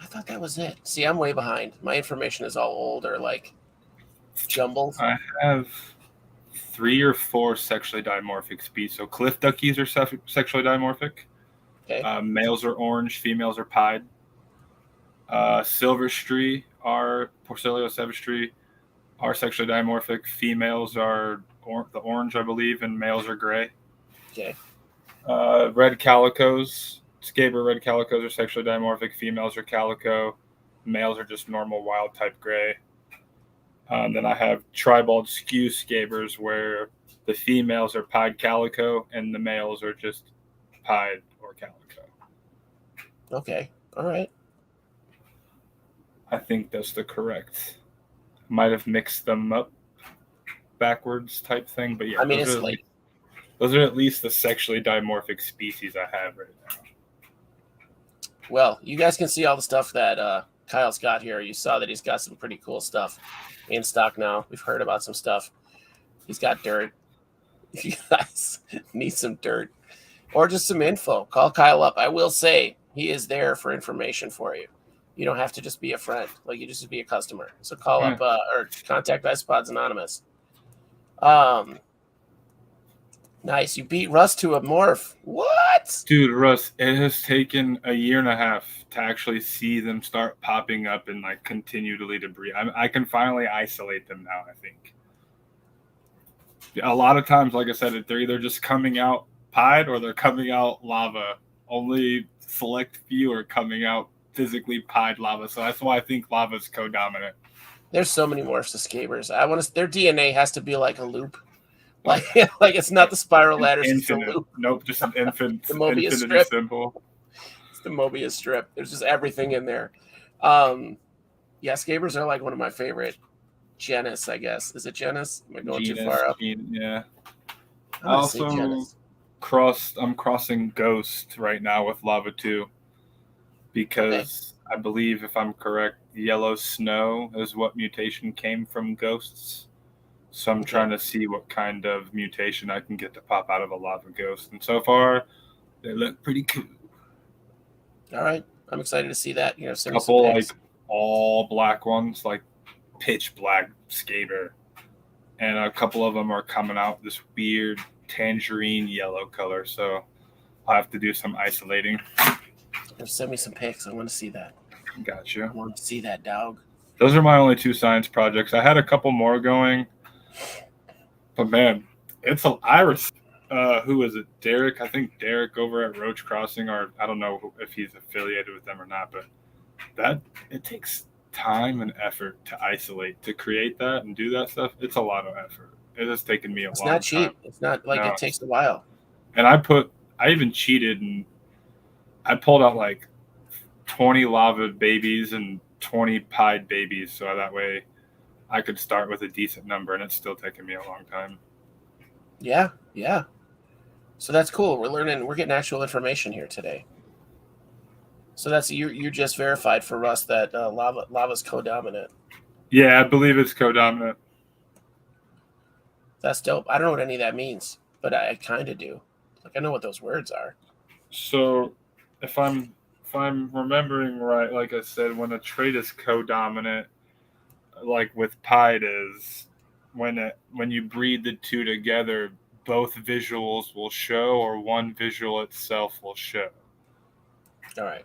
I thought that was it. See, I'm way behind. My information is all old or like jumbled. I have 3 or 4 sexually dimorphic species. So cliff duckies are sexually dimorphic. Okay. Males are orange, females are pied. Silverstream are Porcellio silvestri are sexually dimorphic. Females are the orange, I believe, and males are gray. Okay. Red calicos, Scaber red calicos are sexually dimorphic. Females are calico. Males are just normal wild type gray. Then I have tribald skew scabers where the females are pied calico and the males are just pied or calico. Okay. All right. I think that's the correct. Might have mixed them up backwards type thing, but yeah, I mean, it's late. Those are at least the sexually dimorphic species I have right now. Well, you guys can see all the stuff that Kyle's got here. You saw that he's got some pretty cool stuff in stock now. We've heard about some stuff. He's got dirt. If you guys need some dirt or just some info, call Kyle up. I will say he is there for information for you. You don't have to just be a friend. Like, you just be a customer. So call up or contact Isopods Anonymous. Nice. You beat Russ to a morph. What? Dude, Russ, it has taken a year and a half to actually see them start popping up and like continually to breed. I can finally isolate them now, I think. A lot of times, like I said, they're either just coming out pied or they're coming out lava. Only select few are coming out physically pied lava. So that's why I think lava is co-dominant. There's so many morphs of scabers. Their DNA has to be like a loop. Like it's not the spiral ladder, it's just a loop. Nope, just an infinite strip. symbol. It's the Mobius strip. There's just everything in there. Yeah, scabers are like one of my favorite genus, I guess. Is it genus? Am I going too far up? Yeah. I'm crossing Ghost right now with Lava 2 because I believe, if I'm correct, yellow snow is what mutation came from ghosts. So I'm trying to see what kind of mutation I can get to pop out of a lava ghost. And so far, they look pretty cool. All right. I'm excited to see that. A couple like all black ones, like pitch black Scaber. And a couple of them are coming out this weird tangerine yellow color. So I'll have to do some isolating. Send me some pics. I want to see that. Gotcha. I want to see that, dog. Those are my only 2 science projects. I had a couple more going. But man, it's a Iris. Who is it? Derek. I think Derek over at Roach Crossing, or I don't know if he's affiliated with them or not. But it takes time and effort to isolate, to create that and do that stuff. It's a lot of effort. It has taken me a long time. It's not cheap. It's not like it takes a while. And I even cheated and I pulled out like 20 lava babies and 20 pied babies, so that way I could start with a decent number, and it's still taking me a long time. Yeah. So that's cool. We're getting actual information here today. So that's you just verified for Russ that lava's co-dominant. Yeah, I believe it's co-dominant. That's dope. I don't know what any of that means, but I kind of do. Like, I know what those words are. So if I'm remembering right, like I said, when a trait is co-dominant, like with pied is when you breed the 2 together, both visuals will show or one visual itself will show. All right.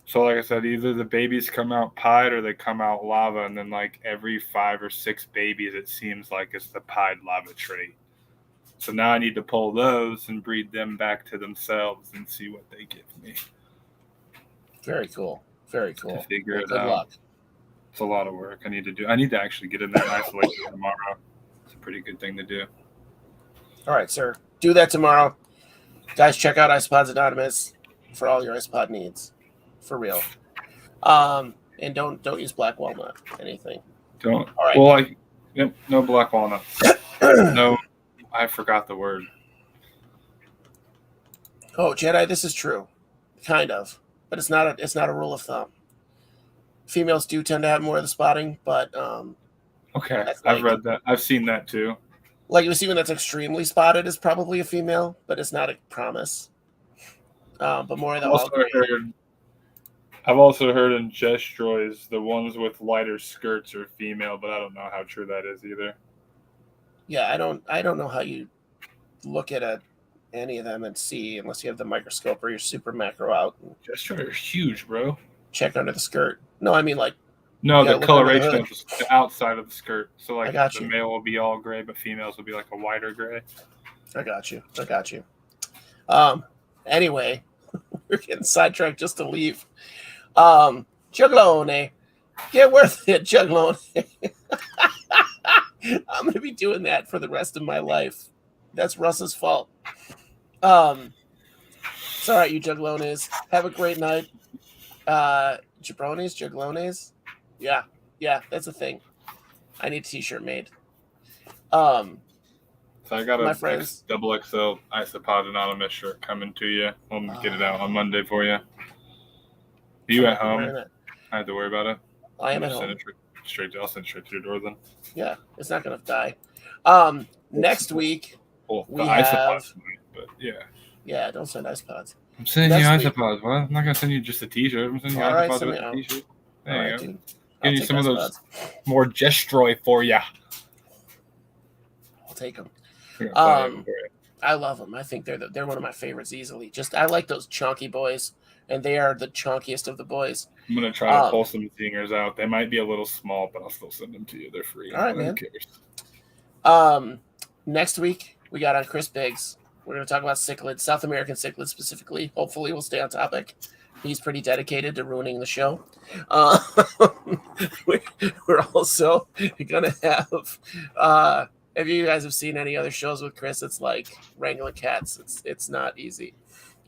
So like I said, either the babies come out pied or they come out lava, and then like every 5 or 6 babies, it seems like it's the pied lava trait. So now I need to pull those and breed them back to themselves and see what they give me. Very cool. Very cool. To figure it out. Good luck. It's a lot of work I need to do. I need to actually get in there and isolate tomorrow. It's a pretty good thing to do. All right, sir. Do that tomorrow. Guys, check out Isopods Anonymous for all your isopod needs. For real. And don't use black walnut. Anything. Don't. All right. Well, no black walnut. No, I forgot the word. Oh, Jedi, this is true. Kind of. But it's not a rule of thumb. Females do tend to have more of the spotting, but okay, I've read that. I've seen that too. Like, you see one that's extremely spotted is probably a female, but it's not a promise. But more of the I've also heard in Gestroys, the ones with lighter skirts are female, but I don't know how true that is either. Yeah, I don't know how you look at any of them and see unless you have the microscope or your super macro out and Gestroy are huge, bro. check under the skirt. No, I mean like No, you the gotta look under the coloration hood. of the outside of the skirt. So I like got the you. male will be all gray, but females will be like a whiter gray. I got you. Anyway, we're getting sidetracked just to leave. Juglone. Get worth it, Juglone. I'm gonna be doing that for the rest of my life. That's Russ's fault. It's all right, you Juglones. Have a great night. Jabrones, Juglones. Yeah, that's a thing. I need a t-shirt made. So I got My a friends. double XL Isopod Anonymous shirt coming to you. I'll get it out on Monday for you. Are you at home? I have to worry about it. I am at home. I'll send it straight to your door then. Yeah, it's not gonna die. Next week Well, we the have. Isopods, but yeah. Yeah, don't send iPods. I'm sending you Next week. Isopods. What? I'm not gonna send you just a T-shirt. I'm sending you All right, Isopods send with me a out. T-shirt. All There right, you go. dude. Give you take some of those iPods. more Gestroy for you. I'll take them. Here, I'll send you for you. I love them. I think they're one of my favorites easily. Just I like those chunky boys, and they are the chunkiest of the boys. I'm gonna try to pull some zingers out. They might be a little small, but I'll still send them to you. They're free. All right, Who man. cares? Next week we got on Chris Biggs. We're going to talk about cichlids, South American cichlids specifically. Hopefully, we'll stay on topic. He's pretty dedicated to ruining the show. We're also going to have. If you guys have seen any other shows with Chris, it's like wrangling cats. It's not easy,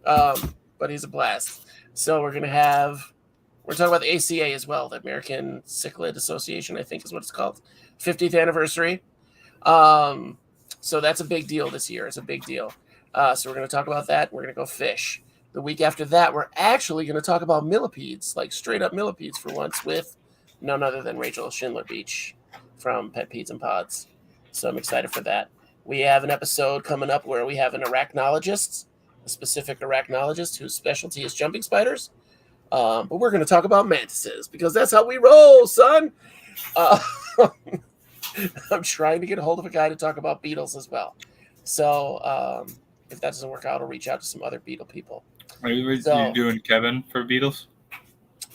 but he's a blast. So we're talking about the ACA as well, the American Cichlid Association, I think is what it's called, 50th anniversary. So that's a big deal this year. It's a big deal. So we're going to talk about that. We're going to go fish. The week after that, we're actually going to talk about millipedes, like straight up millipedes for once, with none other than Rachel Schindler Beach from Pet Peds and Pods. So I'm excited for that. We have an episode coming up where we have an arachnologist, a specific arachnologist whose specialty is jumping spiders. But we're going to talk about mantises because that's how we roll, son. I'm trying to get a hold of a guy to talk about beetles as well. So if that doesn't work out, I'll reach out to some other beetle people. Are you doing Kevin for Beatles?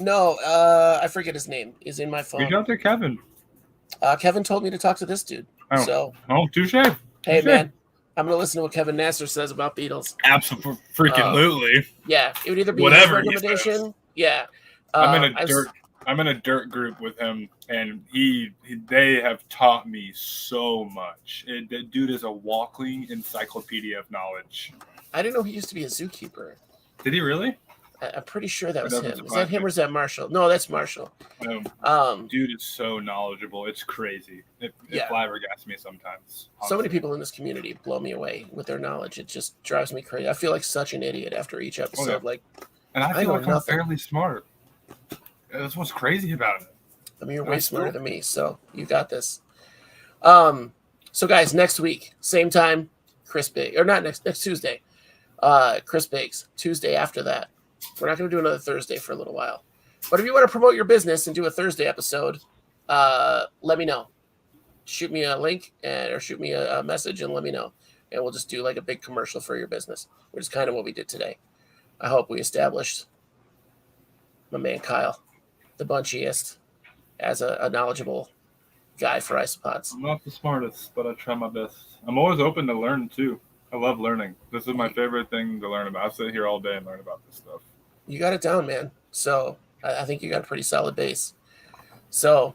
No, I forget his name. He's in my phone. Reach out to Kevin. Kevin told me to talk to this dude. Oh, touche. Hey, man, I'm going to listen to what Kevin Nasser says about beetles. Absolutely. Yeah, it would either be whatever his recommendation. Yeah. I'm in a dirt group with him, and they have taught me so much. The dude is a walking encyclopedia of knowledge. I didn't know he used to be a zookeeper. Did he really? I'm pretty sure that was him. surprise Is that him or is that Marshall? No, that's Marshall. Dude is so knowledgeable. It's crazy. It flabbergasts me sometimes. Honestly. So many people in this community blow me away with their knowledge. It just drives me crazy. I feel like such an idiot after each episode. And I feel like know I'm fairly smart. That's what's crazy about it. I mean, you're way smarter than me, so you got this. So guys, next week, same time, Chris Biggs, or not next Tuesday, Chris Biggs. Tuesday after that, we're not going to do another Thursday for a little while. But if you want to promote your business and do a Thursday episode, let me know. Shoot me a link or shoot me a message and let me know, and we'll just do like a big commercial for your business, which is kind of what we did today. I hope we established my man Kyle, the bunchiest, as a knowledgeable guy for isopods. I'm not the smartest, but I try my best. I'm always open to learn too. I love learning. This is my favorite thing to learn about. I sit here all day and learn about this stuff. You got it down, man. So I think you got a pretty solid base. So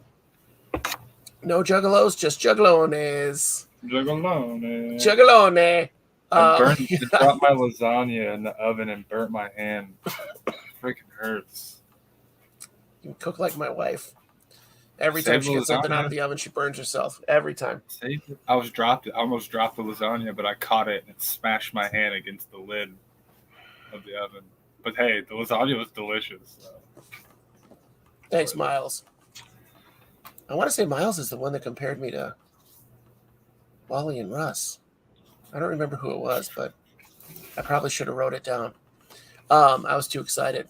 no juggalos, just juggalones. Juggalone. Juggalone. I dropped my lasagna in the oven and burnt my hand. It freaking hurts. You cook like my wife. Every time she gets something out of the oven, she burns herself. Every time. I almost dropped the lasagna, but I caught it and it smashed my hand against the lid of the oven. But hey, the lasagna was delicious. So. Thanks, Miles. I want to say Miles is the one that compared me to Wally and Russ. I don't remember who it was, but I probably should have wrote it down. I was too excited.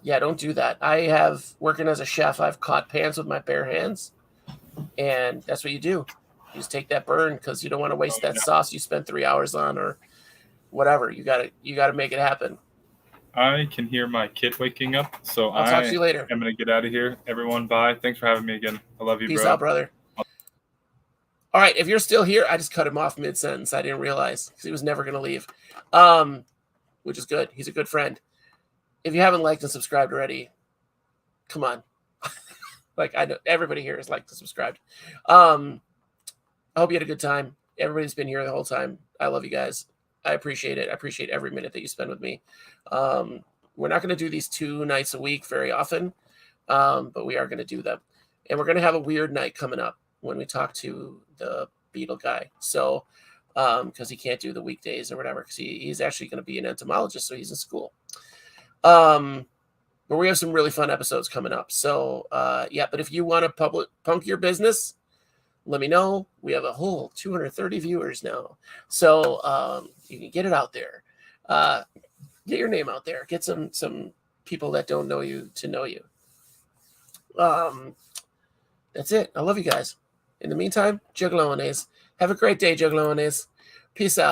Yeah, don't do that. I have, working as a chef, I've caught pans with my bare hands, and that's what you do. You just take that burn because you don't want to waste that sauce you spent 3 hours on or whatever. You gotta make it happen. I can hear my kid waking up, so I'll talk to you later. I'm gonna get out of here. Everyone, bye. Thanks for having me again. I love you, Peace bro. out, brother. All right, if you're still here, I just cut him off mid-sentence. I didn't realize because he was never going to leave, which is good. He's a good friend. If you haven't liked and subscribed already, come on. Like, I know everybody here is liked and subscribed. I hope you had a good time. Everybody's been here the whole time. I love you guys. I appreciate it. I appreciate every minute that you spend with me. We're not going to do these 2 nights a week very often, but we are going to do them. And we're going to have a weird night coming up when we talk to the beetle guy. So, because he can't do the weekdays or whatever, because he's actually going to be an entomologist, so he's in school. But we have some really fun episodes coming up. So, yeah, but if you want to punk your business, let me know. We have a whole 230 viewers now. So, you can get it out there. Get your name out there. Get some people that don't know you to know you. That's it. I love you guys. In the meantime, Juggalones. Have a great day, Juggalones. Peace out.